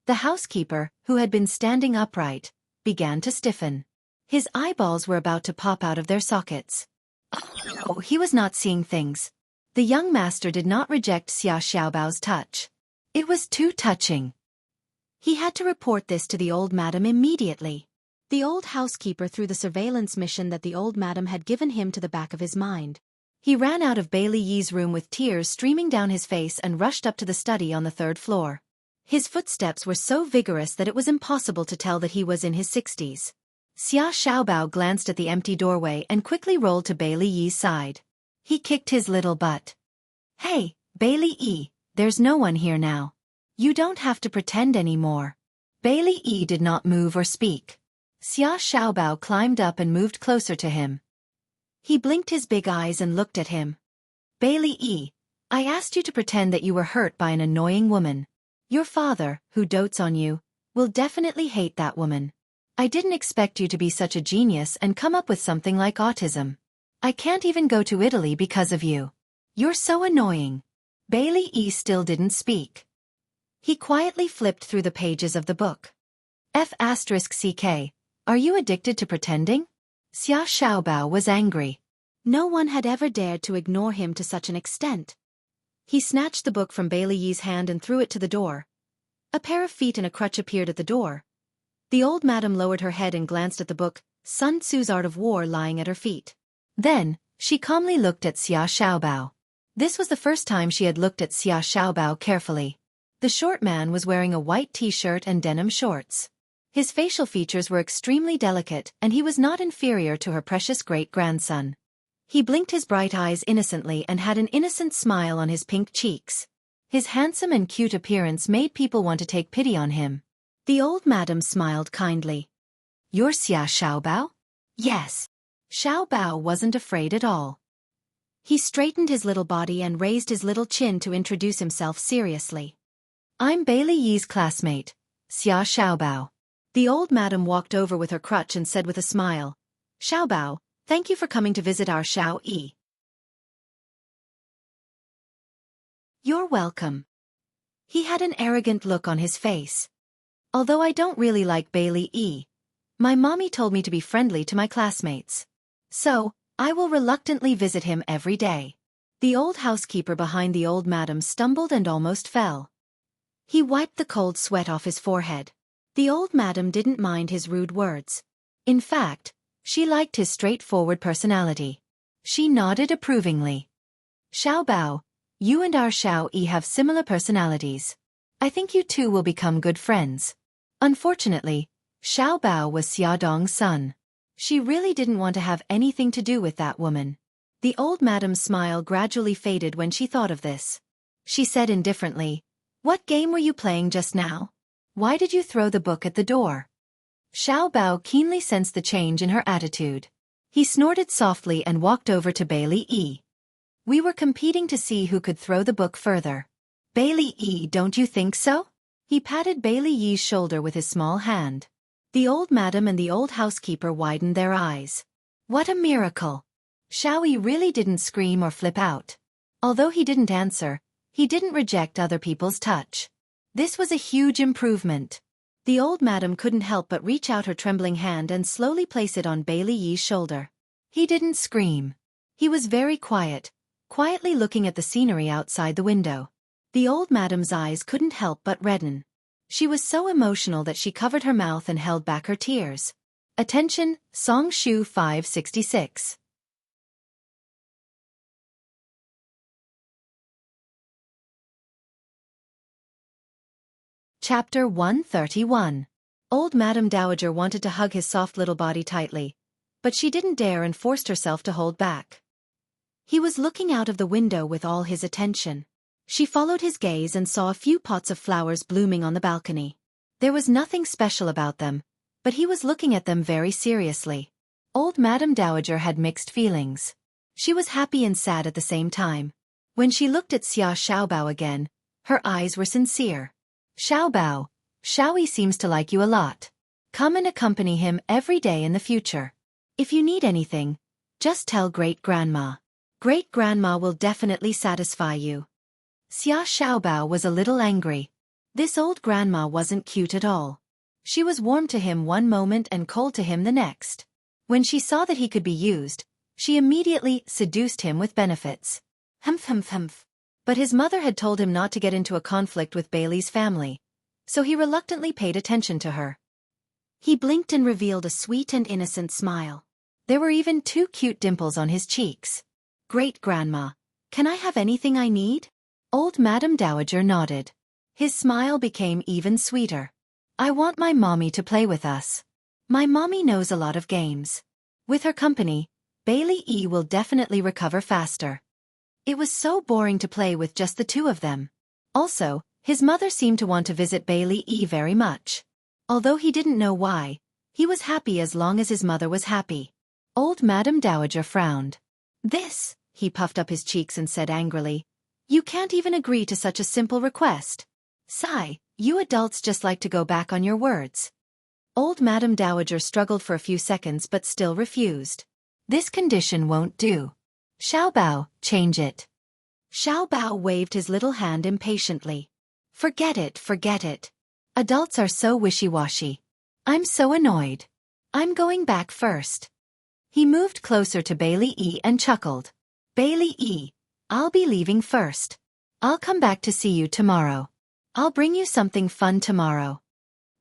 The housekeeper, who had been standing upright, began to stiffen. His eyeballs were about to pop out of their sockets. Oh, he was not seeing things. The young master did not reject Xia Xiaobao's touch. It was too touching. He had to report this to the old madam immediately. The old housekeeper threw the surveillance mission that the old madam had given him to the back of his mind. He ran out of Bailey Yi's room with tears streaming down his face and rushed up to the study on the third floor. His footsteps were so vigorous that it was impossible to tell that he was in his 60s. Xia Xiaobao glanced at the empty doorway and quickly rolled to Bailey Yi's side. He kicked his little butt. "Hey, Bailey Yi, there's no one here now. You don't have to pretend anymore." Bailey Yi did not move or speak. Xia Xiaobao climbed up and moved closer to him. He blinked his big eyes and looked at him. "Bailey Yi, I asked you to pretend that you were hurt by an annoying woman. Your father, who dotes on you, will definitely hate that woman. I didn't expect you to be such a genius and come up with something like autism. I can't even go to Italy because of you. You're so annoying." Bailey Yi still didn't speak. He quietly flipped through the pages of the book. F***CK, are you addicted to pretending? Xia Xiaobao was angry. No one had ever dared to ignore him to such an extent. He snatched the book from Bailey Yi's hand and threw it to the door. A pair of feet and a crutch appeared at the door. The old madam lowered her head and glanced at the book, Sun Tzu's Art of War, lying at her feet. Then, she calmly looked at Xia Xiaobao. This was the first time she had looked at Xia Xiaobao carefully. The short man was wearing a white t-shirt and denim shorts. His facial features were extremely delicate, and he was not inferior to her precious great-grandson. He blinked his bright eyes innocently and had an innocent smile on his pink cheeks. His handsome and cute appearance made people want to take pity on him. The old madam smiled kindly. "You're Xia Xiaobao?" "Yes." Xiaobao wasn't afraid at all. He straightened his little body and raised his little chin to introduce himself seriously. "I'm Bailey Yi's classmate, Xia Xiaobao." The old madam walked over with her crutch and said with a smile, "Xiaobao, thank you for coming to visit our Xiao Yi." "You're welcome." He had an arrogant look on his face. "Although I don't really like Bailey Yi, my mommy told me to be friendly to my classmates. So, I will reluctantly visit him every day." The old housekeeper behind the old madam stumbled and almost fell. He wiped the cold sweat off his forehead. The old madam didn't mind his rude words. In fact, she liked his straightforward personality. She nodded approvingly. "Xiaobao, you and our Xiao Yi have similar personalities. I think you two will become good friends." Unfortunately, Xiaobao was Xia Dong's son. She really didn't want to have anything to do with that woman. The old madam's smile gradually faded when she thought of this. She said indifferently, "What game were you playing just now? Why did you throw the book at the door?" Xiaobao keenly sensed the change in her attitude. He snorted softly and walked over to Bailey Yi. "We were competing to see who could throw the book further. Bailey Yi, don't you think so?" He patted Bailey Yi's shoulder with his small hand. The old madam and the old housekeeper widened their eyes. What a miracle! Xiao Yi really didn't scream or flip out. Although he didn't answer, he didn't reject other people's touch. This was a huge improvement. The old madam couldn't help but reach out her trembling hand and slowly place it on Bailey Yi's shoulder. He didn't scream. He was very quiet, quietly looking at the scenery outside the window. The old madam's eyes couldn't help but redden. She was so emotional that she covered her mouth and held back her tears. Attention, Song Shu 566. Chapter 131. Old Madame Dowager wanted to hug his soft little body tightly, but she didn't dare and forced herself to hold back. He was looking out of the window with all his attention. She followed his gaze and saw a few pots of flowers blooming on the balcony. There was nothing special about them, but he was looking at them very seriously. Old Madame Dowager had mixed feelings. She was happy and sad at the same time. When she looked at Xia Xiaobao again, her eyes were sincere. "Xiaobao, Xiaoyi seems to like you a lot. Come and accompany him every day in the future. If you need anything, just tell Great-Grandma. Great-Grandma will definitely satisfy you." Xia Xiaobao was a little angry. This old grandma wasn't cute at all. She was warm to him one moment and cold to him the next. When she saw that he could be used, she immediately seduced him with benefits. Humph. But his mother had told him not to get into a conflict with Bailey's family, so he reluctantly paid attention to her. He blinked and revealed a sweet and innocent smile. There were even 2 cute dimples on his cheeks. "Great-Grandma, can I have anything I need?" Old Madame Dowager nodded. His smile became even sweeter. "I want my mommy to play with us. My mommy knows a lot of games. With her company, Bailey Yi will definitely recover faster." It was so boring to play with just the 2 of them. Also, his mother seemed to want to visit Bailey Yi very much. Although he didn't know why, he was happy as long as his mother was happy. Old Madame Dowager frowned. "This," he puffed up his cheeks and said angrily, "you can't even agree to such a simple request. Sigh, you adults just like to go back on your words." Old Madame Dowager struggled for a few seconds but still refused. "This condition won't do. Xiaobao, change it." Xiaobao waved his little hand impatiently. Forget it. Adults are so wishy-washy. I'm so annoyed. I'm going back first." He moved closer to Bailey Yi and chuckled. "Bailey Yi, I'll be leaving first. I'll come back to see you tomorrow. I'll bring you something fun tomorrow."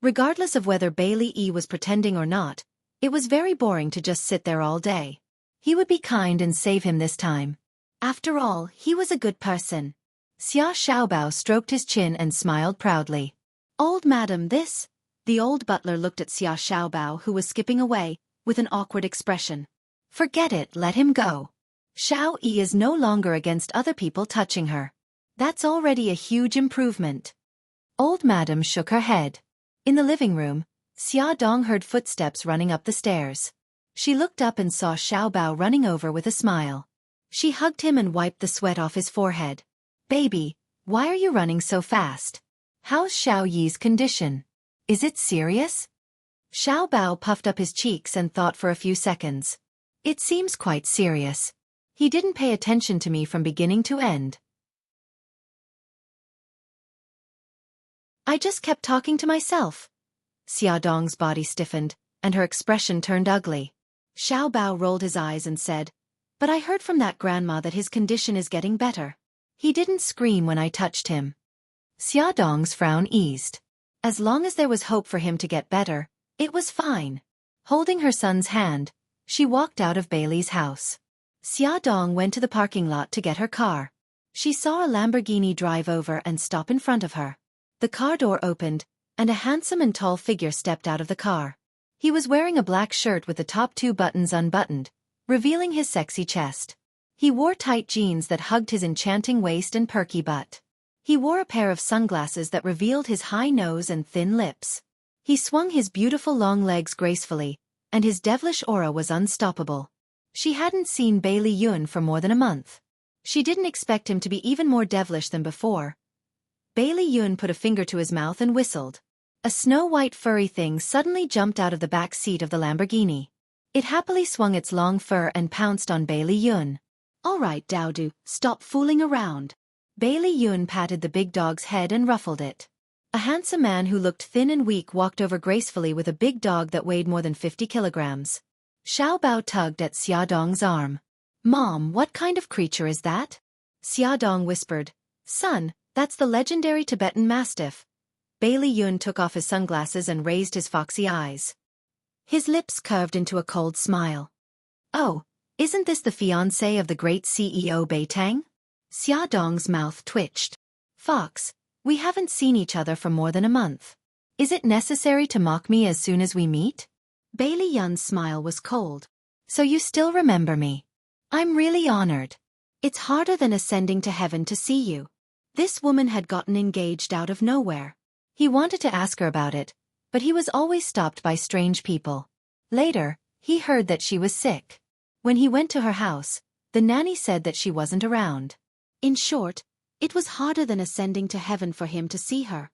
Regardless of whether Bailey Yi was pretending or not, it was very boring to just sit there all day. He would be kind and save him this time. After all, he was a good person. Xia Xiaobao stroked his chin and smiled proudly. "Old madam, this The old butler looked at Xia Xiaobao, who was skipping away, with an awkward expression. Forget it, let him go. Xiao Yi is no longer against other people touching her. That's already a huge improvement. Old Madam shook her head. In the living room, Xia Dong heard footsteps running up the stairs. She looked up and saw Xiaobao running over with a smile. She hugged him and wiped the sweat off his forehead. Baby, why are you running so fast? How's Xiao Yi's condition? Is it serious? Xiaobao puffed up his cheeks and thought for a few seconds. It seems quite serious. He didn't pay attention to me from beginning to end. I just kept talking to myself. Xia Dong's body stiffened, and her expression turned ugly. Xiaobao rolled his eyes and said, But I heard from that grandma that his condition is getting better. He didn't scream when I touched him. Xia Dong's frown eased. As long as there was hope for him to get better, it was fine. Holding her son's hand, she walked out of Bailey's house. Xia Dong went to the parking lot to get her car. She saw a Lamborghini drive over and stop in front of her. The car door opened, and a handsome and tall figure stepped out of the car. He was wearing a black shirt with the top 2 buttons unbuttoned, revealing his sexy chest. He wore tight jeans that hugged his enchanting waist and perky butt. He wore a pair of sunglasses that revealed his high nose and thin lips. He swung his beautiful long legs gracefully, and his devilish aura was unstoppable. She hadn't seen Bailey Yun for more than a month. She didn't expect him to be even more devilish than before. Bailey Yun put a finger to his mouth and whistled. A snow-white furry thing suddenly jumped out of the back seat of the Lamborghini. It happily swung its long fur and pounced on Bailey Yun. All right, Daodu, stop fooling around. Bailey Yun patted the big dog's head and ruffled it. A handsome man who looked thin and weak walked over gracefully with a big dog that weighed more than 50 kilograms. Xiaobao tugged at Xia Dong's arm. Mom, what kind of creature is that? Xia Dong whispered. Son, that's the legendary Tibetan Mastiff. Bailey Yun took off his sunglasses and raised his foxy eyes. His lips curved into a cold smile. Oh, isn't this the fiancé of the great CEO Bai Tang? Xia Dong's mouth twitched. Fox, we haven't seen each other for more than a month. Is it necessary to mock me as soon as we meet? Bailey Yun's smile was cold. So you still remember me. I'm really honored. It's harder than ascending to heaven to see you. This woman had gotten engaged out of nowhere. He wanted to ask her about it, but he was always stopped by strange people. Later, he heard that she was sick. When he went to her house, the nanny said that she wasn't around. In short, it was harder than ascending to heaven for him to see her.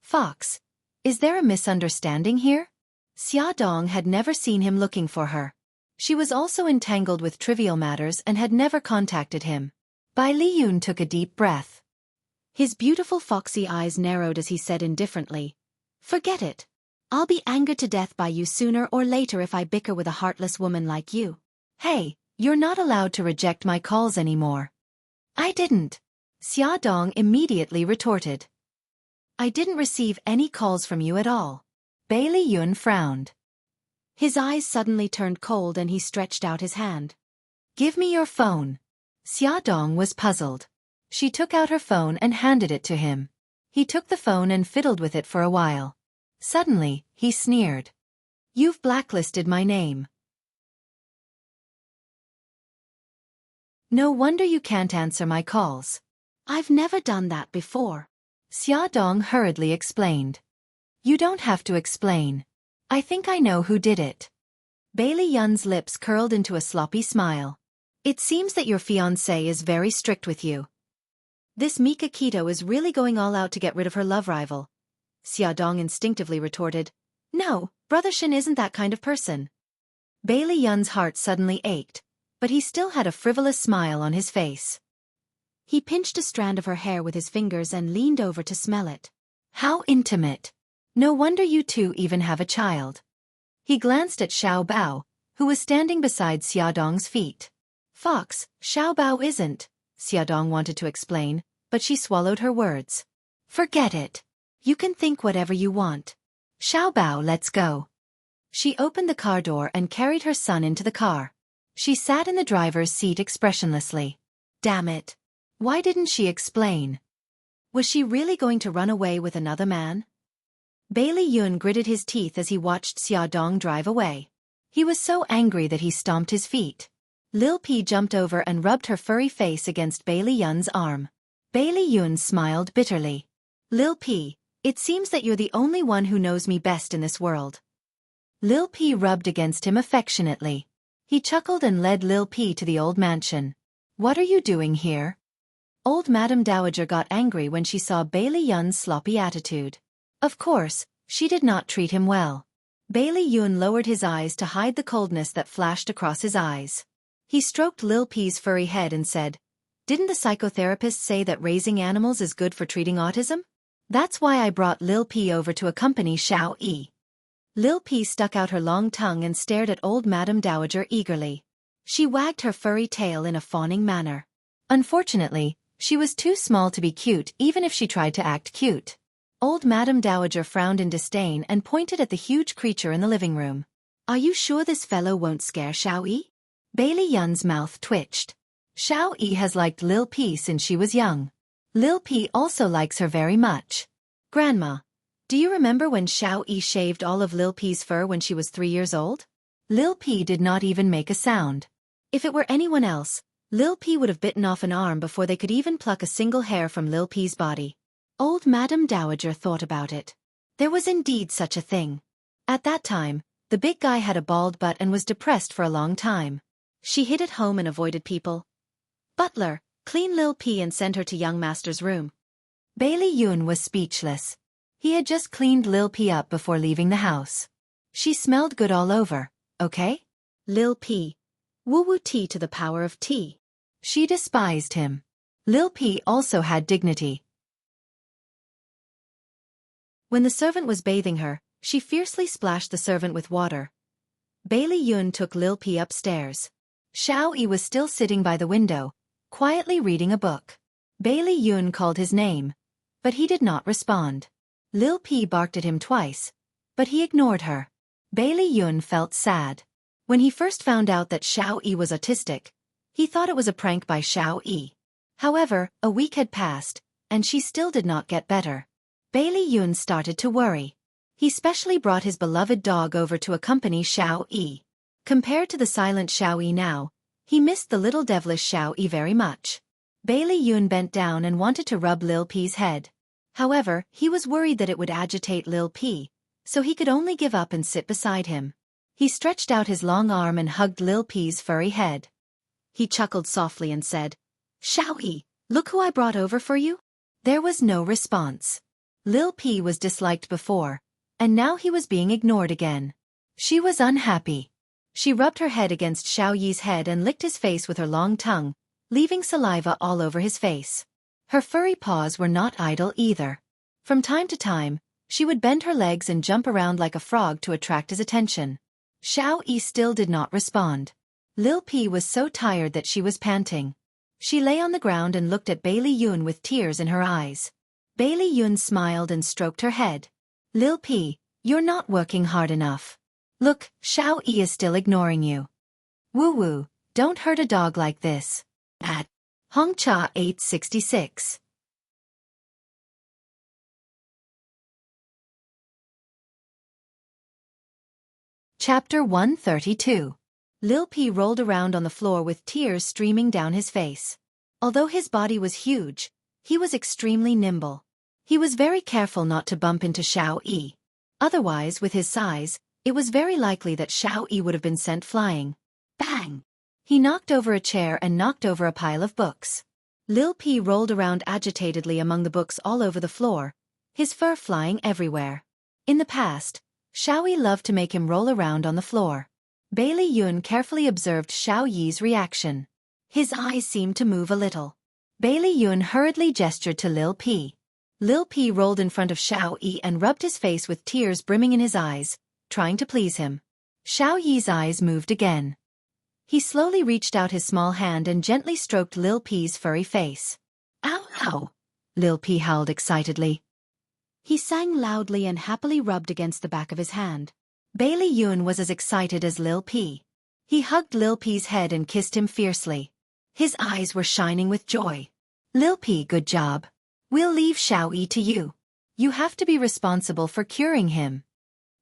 Fox, is there a misunderstanding here? Xia Dong had never seen him looking for her. She was also entangled with trivial matters and had never contacted him. Bai Liyun took a deep breath. His beautiful foxy eyes narrowed as he said indifferently, Forget it. I'll be angered to death by you sooner or later if I bicker with a heartless woman like you. Hey, you're not allowed to reject my calls anymore. I didn't. Xia Dong immediately retorted. I didn't receive any calls from you at all. Bailey Yun frowned. His eyes suddenly turned cold and he stretched out his hand. Give me your phone. Xia Dong was puzzled. She took out her phone and handed it to him. He took the phone and fiddled with it for a while. Suddenly, he sneered. You've blacklisted my name. No wonder you can't answer my calls. I've never done that before. Xia Dong hurriedly explained. You don't have to explain. I think I know who did it. Bailey Yun's lips curled into a sloppy smile. It seems that your fiancé is very strict with you. This Mika Keto is really going all out to get rid of her love rival. Xia Dong instinctively retorted. No, Brother Shin isn't that kind of person. Bailey Yun's heart suddenly ached, but he still had a frivolous smile on his face. He pinched a strand of her hair with his fingers and leaned over to smell it. How intimate. No wonder you two even have a child. He glanced at Xiao Bao, who was standing beside Xia Dong's feet. Fox, Xiao Bao isn't, Xia Dong wanted to explain, but she swallowed her words. Forget it. You can think whatever you want. Xiao Bao, let's go. She opened the car door and carried her son into the car. She sat in the driver's seat expressionlessly. Damn it. Why didn't she explain? Was she really going to run away with another man? Bailey Yun gritted his teeth as he watched Xia Dong drive away. He was so angry that he stomped his feet. Lil P jumped over and rubbed her furry face against Bailey Yun's arm. Bailey Yun smiled bitterly. Lil P, it seems that you're the only one who knows me best in this world. Lil P rubbed against him affectionately. He chuckled and led Lil P to the old mansion. What are you doing here? Old Madam Dowager got angry when she saw Bailey Yun's sloppy attitude. Of course, she did not treat him well. Bailey Yun lowered his eyes to hide the coldness that flashed across his eyes. He stroked Lil P's furry head and said, "Didn't the psychotherapist say that raising animals is good for treating autism? That's why I brought Lil P over to accompany Xiao Yi." Lil P stuck out her long tongue and stared at old Madam Dowager eagerly. She wagged her furry tail in a fawning manner. Unfortunately, she was too small to be cute even if she tried to act cute. Old Madam Dowager frowned in disdain and pointed at the huge creature in the living room. "Are you sure this fellow won't scare Xiao Yi?" Bailey Yun's mouth twitched. Xiao Yi has liked Lil P since she was young. Lil P also likes her very much. Grandma, do you remember when Xiao Yi shaved all of Lil P's fur when she was 3 years old? Lil P did not even make a sound. If it were anyone else, Lil P would have bitten off an arm before they could even pluck a single hair from Lil P's body. Old Madam Dowager thought about it. There was indeed such a thing. At that time, the big guy had a bald butt and was depressed for a long time. She hid at home and avoided people. "Butler, clean Lil P and send her to young master's room." Bailey Yun was speechless. He had just cleaned Lil P up before leaving the house. She smelled good all over, okay? Lil P. Woo-woo tea to the power of tea. She despised him. Lil P also had dignity. When the servant was bathing her, she fiercely splashed the servant with water. Bailey Yun took Lil P upstairs. Xiao Yi was still sitting by the window, quietly reading a book. Bailey Yun called his name, but he did not respond. Lil P barked at him twice, but he ignored her. Bailey Yun felt sad. When he first found out that Xiao Yi was autistic, he thought it was a prank by Xiao Yi. However, a week had passed, and she still did not get better. Bailey Yun started to worry. He specially brought his beloved dog over to accompany Xiao Yi. Compared to the silent Xiao Yi now, he missed the little devilish Xiao Yi very much. Bailey Yun bent down and wanted to rub Lil P's head. However, he was worried that it would agitate Lil P, so he could only give up and sit beside him. He stretched out his long arm and hugged Lil P's furry head. He chuckled softly and said, "Xiao Yi, look who I brought over for you." There was no response. Lil P was disliked before, and now he was being ignored again. She was unhappy. She rubbed her head against Xiao Yi's head and licked his face with her long tongue, leaving saliva all over his face. Her furry paws were not idle either. From time to time, she would bend her legs and jump around like a frog to attract his attention. Xiao Yi still did not respond. Lil P was so tired that she was panting. She lay on the ground and looked at Bailey Yun with tears in her eyes. Bailey Yun smiled and stroked her head. "Lil P, you're not working hard enough. Look, Xiao Yi is still ignoring you. Woo-woo, don't hurt a dog like this." At Hongcha 866. Chapter 132. Lil P rolled around on the floor with tears streaming down his face. Although his body was huge, he was extremely nimble. He was very careful not to bump into Xiao Yi. Otherwise, with his size, it was very likely that Xiao Yi would have been sent flying. Bang! He knocked over a chair and knocked over a pile of books. Lil P rolled around agitatedly among the books all over the floor, his fur flying everywhere. In the past, Xiao Yi loved to make him roll around on the floor. Bailey Yun carefully observed Xiao Yi's reaction. His eyes seemed to move a little. Bailey Yun hurriedly gestured to Lil P. Lil P rolled in front of Xiao Yi and rubbed his face with tears brimming in his eyes, trying to please him. Xiao Yi's eyes moved again. He slowly reached out his small hand and gently stroked Lil P's furry face. "Ow, ow!" Lil P howled excitedly. He sang loudly and happily rubbed against the back of his hand. Bailey Yun was as excited as Lil P. He hugged Lil P's head and kissed him fiercely. His eyes were shining with joy. "Lil P, good job. We'll leave Xiao Yi to you." You have to be responsible for curing him.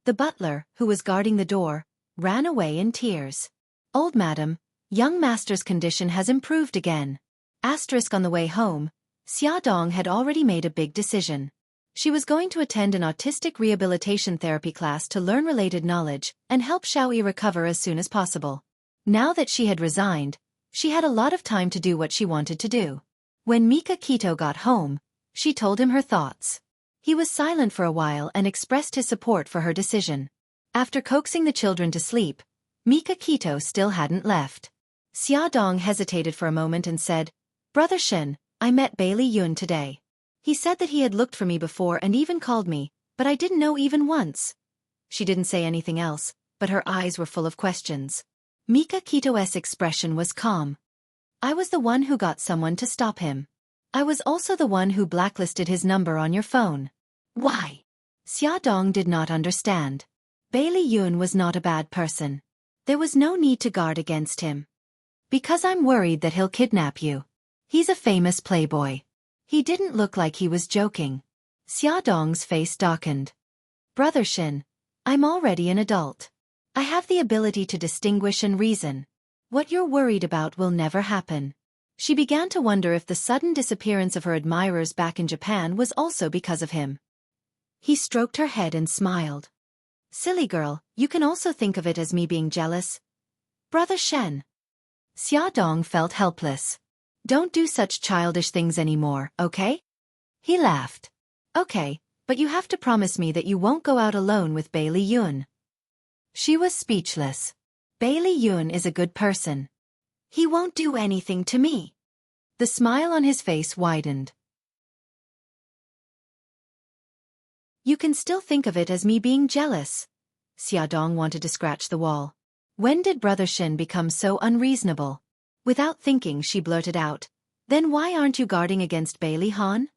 The butler, who was guarding the door, ran away in tears. Old madam, young master's condition has improved again. Asterisk on the way home, Xiaodong had already made a big decision. She was going to attend an autistic rehabilitation therapy class to learn related knowledge and help Xiaoyi recover as soon as possible. Now that she had resigned, she had a lot of time to do what she wanted to do. When Mika Kito got home, she told him her thoughts. He was silent for a while and expressed his support for her decision. After coaxing the children to sleep, Mika Kito still hadn't left. Xiaodong hesitated for a moment and said, "Brother Shen, I met Bailey Yun today. He said that he had looked for me before and even called me, but I didn't know even once." She didn't say anything else, but her eyes were full of questions. Mika Kito's expression was calm. "I was the one who got someone to stop him. I was also the one who blacklisted his number on your phone." "Why?" Xiaodong did not understand. Bailey Yun was not a bad person. There was no need to guard against him. "Because I'm worried that he'll kidnap you. He's a famous playboy." He didn't look like he was joking. Xiaodong's face darkened. "Brother Shin, I'm already an adult. I have the ability to distinguish and reason. What you're worried about will never happen." She began to wonder if the sudden disappearance of her admirers back in Japan was also because of him. He stroked her head and smiled. "Silly girl, you can also think of it as me being jealous. Brother Shen." Xiaodong felt helpless. "Don't do such childish things anymore, okay?" He laughed. "Okay, but you have to promise me that you won't go out alone with Bailey Yun." She was speechless. "Bailey Yun is a good person. He won't do anything to me." The smile on his face widened. "You can still think of it as me being jealous." Xiaodong wanted to scratch the wall. When did Brother Shin become so unreasonable? Without thinking, she blurted out, "Then why aren't you guarding against Bailey Han?"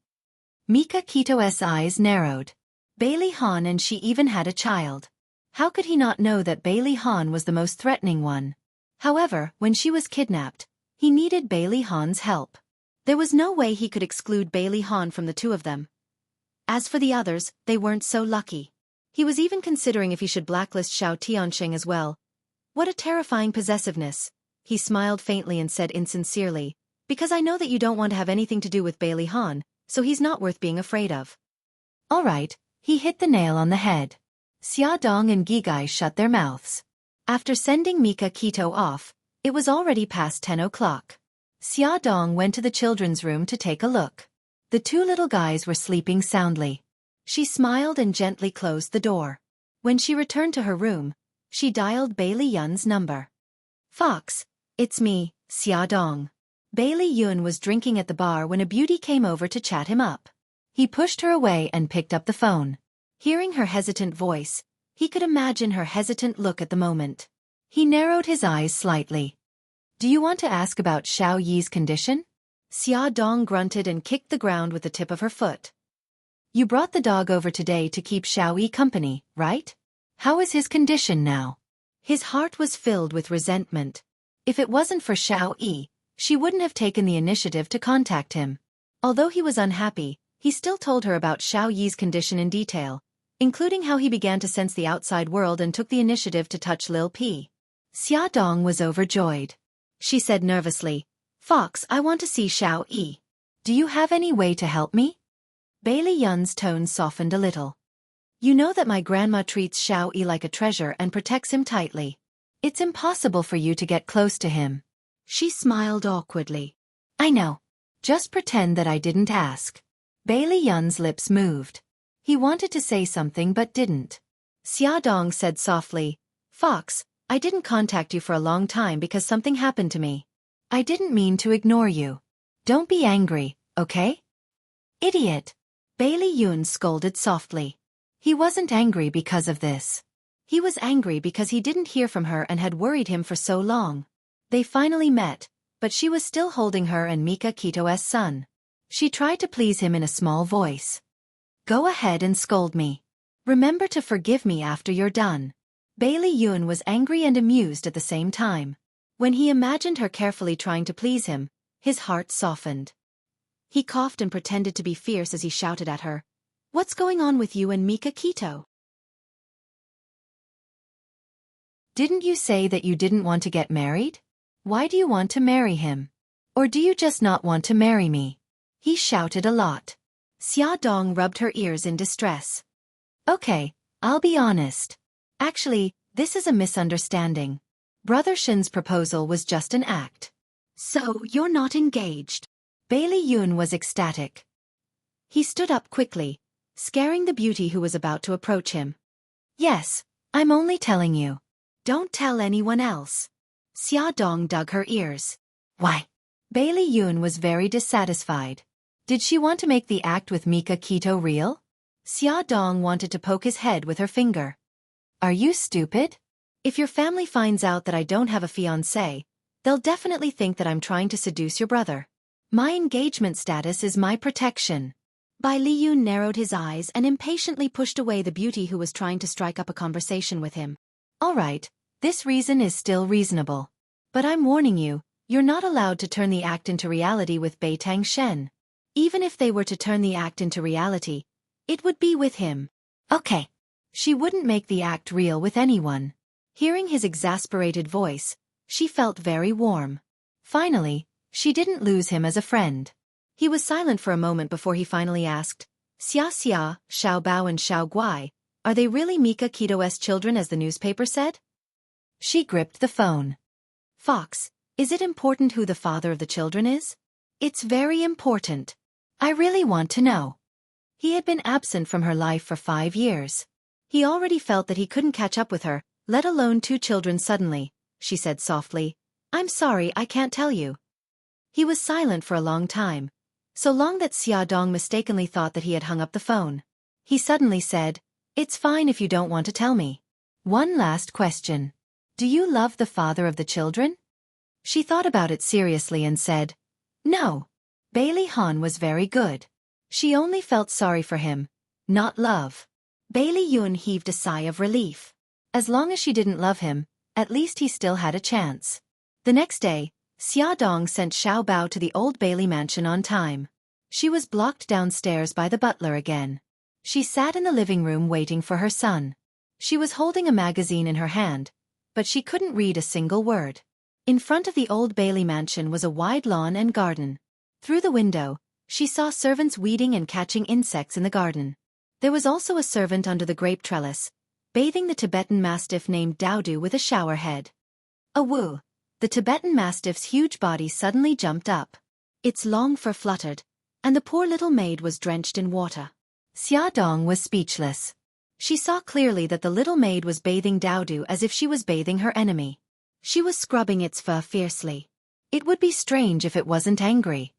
Mika Kito's eyes narrowed. Bailey Han and she even had a child. How could he not know that Bailey Han was the most threatening one? However, when she was kidnapped, he needed Bailey Han's help. There was no way he could exclude Bailey Han from the two of them. As for the others, they weren't so lucky. He was even considering if he should blacklist Xiao Tianxing as well. What a terrifying possessiveness. He smiled faintly and said insincerely, "Because I know that you don't want to have anything to do with Bailey Han, so he's not worth being afraid of." All right, he hit the nail on the head. Xiaodong and Gigai shut their mouths. After sending Mika Kito off, it was already past 10 o'clock. Xiaodong went to the children's room to take a look. The two little guys were sleeping soundly. She smiled and gently closed the door. When she returned to her room, she dialed Bailey Yun's number. "Fox, it's me, Xiaodong." Bailey Yun was drinking at the bar when a beauty came over to chat him up. He pushed her away and picked up the phone. Hearing her hesitant voice, he could imagine her hesitant look at the moment. He narrowed his eyes slightly. "Do you want to ask about Xiao Yi's condition?" Xiaodong grunted and kicked the ground with the tip of her foot. "You brought the dog over today to keep Xiao Yi company, right? How is his condition now?" His heart was filled with resentment. If it wasn't for Xiao Yi, she wouldn't have taken the initiative to contact him. Although he was unhappy, he still told her about Xiao Yi's condition in detail, including how he began to sense the outside world and took the initiative to touch Lil P. Xiaodong was overjoyed. She said nervously, "Fox, I want to see Xiao Yi. Do you have any way to help me?" Bailey Yun's tone softened a little. "You know that my grandma treats Xiao Yi like a treasure and protects him tightly. It's impossible for you to get close to him." She smiled awkwardly. "I know. Just pretend that I didn't ask." Bailey Yun's lips moved. He wanted to say something but didn't. Xiaodong said softly, "Fox, I didn't contact you for a long time because something happened to me. I didn't mean to ignore you. Don't be angry, okay?" "Idiot!" Bailey Yun scolded softly. He wasn't angry because of this. He was angry because he didn't hear from her and had worried him for so long. They finally met, but she was still holding her and Mika Kito's son. She tried to please him in a small voice. "Go ahead and scold me. Remember to forgive me after you're done." Bailey Yun was angry and amused at the same time. When he imagined her carefully trying to please him, his heart softened. He coughed and pretended to be fierce as he shouted at her. What's going on with you and Mika Keto? Didn't you say that you didn't want to get married? Why do you want to marry him? Or do you just not want to marry me? He shouted a lot. Xiaodong rubbed her ears in distress. Okay, I'll be honest. Actually, this is a misunderstanding. Brother Shin's proposal was just an act. So, you're not engaged? Bailey Yun was ecstatic. He stood up quickly, scaring the beauty who was about to approach him. Yes, I'm only telling you. Don't tell anyone else. Xiaodong dug her ears. Why? Bailey Yun was very dissatisfied. Did she want to make the act with Mika Keto real? Xiaodong wanted to poke his head with her finger. Are you stupid? If your family finds out that I don't have a fiancé, they'll definitely think that I'm trying to seduce your brother. My engagement status is my protection. Bai Liyun narrowed his eyes and impatiently pushed away the beauty who was trying to strike up a conversation with him. All right, this reason is still reasonable. But I'm warning you, you're not allowed to turn the act into reality with Beitang Shen. Even if they were to turn the act into reality, it would be with him. Okay. She wouldn't make the act real with anyone. Hearing his exasperated voice, she felt very warm. Finally, she didn't lose him as a friend. He was silent for a moment before he finally asked, Xia Xia, Xiao Bao and Xiao Guai, are they really Mika Keto's children as the newspaper said? She gripped the phone. Fox, is it important who the father of the children is? It's very important. I really want to know. He had been absent from her life for 5 years. He already felt that he couldn't catch up with her, let alone 2 children suddenly. She said softly, I'm sorry, I can't tell you. He was silent for a long time, so long that Xiaodong mistakenly thought that he had hung up the phone. He suddenly said, It's fine if you don't want to tell me. One last question. Do you love the father of the children? She thought about it seriously and said, No. Bailey Han was very good. She only felt sorry for him, not love. Bailey Yun heaved a sigh of relief. As long as she didn't love him, at least he still had a chance. The next day, Xiaodong sent Xiao Bao to the old Bailey mansion on time. She was blocked downstairs by the butler again. She sat in the living room waiting for her son. She was holding a magazine in her hand, but she couldn't read a single word. In front of the old Bailey mansion was a wide lawn and garden. Through the window, she saw servants weeding and catching insects in the garden. There was also a servant under the grape trellis, bathing the Tibetan mastiff named Daodu with a shower head. Awoo! The Tibetan mastiff's huge body suddenly jumped up. Its long fur fluttered, and the poor little maid was drenched in water. Xiaodong was speechless. She saw clearly that the little maid was bathing Daodu as if she was bathing her enemy. She was scrubbing its fur fiercely. It would be strange if it wasn't angry.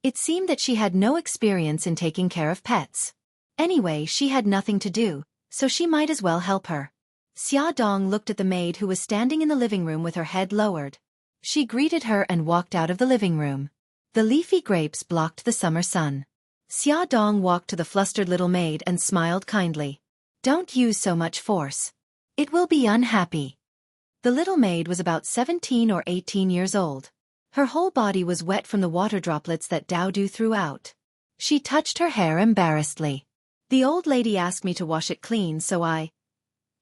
It seemed that she had no experience in taking care of pets. Anyway, she had nothing to do, so she might as well help her. Xiaodong looked at the maid who was standing in the living room with her head lowered. She greeted her and walked out of the living room. The leafy grapes blocked the summer sun. Xiaodong walked to the flustered little maid and smiled kindly. Don't use so much force. It will be unhappy. The little maid was about 17 or 18 years old. Her whole body was wet from the water droplets that Daodu threw out. She touched her hair embarrassedly. The old lady asked me to wash it clean, so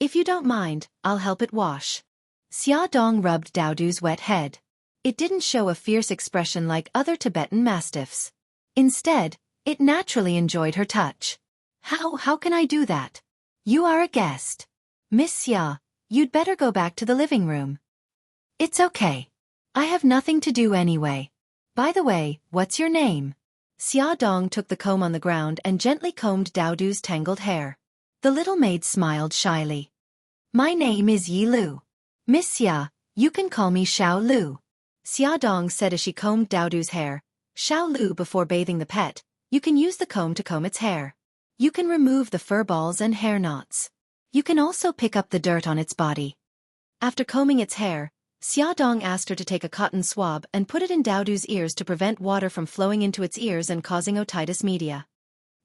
If you don't mind, I'll help it wash. Xiaodong rubbed Daodu's wet head. It didn't show a fierce expression like other Tibetan mastiffs. Instead, it naturally enjoyed her touch. How can I do that? You are a guest. Miss Xia, you'd better go back to the living room. It's okay. I have nothing to do anyway. By the way, what's your name? Xiaodong took the comb on the ground and gently combed Daodu's tangled hair. The little maid smiled shyly. My name is Yi Lu. Miss Xia, you can call me Xiao Lu. Xiaodong said as she combed Daodu's hair. Xiao Lu, before bathing the pet, you can use the comb to comb its hair. You can remove the fur balls and hair knots. You can also pick up the dirt on its body. After combing its hair, Xiaodong asked her to take a cotton swab and put it in Daodu's ears to prevent water from flowing into its ears and causing otitis media.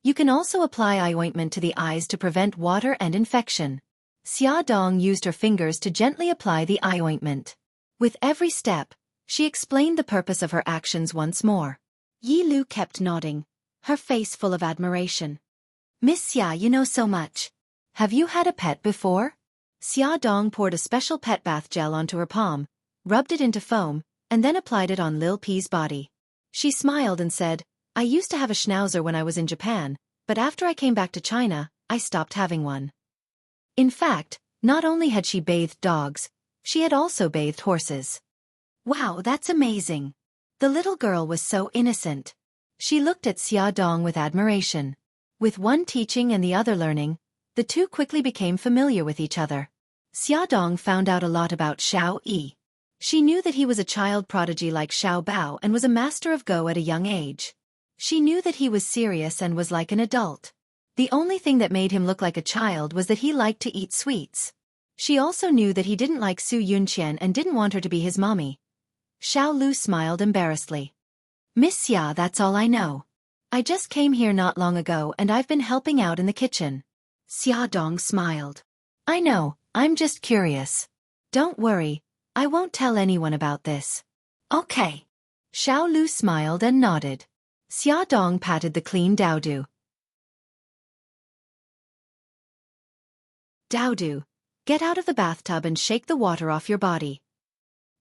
You can also apply eye ointment to the eyes to prevent water and infection. Xiaodong used her fingers to gently apply the eye ointment. With every step, she explained the purpose of her actions once more. Yi Lu kept nodding, her face full of admiration. Miss Xia, you know so much. Have you had a pet before? Xia Dong poured a special pet bath gel onto her palm, rubbed it into foam, and then applied it on Lil P's body. She smiled and said, I used to have a schnauzer when I was in Japan, but after I came back to China, I stopped having one. In fact, not only had she bathed dogs, she had also bathed horses. Wow, that's amazing. The little girl was so innocent. She looked at Xia Dong with admiration. With one teaching and the other learning, the two quickly became familiar with each other. Xia Dong found out a lot about Xiao Yi. She knew that he was a child prodigy like Xiao Bao and was a master of Go at a young age. She knew that he was serious and was like an adult. The only thing that made him look like a child was that he liked to eat sweets. She also knew that he didn't like Su Yunqian and didn't want her to be his mommy. Xiao Lu smiled embarrassedly. Miss Xia, that's all I know. I just came here not long ago and I've been helping out in the kitchen. Xia Dong smiled. I know, I'm just curious. Don't worry, I won't tell anyone about this. Okay. Xiao Lu smiled and nodded. Xia Dong patted the clean Daodu. Daodu, get out of the bathtub and shake the water off your body.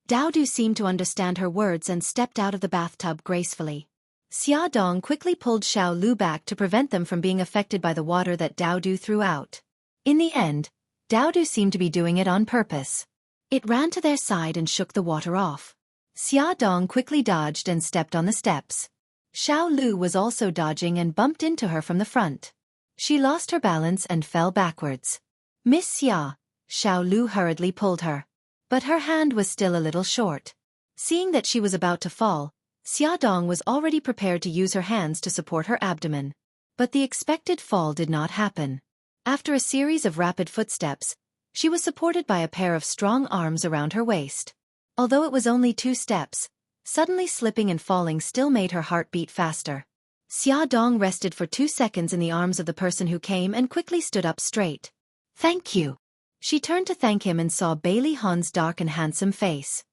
Daodu seemed to understand her words and stepped out of the bathtub gracefully. Xia Dong quickly pulled Xiao Lu back to prevent them from being affected by the water that Daodu threw out. In the end, Daodu seemed to be doing it on purpose. It ran to their side and shook the water off. Xia Dong quickly dodged and stepped on the steps. Xiao Lu was also dodging and bumped into her from the front. She lost her balance and fell backwards. Miss Xia, Xiao Lu hurriedly pulled her. But her hand was still a little short. Seeing that she was about to fall, Xia Dong was already prepared to use her hands to support her abdomen. But the expected fall did not happen. After a series of rapid footsteps, she was supported by a pair of strong arms around her waist. Although it was only 2 steps, suddenly slipping and falling still made her heart beat faster. Xia Dong rested for 2 seconds in the arms of the person who came and quickly stood up straight. Thank you. She turned to thank him and saw Bailey Han's dark and handsome face.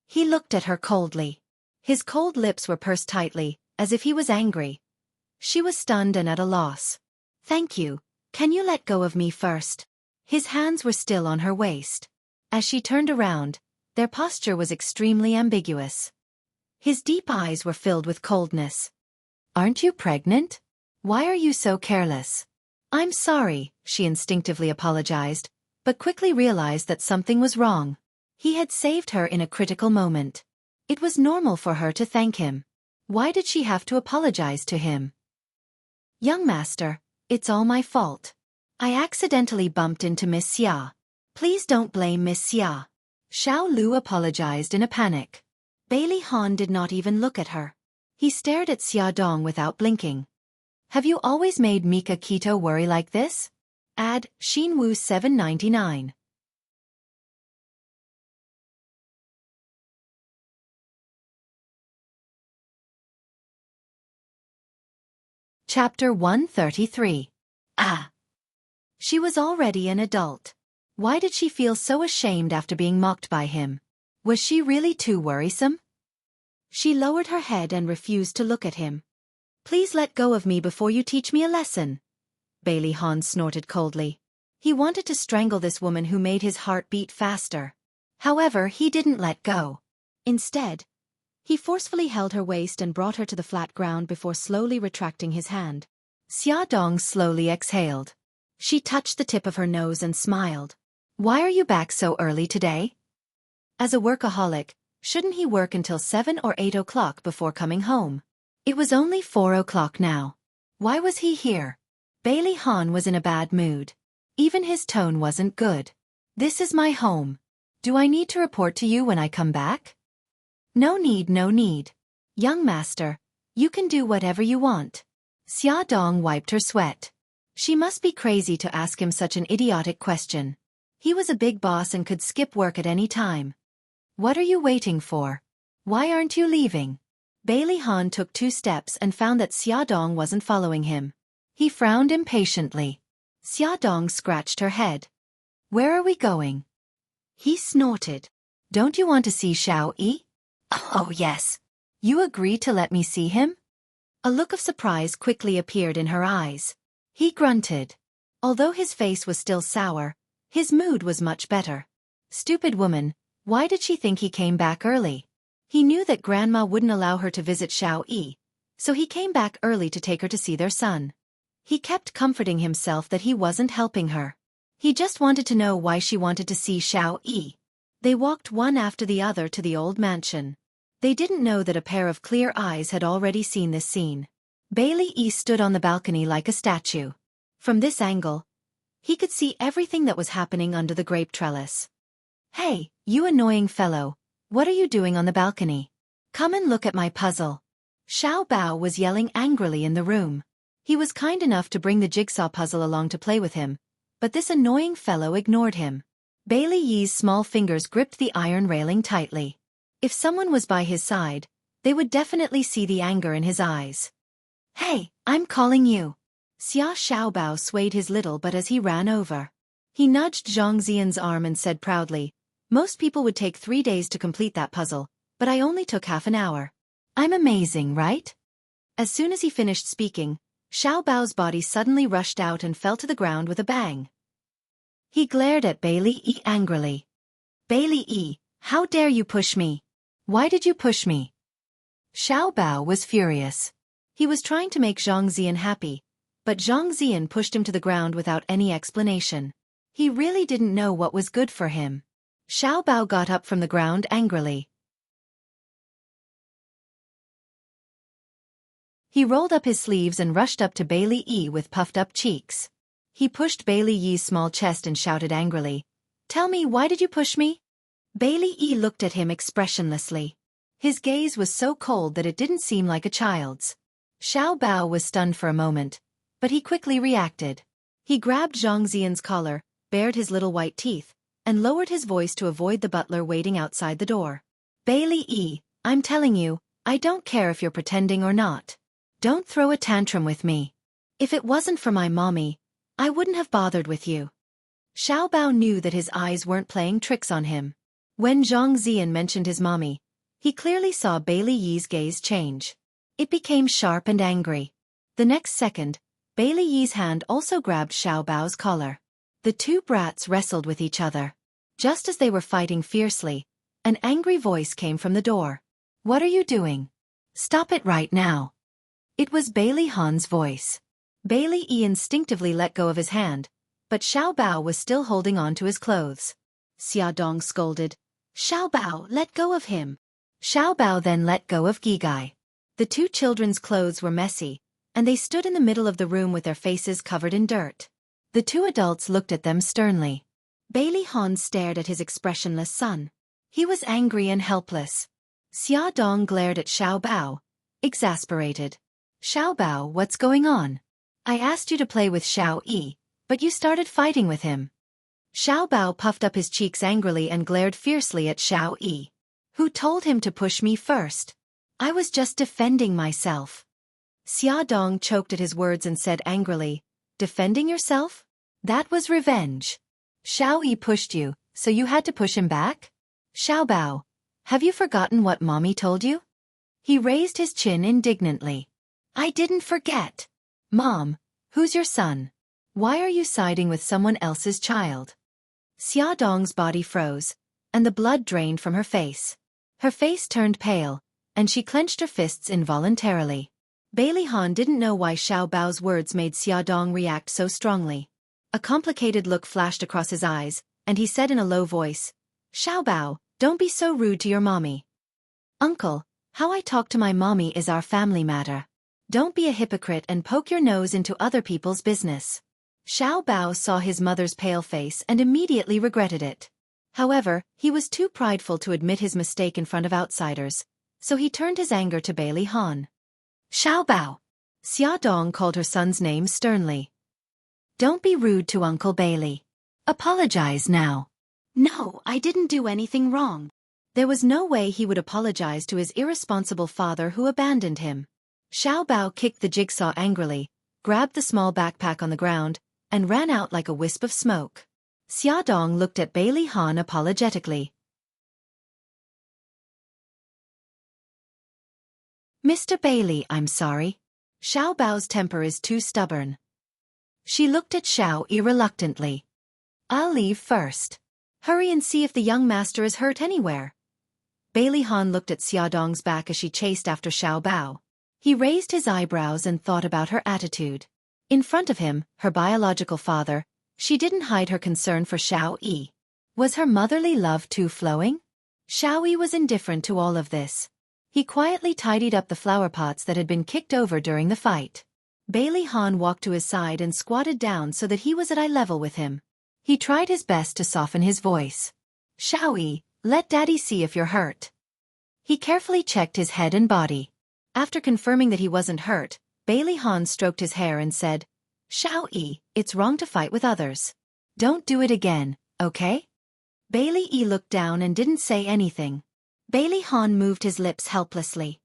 He looked at her coldly. His cold lips were pursed tightly, as if he was angry. She was stunned and at a loss. Thank you, can you let go of me first? His hands were still on her waist. As she turned around, their posture was extremely ambiguous. His deep eyes were filled with coldness. Aren't you pregnant? Why are you so careless? I'm sorry, she instinctively apologized, but quickly realized that something was wrong. He had saved her in a critical moment. It was normal for her to thank him. Why did she have to apologize to him? Young master, it's all my fault. I accidentally bumped into Miss Xia. Please don't blame Miss Xia. Xiao Lu apologized in a panic. Bailey Han did not even look at her. He stared at Xia Dong without blinking. Have you always made Mika Keto worry like this? Add Xinwu 799. Chapter 133. Ah! She was already an adult. Why did she feel so ashamed after being mocked by him? Was she really too worrisome? She lowered her head and refused to look at him. Please let go of me before you teach me a lesson. Bailey Han snorted coldly. He wanted to strangle this woman who made his heart beat faster. However, he didn't let go. Instead, he forcefully held her waist and brought her to the flat ground before slowly retracting his hand. Xia Dong slowly exhaled. She touched the tip of her nose and smiled. Why are you back so early today? As a workaholic, shouldn't he work until 7 or 8 o'clock before coming home? It was only 4 o'clock now. Why was he here? Bailey Han was in a bad mood. Even his tone wasn't good. This is my home. Do I need to report to you when I come back? No need, no need. Young master, you can do whatever you want. Xia Dong wiped her sweat. She must be crazy to ask him such an idiotic question. He was a big boss and could skip work at any time. What are you waiting for? Why aren't you leaving? Bailey Han took 2 steps and found that Xia Dong wasn't following him. He frowned impatiently. Xia Dong scratched her head. Where are we going? He snorted. Don't you want to see Xiao Yi? Oh yes. You agree to let me see him? A look of surprise quickly appeared in her eyes. He grunted. Although his face was still sour, his mood was much better. Stupid woman, why did she think he came back early? He knew that Grandma wouldn't allow her to visit Xiao Yi, so he came back early to take her to see their son. He kept comforting himself that he wasn't helping her. He just wanted to know why she wanted to see Xiao Yi. They walked one after the other to the old mansion. They didn't know that a pair of clear eyes had already seen this scene. Bailey Yi stood on the balcony like a statue. From this angle, he could see everything that was happening under the grape trellis. Hey, you annoying fellow, what are you doing on the balcony? Come and look at my puzzle. Xiao Bao was yelling angrily in the room. He was kind enough to bring the jigsaw puzzle along to play with him, but this annoying fellow ignored him. Bailey Yi's small fingers gripped the iron railing tightly. If someone was by his side, they would definitely see the anger in his eyes. Hey, I'm calling you. Xia Xiaobao swayed his little butt as he ran over. He nudged Zhang Xian's arm and said proudly, most people would take 3 days to complete that puzzle, but I only took half an hour. I'm amazing, right? As soon as he finished speaking, Xiaobao's body suddenly rushed out and fell to the ground with a bang. He glared at Bailey Yi angrily. Bailey Yi, how dare you push me? Why did you push me? Xiao Bao was furious. He was trying to make Zhang Xian happy, but Zhang Xian pushed him to the ground without any explanation. He really didn't know what was good for him. Xiao Bao got up from the ground angrily. He rolled up his sleeves and rushed up to Bailey Yi with puffed-up cheeks. He pushed Bailey Yi's small chest and shouted angrily, "Tell me, why did you push me?" Bailey Yi looked at him expressionlessly. His gaze was so cold that it didn't seem like a child's. Xiao Bao was stunned for a moment, but he quickly reacted. He grabbed Zhang Xian's collar, bared his little white teeth, and lowered his voice to avoid the butler waiting outside the door. Bailey Yi, I'm telling you, I don't care if you're pretending or not. Don't throw a tantrum with me. If it wasn't for my mommy, I wouldn't have bothered with you. Xiao Bao knew that his eyes weren't playing tricks on him. When Zhang Xian mentioned his mommy, he clearly saw Bailey Yi's gaze change. It became sharp and angry. The next second, Bailey Yi's hand also grabbed Xiao Bao's collar. The two brats wrestled with each other. Just as they were fighting fiercely, an angry voice came from the door. What are you doing? Stop it right now. It was Bailey Han's voice. Bailey Yi instinctively let go of his hand, but Xiao Bao was still holding on to his clothes. Xia Dong scolded, Xiao Bao, let go of him. Xiao Bao then let go of Gigai. The two children's clothes were messy, and they stood in the middle of the room with their faces covered in dirt. The two adults looked at them sternly. Bailey Han stared at his expressionless son. He was angry and helpless. Xia Dong glared at Xiao Bao, exasperated. Xiao Bao, what's going on? I asked you to play with Xiao Yi, but you started fighting with him. Xiao Bao puffed up his cheeks angrily and glared fiercely at Xiao Yi. Who told him to push me first? I was just defending myself. Xia Dong choked at his words and said angrily, defending yourself? That was revenge. Xiao Yi pushed you, so you had to push him back? Xiao Bao, have you forgotten what mommy told you? He raised his chin indignantly. I didn't forget. Mom, who's your son? Why are you siding with someone else's child? Xia Dong's body froze, and the blood drained from her face. Her face turned pale, and she clenched her fists involuntarily. Bailey Han didn't know why Xiao Bao's words made Xia Dong react so strongly. A complicated look flashed across his eyes, and he said in a low voice, Xiao Bao, don't be so rude to your mommy. Uncle, how I talk to my mommy is our family matter. Don't be a hypocrite and poke your nose into other people's business. Xiao Bao saw his mother's pale face and immediately regretted it. However, he was too prideful to admit his mistake in front of outsiders, so he turned his anger to Bailey Han. Xiao Bao. Xia Dong called her son's name sternly. Don't be rude to Uncle Bailey. Apologize now. No, I didn't do anything wrong. There was no way he would apologize to his irresponsible father who abandoned him. Xiao Bao kicked the jigsaw angrily, grabbed the small backpack on the ground, and ran out like a wisp of smoke. Xia Dong looked at Bailey Han apologetically. Mr. Bailey, I'm sorry. Xiao Bao's temper is too stubborn. She looked at Xiao Yi reluctantly. I'll leave first. Hurry and see if the young master is hurt anywhere. Bailey Han looked at Xiaodong's back as she chased after Xiao Bao. He raised his eyebrows and thought about her attitude. In front of him, her biological father, she didn't hide her concern for Xiao Yi. Was her motherly love too flowing? Xiao Yi was indifferent to all of this. He quietly tidied up the flower pots that had been kicked over during the fight. Bailey Han walked to his side and squatted down so that he was at eye level with him. He tried his best to soften his voice. Xiao Yi, let Daddy see if you're hurt. He carefully checked his head and body. After confirming that he wasn't hurt, Bailey Han stroked his hair and said, Xiao Yi, it's wrong to fight with others. Don't do it again, okay? Bailey Yi looked down and didn't say anything. Bailey Han moved his lips helplessly.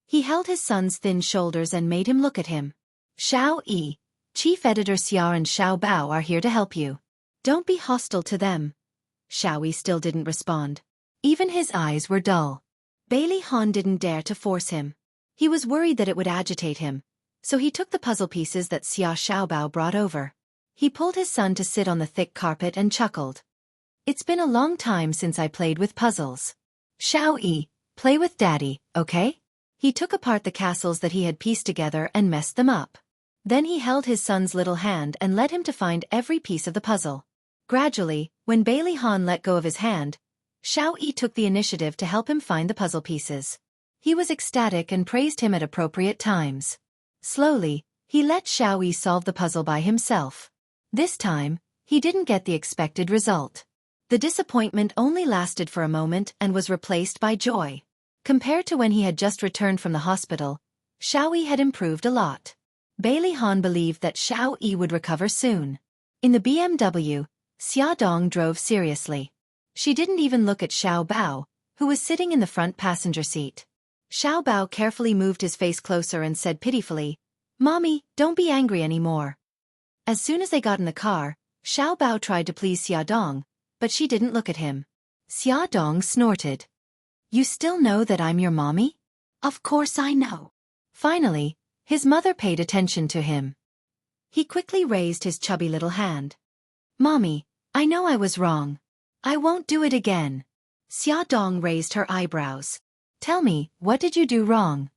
He held his son's thin shoulders and made him look at him. Xiao Yi, Chief Editor Xia and Xiao Bao are here to help you. Don't be hostile to them. Xiao Yi still didn't respond. Even his eyes were dull. Bailey Han didn't dare to force him. He was worried that it would agitate him, so he took the puzzle pieces that Xiao Bao brought over. He pulled his son to sit on the thick carpet and chuckled. It's been a long time since I played with puzzles. Xiao Yi, play with Daddy, okay? He took apart the castles that he had pieced together and messed them up. Then he held his son's little hand and led him to find every piece of the puzzle. Gradually, when Bailey Han let go of his hand, Xiao Yi took the initiative to help him find the puzzle pieces. He was ecstatic and praised him at appropriate times. Slowly, he let Xiao Yi solve the puzzle by himself. This time, he didn't get the expected result. The disappointment only lasted for a moment and was replaced by joy. Compared to when he had just returned from the hospital, Xiao Yi had improved a lot. Bailey Han believed that Xiao Yi would recover soon. In the BMW, Xiaodong drove seriously. She didn't even look at Xiao Bao, who was sitting in the front passenger seat. Xiao Bao carefully moved his face closer and said pitifully, Mommy, don't be angry anymore. As soon as they got in the car, Xiao Bao tried to please Xiaodong, but she didn't look at him. Xiaodong snorted. You still know that I'm your mommy? Of course I know. Finally, his mother paid attention to him. He quickly raised his chubby little hand. Mommy, I know I was wrong. I won't do it again. Xiaodong raised her eyebrows. Tell me, what did you do wrong?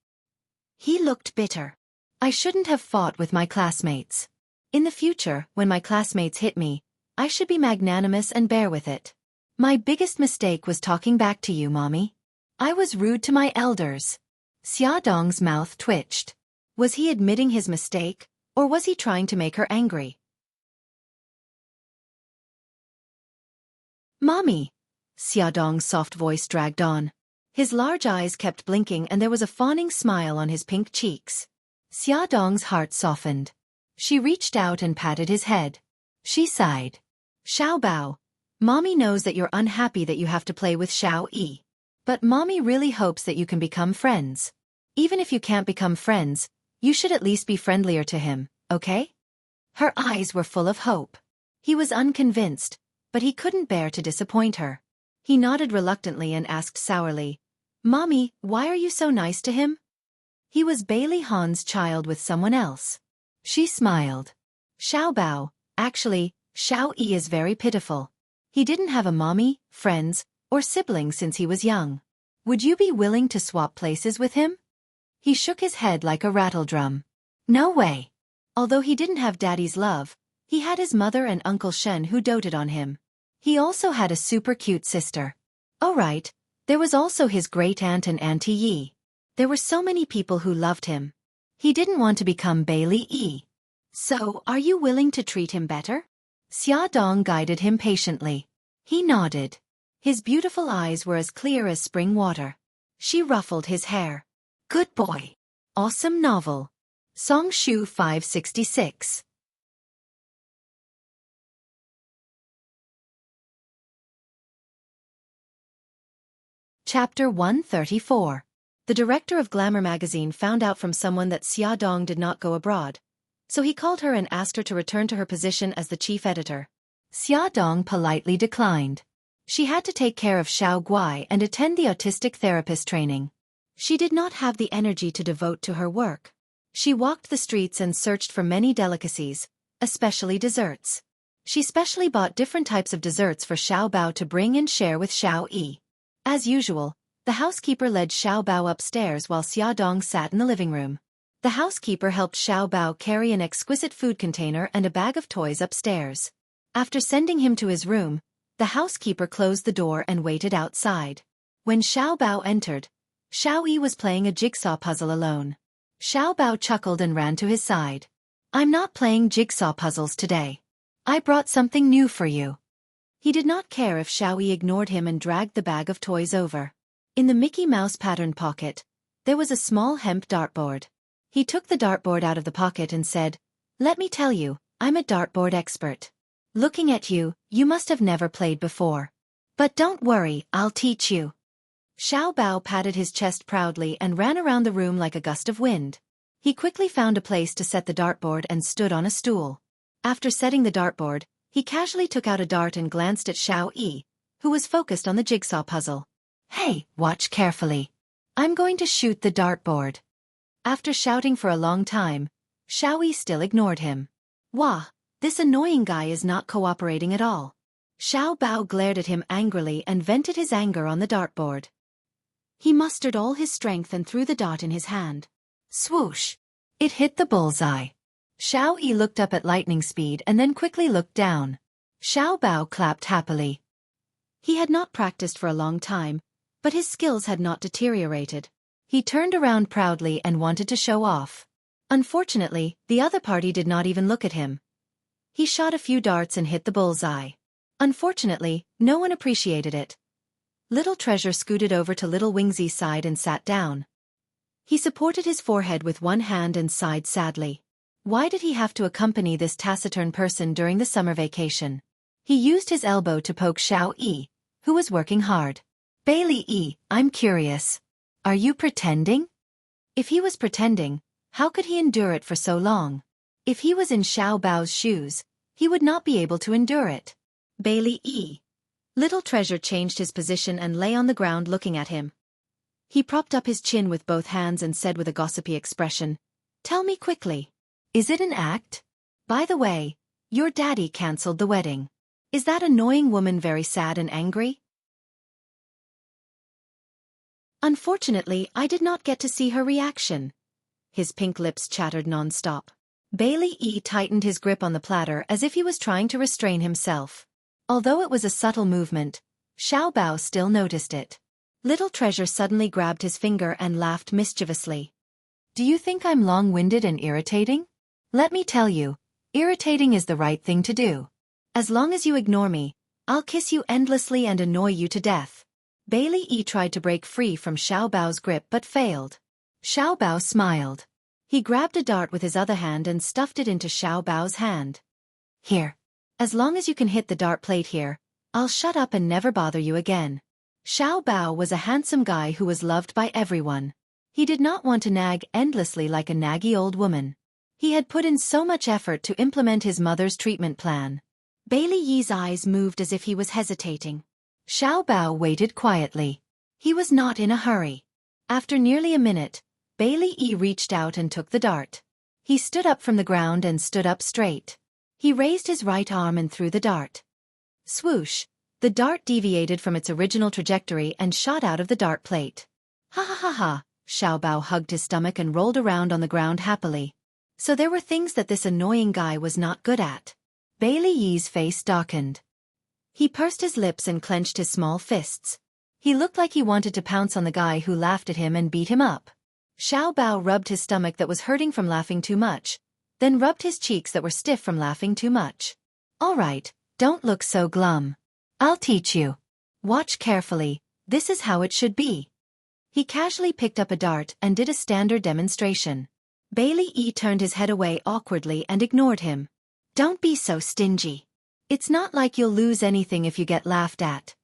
He looked bitter. I shouldn't have fought with my classmates. In the future, when my classmates hit me, I should be magnanimous and bear with it. My biggest mistake was talking back to you, Mommy. I was rude to my elders. Xiaodong's mouth twitched. Was he admitting his mistake, or was he trying to make her angry? Mommy! Xiaodong's soft voice dragged on. His large eyes kept blinking and there was a fawning smile on his pink cheeks. Xiaodong's heart softened. She reached out and patted his head. She sighed. Xiao Bao, Mommy knows that you're unhappy that you have to play with Xiao Yi. But Mommy really hopes that you can become friends. Even if you can't become friends, you should at least be friendlier to him, okay? Her eyes were full of hope. He was unconvinced, but he couldn't bear to disappoint her. He nodded reluctantly and asked sourly, Mommy, why are you so nice to him? He was Bailey Han's child with someone else. She smiled. Xiao Bao, actually, Xiao Yi is very pitiful. He didn't have a mommy, friends, or siblings since he was young. Would you be willing to swap places with him? He shook his head like a rattledrum. No way. Although he didn't have Daddy's love, he had his mother and Uncle Shen who doted on him. He also had a super cute sister. Oh right, there was also his great-aunt and Auntie Yi. There were so many people who loved him. He didn't want to become Bailey Yi. So, are you willing to treat him better? Xiaodong guided him patiently. He nodded. His beautiful eyes were as clear as spring water. She ruffled his hair. Good boy. Awesome novel. Song Shu 566. Chapter 134. The director of Glamour magazine found out from someone that Xiaodong did not go abroad, so he called her and asked her to return to her position as the chief editor. Xiaodong politely declined. She had to take care of Xiao Guai and attend the autistic therapist training. She did not have the energy to devote to her work. She walked the streets and searched for many delicacies, especially desserts. She specially bought different types of desserts for Xiao Bao to bring and share with Xiao Yi. As usual, the housekeeper led Xiao Bao upstairs while Xia Dong sat in the living room. The housekeeper helped Xiao Bao carry an exquisite food container and a bag of toys upstairs. After sending him to his room, the housekeeper closed the door and waited outside. When Xiao Bao entered, Xiao Yi was playing a jigsaw puzzle alone. Xiao Bao chuckled and ran to his side. "I'm not playing jigsaw puzzles today. I brought something new for you." He did not care if Xiao Yi ignored him and dragged the bag of toys over. In the Mickey Mouse pattern pocket, there was a small hemp dartboard. He took the dartboard out of the pocket and said, "Let me tell you, I'm a dartboard expert. Looking at you, you must have never played before. But don't worry, I'll teach you." Xiao Bao patted his chest proudly and ran around the room like a gust of wind. He quickly found a place to set the dartboard and stood on a stool. After setting the dartboard, he casually took out a dart and glanced at Xiao Yi, who was focused on the jigsaw puzzle. "Hey, watch carefully. I'm going to shoot the dartboard." After shouting for a long time, Xiao Yi still ignored him. "Wah, this annoying guy is not cooperating at all." Xiao Bao glared at him angrily and vented his anger on the dartboard. He mustered all his strength and threw the dart in his hand. Swoosh! It hit the bullseye. Xiao Yi looked up at lightning speed and then quickly looked down. Xiao Bao clapped happily. He had not practiced for a long time, but his skills had not deteriorated. He turned around proudly and wanted to show off. Unfortunately, the other party did not even look at him. He shot a few darts and hit the bullseye. Unfortunately, no one appreciated it. Little Treasure scooted over to Little Wingsy's side and sat down. He supported his forehead with one hand and sighed sadly. Why did he have to accompany this taciturn person during the summer vacation? He used his elbow to poke Xiao Yi, who was working hard. "Bailey Yi, I'm curious. Are you pretending?" If he was pretending, how could he endure it for so long? If he was in Xiao Bao's shoes, he would not be able to endure it. "Bailey Yi." Little Treasure changed his position and lay on the ground looking at him. He propped up his chin with both hands and said with a gossipy expression, "Tell me quickly. Is it an act? By the way, your daddy cancelled the wedding. Is that annoying woman very sad and angry?" "Unfortunately, I did not get to see her reaction." His pink lips chattered non-stop. Bailey Yi tightened his grip on the platter as if he was trying to restrain himself. Although it was a subtle movement, Xiao Bao still noticed it. Little Treasure suddenly grabbed his finger and laughed mischievously. "Do you think I'm long-winded and irritating? Let me tell you, irritating is the right thing to do. As long as you ignore me, I'll kiss you endlessly and annoy you to death." Bailey Yi tried to break free from Xiao Bao's grip but failed. Xiao Bao smiled. He grabbed a dart with his other hand and stuffed it into Xiao Bao's hand. "Here. As long as you can hit the dart plate here, I'll shut up and never bother you again." Xiao Bao was a handsome guy who was loved by everyone. He did not want to nag endlessly like a naggy old woman. He had put in so much effort to implement his mother's treatment plan. Bailey Yi's eyes moved as if he was hesitating. Xiao Bao waited quietly. He was not in a hurry. After nearly a minute, Bailey Yi reached out and took the dart. He stood up from the ground and stood up straight. He raised his right arm and threw the dart. Swoosh! The dart deviated from its original trajectory and shot out of the dart plate. "Ha ha ha ha!" Xiao Bao hugged his stomach and rolled around on the ground happily. So there were things that this annoying guy was not good at. Bailey Yi's face darkened. He pursed his lips and clenched his small fists. He looked like he wanted to pounce on the guy who laughed at him and beat him up. Xiao Bao rubbed his stomach that was hurting from laughing too much, then rubbed his cheeks that were stiff from laughing too much. "All right, don't look so glum. I'll teach you. Watch carefully, this is how it should be." He casually picked up a dart and did a standard demonstration. Bailey Yi turned his head away awkwardly and ignored him. "Don't be so stingy. It's not like you'll lose anything if you get laughed at."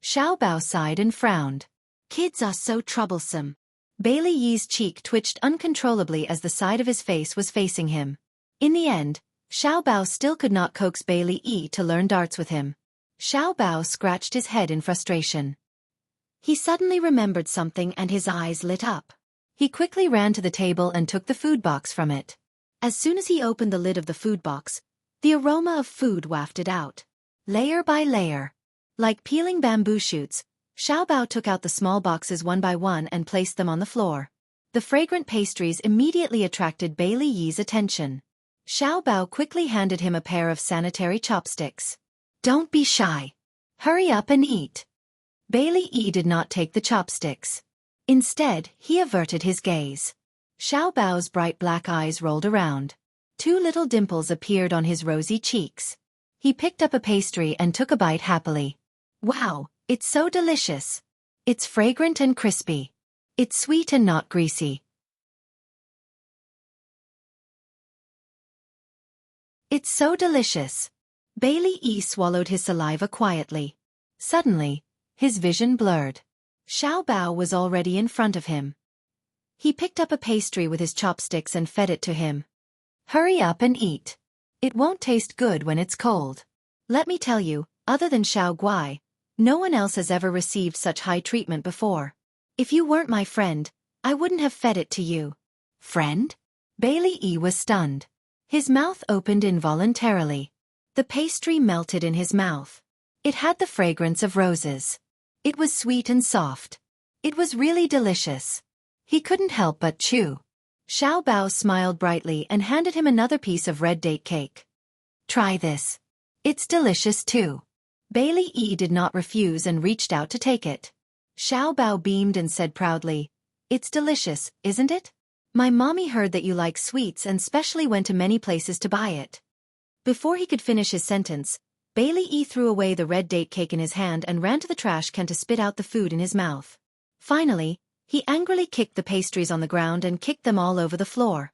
Xiao Bao sighed and frowned. "Kids are so troublesome." Bailey Yi's cheek twitched uncontrollably as the side of his face was facing him. In the end, Xiao Bao still could not coax Bailey Yi to learn darts with him. Xiao Bao scratched his head in frustration. He suddenly remembered something and his eyes lit up. He quickly ran to the table and took the food box from it. As soon as he opened the lid of the food box, the aroma of food wafted out. Layer by layer. Like peeling bamboo shoots, Xiaobao took out the small boxes one by one and placed them on the floor. The fragrant pastries immediately attracted Bai Liyi's attention. Xiaobao quickly handed him a pair of sanitary chopsticks. Don't be shy. Hurry up and eat. Bai Liyi did not take the chopsticks. Instead, he averted his gaze. Xiaobao's bright black eyes rolled around. 2 little dimples appeared on his rosy cheeks. He picked up a pastry and took a bite happily. Wow, it's so delicious. It's fragrant and crispy. It's sweet and not greasy. It's so delicious. Bai Liyi swallowed his saliva quietly. Suddenly, his vision blurred. Xiaobao was already in front of him. He picked up a pastry with his chopsticks and fed it to him. Hurry up and eat. It won't taste good when it's cold. Let me tell you, other than Xiao Guai, no one else has ever received such high treatment before. If you weren't my friend, I wouldn't have fed it to you. Friend? Bai Liyi was stunned. His mouth opened involuntarily. The pastry melted in his mouth. It had the fragrance of roses. It was sweet and soft. It was really delicious. He couldn't help but chew. Xiaobao smiled brightly and handed him another piece of red date cake. Try this. It's delicious too. Bai Liyi did not refuse and reached out to take it. Xiaobao beamed and said proudly, It's delicious, isn't it? My mommy heard that you like sweets and specially went to many places to buy it. Before he could finish his sentence, Bai Liyi threw away the red date cake in his hand and ran to the trash can to spit out the food in his mouth. Finally, he angrily kicked the pastries on the ground and kicked them all over the floor.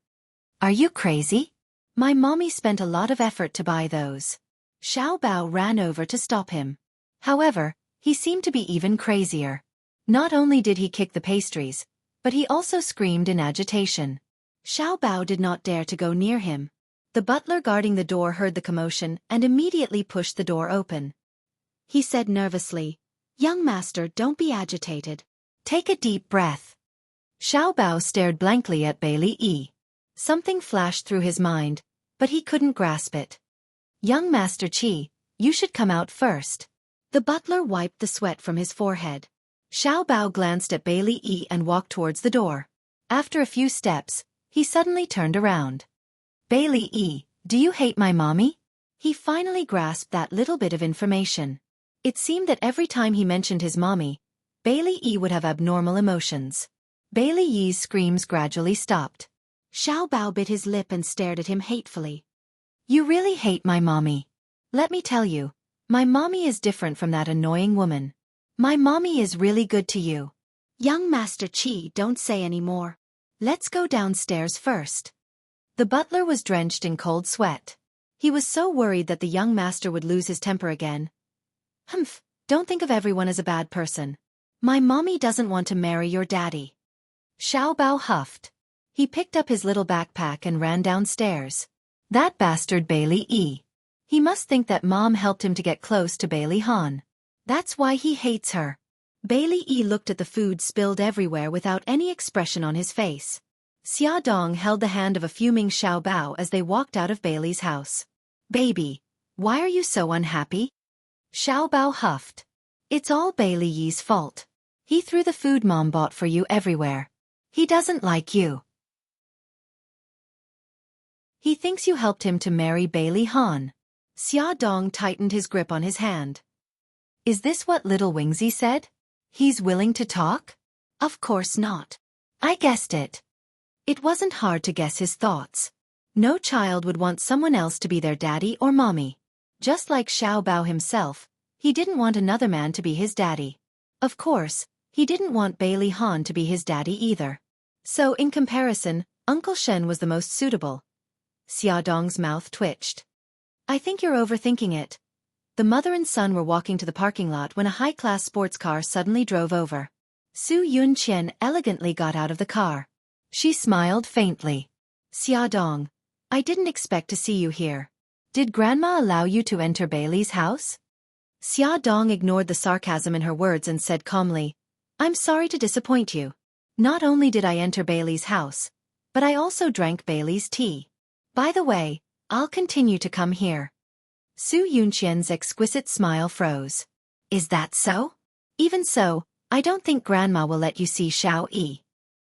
Are you crazy? My mommy spent a lot of effort to buy those. Xiaobao ran over to stop him. However, he seemed to be even crazier. Not only did he kick the pastries, but he also screamed in agitation. Xiaobao did not dare to go near him. The butler guarding the door heard the commotion and immediately pushed the door open. He said nervously, Young master, don't be agitated. Take a deep breath. Xiaobao stared blankly at Bai Liyi. Something flashed through his mind, but he couldn't grasp it. Young Master Qi, you should come out first. The butler wiped the sweat from his forehead. Xiaobao glanced at Bai Liyi and walked towards the door. After a few steps, he suddenly turned around. Bai Liyi, do you hate my mommy? He finally grasped that little bit of information. It seemed that every time he mentioned his mommy, Bai Liyi would have abnormal emotions. Bai Liyi's screams gradually stopped. Xiaobao bit his lip and stared at him hatefully. You really hate my mommy. Let me tell you, my mommy is different from that annoying woman. My mommy is really good to you. Young Master Qi, don't say any more. Let's go downstairs first. The butler was drenched in cold sweat. He was so worried that the young master would lose his temper again. Humph, don't think of everyone as a bad person. My mommy doesn't want to marry your daddy. Xiaobao huffed. He picked up his little backpack and ran downstairs. That bastard Bai Liyi. He must think that mom helped him to get close to Bai Lihan. That's why he hates her. Bai Liyi looked at the food spilled everywhere without any expression on his face. Xia Dong held the hand of a fuming Xiaobao as they walked out of Bailey's house. Baby, why are you so unhappy? Xiaobao huffed. It's all Bai Liyi's fault. He threw the food mom bought for you everywhere. He doesn't like you. He thinks you helped him to marry Bai Lihan. Xia Dong tightened his grip on his hand. Is this what little Wingzy said? He's willing to talk? Of course not. I guessed it. It wasn't hard to guess his thoughts. No child would want someone else to be their daddy or mommy. Just like Xiaobao himself, he didn't want another man to be his daddy. Of course, he didn't want Bai Lihan to be his daddy either. So in comparison, Uncle Shen was the most suitable. Xia Dong's mouth twitched. I think you're overthinking it. The mother and son were walking to the parking lot when a high-class sports car suddenly drove over. Su Yunqian elegantly got out of the car. She smiled faintly. Xia Dong, I didn't expect to see you here. Did Grandma allow you to enter Bailey's house? Xia Dong ignored the sarcasm in her words and said calmly, I'm sorry to disappoint you. Not only did I enter Bailey's house, but I also drank Bailey's tea. By the way, I'll continue to come here. Su Yunqian's exquisite smile froze. Is that so? Even so, I don't think Grandma will let you see Xiao Yi.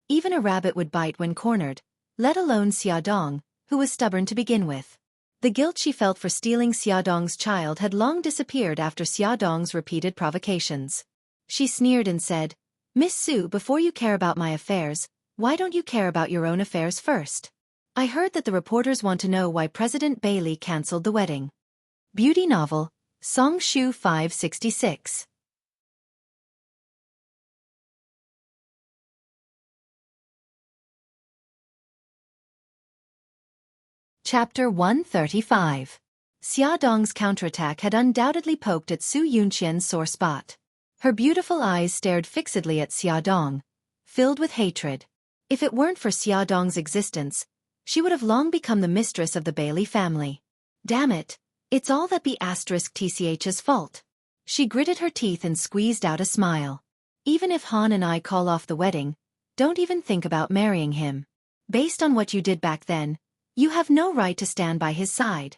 Even a rabbit would bite when cornered, let alone Xiaodong, who was stubborn to begin with. The guilt she felt for stealing Xiaodong's child had long disappeared after Xiaodong's repeated provocations. She sneered and said, Miss Su, before you care about my affairs, why don't you care about your own affairs first? I heard that the reporters want to know why President Bailey cancelled the wedding. Beauty novel, Song Shu 566. Chapter 135. Xiaodong's counterattack had undoubtedly poked at Su Yunqian's sore spot. Her beautiful eyes stared fixedly at Xiaodong, filled with hatred. If it weren't for Xiaodong's existence, she would have long become the mistress of the Bailey family. Damn it, it's all that B*TCH's fault. She gritted her teeth and squeezed out a smile. Even if Han and I call off the wedding, don't even think about marrying him. Based on what you did back then, you have no right to stand by his side.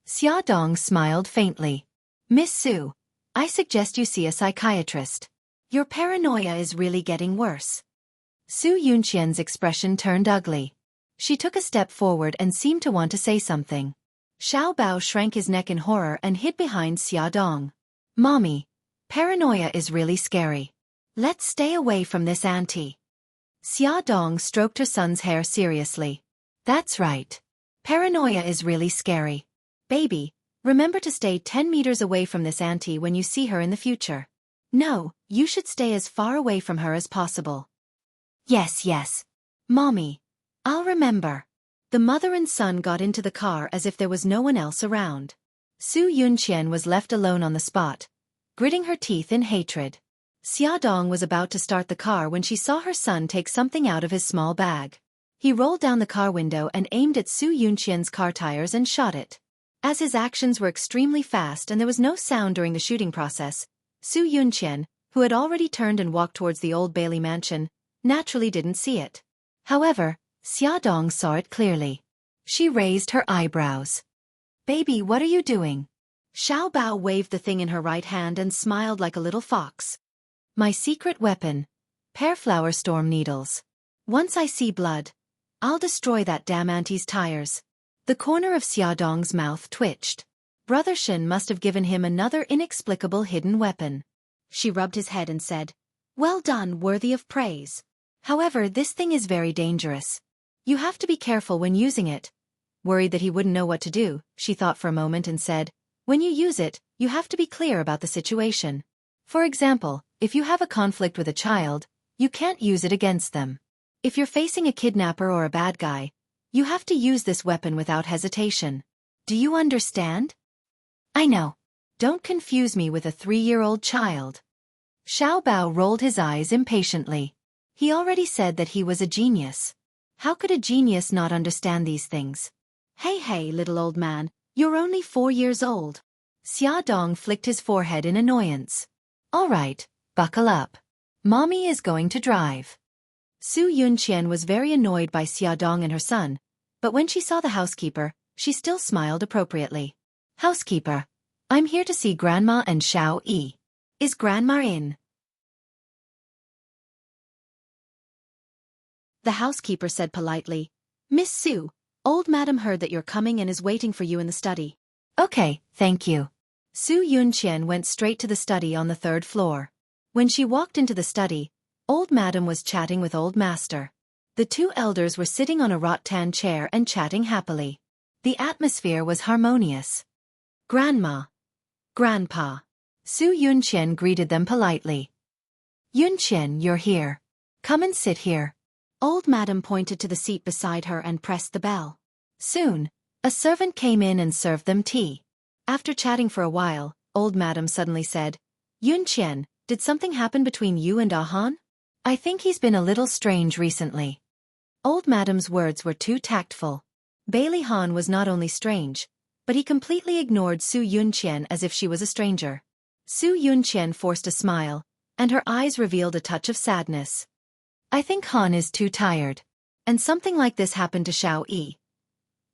Xiaodong smiled faintly. Miss Su, I suggest you see a psychiatrist. Your paranoia is really getting worse. Su Yunqian's expression turned ugly. She took a step forward and seemed to want to say something. Xiao Bao shrank his neck in horror and hid behind Xiaodong. Mommy, paranoia is really scary. Let's stay away from this auntie. Xiaodong stroked her son's hair seriously. That's right. Paranoia is really scary. Baby, remember to stay 10 meters away from this auntie when you see her in the future. No, you should stay as far away from her as possible. Yes. Mommy, I'll remember. The mother and son got into the car as if there was no one else around. Su Yunqian was left alone on the spot, gritting her teeth in hatred. Xiaodong was about to start the car when she saw her son take something out of his small bag. He rolled down the car window and aimed at Su Yunqian's car tires and shot it. As his actions were extremely fast and there was no sound during the shooting process, Su Yunqian, who had already turned and walked towards the old Bailey mansion, naturally didn't see it. However, Xiaodong saw it clearly. She raised her eyebrows. Baby, what are you doing? Xiao Bao waved the thing in her right hand and smiled like a little fox. My secret weapon. Pearflower storm needles. Once I see blood, I'll destroy that damn auntie's tires. The corner of Xiaodong's mouth twitched. Brother Shen must have given him another inexplicable hidden weapon. She rubbed his head and said, Well done, worthy of praise. However, this thing is very dangerous. You have to be careful when using it. Worried that he wouldn't know what to do, she thought for a moment and said, When you use it, you have to be clear about the situation. For example, if you have a conflict with a child, you can't use it against them. If you're facing a kidnapper or a bad guy, you have to use this weapon without hesitation. Do you understand? I know. Don't confuse me with a 3-year-old child. Xiao Bao rolled his eyes impatiently. He already said that he was a genius. How could a genius not understand these things? Hey, little old man, you're only 4 years old. Xiaodong flicked his forehead in annoyance. All right, buckle up. Mommy is going to drive. Su Yunqian was very annoyed by Xiaodong and her son, but when she saw the housekeeper, she still smiled appropriately. Housekeeper, I'm here to see Grandma and Xiao Yi. Is Grandma in? The housekeeper said politely, Miss Su, old madam heard that you're coming and is waiting for you in the study. Okay, thank you. Su Yunqian went straight to the study on the 3rd floor. When she walked into the study, old madam was chatting with old master. The two elders were sitting on a rattan chair and chatting happily. The atmosphere was harmonious. Grandma. Grandpa. Su Yunqian greeted them politely. Yunqian, you're here. Come and sit here. Old madam pointed to the seat beside her and pressed the bell. Soon, a servant came in and served them tea. After chatting for a while, old madam suddenly said, Yunqian, did something happen between you and Han? I think he's been a little strange recently. Old madam's words were too tactful. Bailey Han was not only strange, but he completely ignored Su Yunqian as if she was a stranger. Su Yunqian forced a smile, and her eyes revealed a touch of sadness. I think Han is too tired. And something like this happened to Xiao Yi.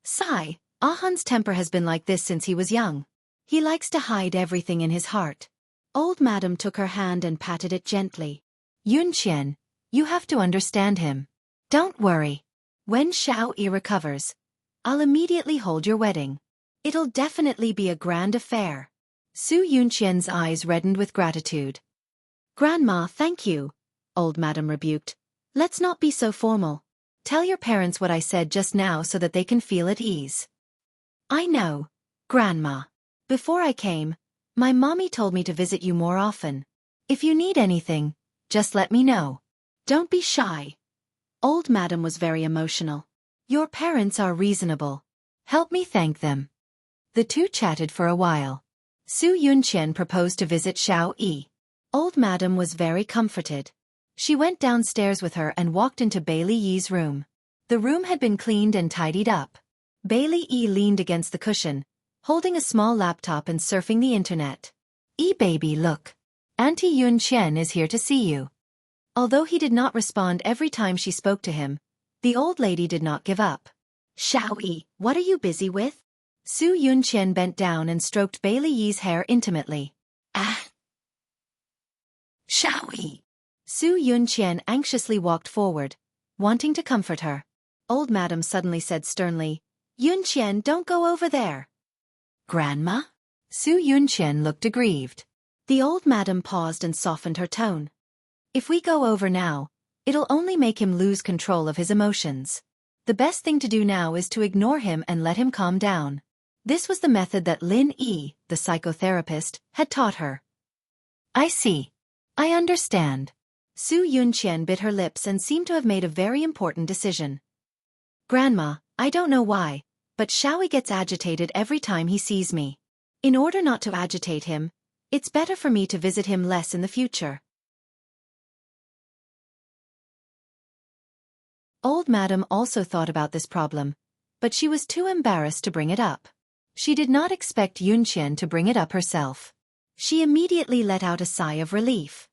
Sigh, Han's temper has been like this since he was young. He likes to hide everything in his heart. Old Madam took her hand and patted it gently. Yunqian, you have to understand him. Don't worry. When Xiao Yi recovers, I'll immediately hold your wedding. It'll definitely be a grand affair. Su Yunqian's eyes reddened with gratitude. Grandma, thank you, Old Madam rebuked. Let's not be so formal. Tell your parents what I said just now so that they can feel at ease. I know, Grandma. Before I came, my mommy told me to visit you more often. If you need anything, just let me know. Don't be shy. Old Madam was very emotional. Your parents are reasonable. Help me thank them. The two chatted for a while. Su Yunqian proposed to visit Xiao Yi. Old Madam was very comforted. She went downstairs with her and walked into Bailey Yi's room. The room had been cleaned and tidied up. Bailey Yi leaned against the cushion, holding a small laptop and surfing the internet. Baby, look. Auntie Yunqian is here to see you. Although he did not respond every time she spoke to him, the old lady did not give up. Xiao Yi, what are you busy with? Su Yunqian bent down and stroked Bailey Yi's hair intimately. Xiao Yi. Su Yunqian anxiously walked forward, wanting to comfort her. Old Madam suddenly said sternly, Yunqian, don't go over there. Grandma? Su Yunqian looked aggrieved. The old madam paused and softened her tone. If we go over now, it'll only make him lose control of his emotions. The best thing to do now is to ignore him and let him calm down. This was the method that Lin Yi, the psychotherapist, had taught her. I see. I understand. Su Yunqian bit her lips and seemed to have made a very important decision. Grandma, I don't know why, but Xiaoyi gets agitated every time he sees me. In order not to agitate him, it's better for me to visit him less in the future. Old Madam also thought about this problem, but she was too embarrassed to bring it up. She did not expect Yunqian to bring it up herself. She immediately let out a sigh of relief.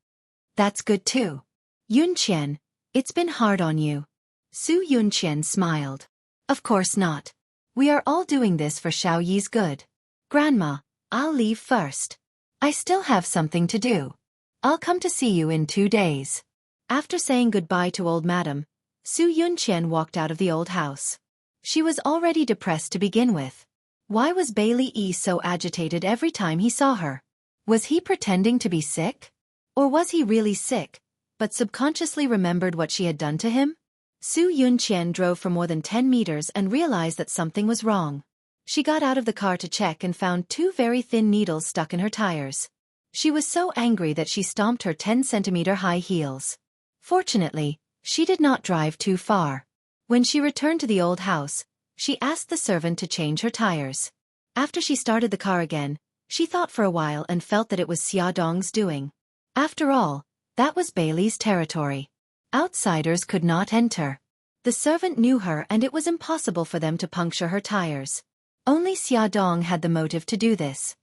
That's good too. Yunqian, it's been hard on you. Su Yunqian smiled. Of course not. We are all doing this for Xiao Yi's good. Grandma, I'll leave first. I still have something to do. I'll come to see you in 2 days. After saying goodbye to Old Madam, Su Yunqian walked out of the old house. She was already depressed to begin with. Why was Bailey Yi so agitated every time he saw her? Was he pretending to be sick? Or was he really sick, but subconsciously remembered what she had done to him? Su Yunqian drove for more than 10 meters and realized that something was wrong. She got out of the car to check and found 2 very thin needles stuck in her tires. She was so angry that she stomped her 10-centimeter high heels. Fortunately, she did not drive too far. When she returned to the old house, she asked the servant to change her tires. After she started the car again, she thought for a while and felt that it was Xiaodong's doing. After all, that was Bailey's territory. Outsiders could not enter. The servant knew her and it was impossible for them to puncture her tires. Only Xiaodong had the motive to do this.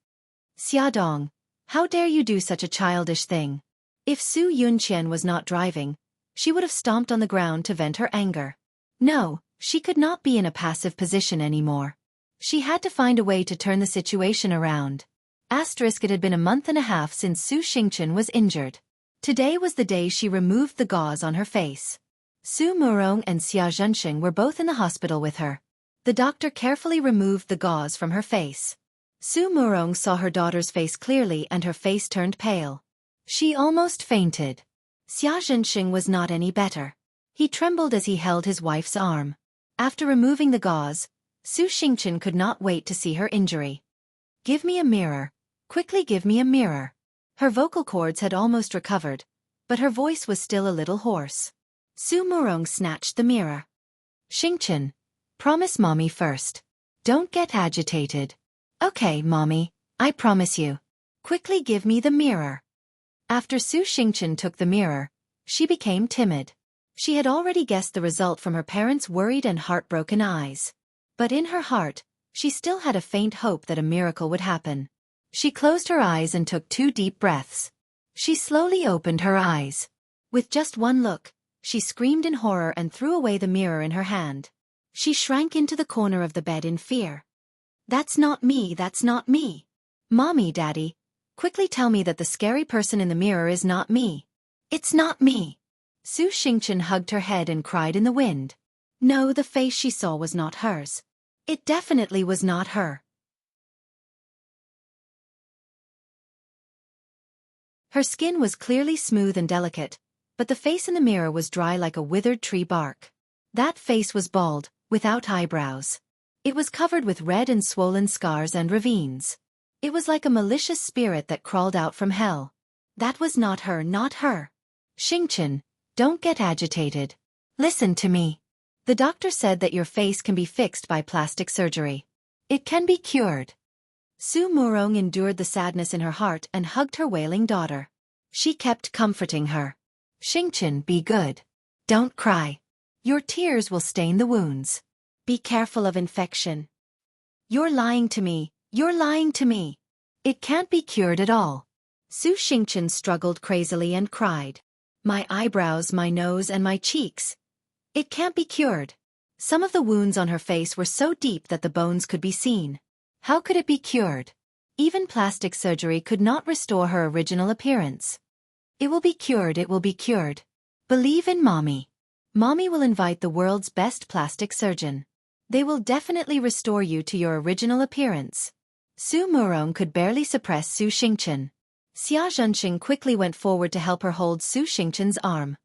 Xiaodong, how dare you do such a childish thing? If Su Yunqian was not driving, she would have stomped on the ground to vent her anger. No, she could not be in a passive position anymore. She had to find a way to turn the situation around. It had been a month and a half since Su Xingchen was injured. Today was the day she removed the gauze on her face. Su Murong and Xia Zhenxing were both in the hospital with her. The doctor carefully removed the gauze from her face. Su Murong saw her daughter's face clearly and her face turned pale. She almost fainted. Xia Zhenxing was not any better. He trembled as he held his wife's arm. After removing the gauze, Su Xingchen could not wait to see her injury. Give me a mirror. Quickly give me a mirror. Her vocal cords had almost recovered, but her voice was still a little hoarse. Su Murong snatched the mirror. Xingchen, promise mommy first. Don't get agitated. Okay, mommy, I promise you. Quickly give me the mirror. After Su Xingchen took the mirror, she became timid. She had already guessed the result from her parents' worried and heartbroken eyes. But in her heart, she still had a faint hope that a miracle would happen. She closed her eyes and took 2 deep breaths. She slowly opened her eyes. With just one look, she screamed in horror and threw away the mirror in her hand. She shrank into the corner of the bed in fear. That's not me, that's not me. Mommy, Daddy, quickly tell me that the scary person in the mirror is not me. It's not me. Su Xingqian hugged her head and cried in the wind. No, the face she saw was not hers. It definitely was not her. Her skin was clearly smooth and delicate, but the face in the mirror was dry like a withered tree bark. That face was bald, without eyebrows. It was covered with red and swollen scars and ravines. It was like a malicious spirit that crawled out from hell. That was not her, not her. Xingqian, don't get agitated. Listen to me. The doctor said that your face can be fixed by plastic surgery. It can be cured. Su Murong endured the sadness in her heart and hugged her wailing daughter. She kept comforting her. Xingqian, be good. Don't cry. Your tears will stain the wounds. Be careful of infection. You're lying to me, you're lying to me. It can't be cured at all. Su Xingqian struggled crazily and cried. My eyebrows, my nose and my cheeks. It can't be cured. Some of the wounds on her face were so deep that the bones could be seen. How could it be cured? Even plastic surgery could not restore her original appearance. It will be cured, it will be cured. Believe in Mommy. Mommy will invite the world's best plastic surgeon. They will definitely restore you to your original appearance. Su Murong could barely suppress Su Xingqian. Xia Zhenxing quickly went forward to help her hold Su Xingqian's arm.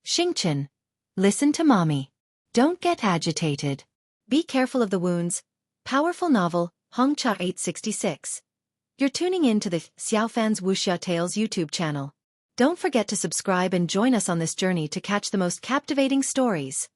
Xingqian, listen to Mommy. Don't get agitated. Be careful of the wounds. Powerful novel, Hongcha 866. You're tuning in to the Xiaofan's Wuxia Tales YouTube channel. Don't forget to subscribe and join us on this journey to catch the most captivating stories.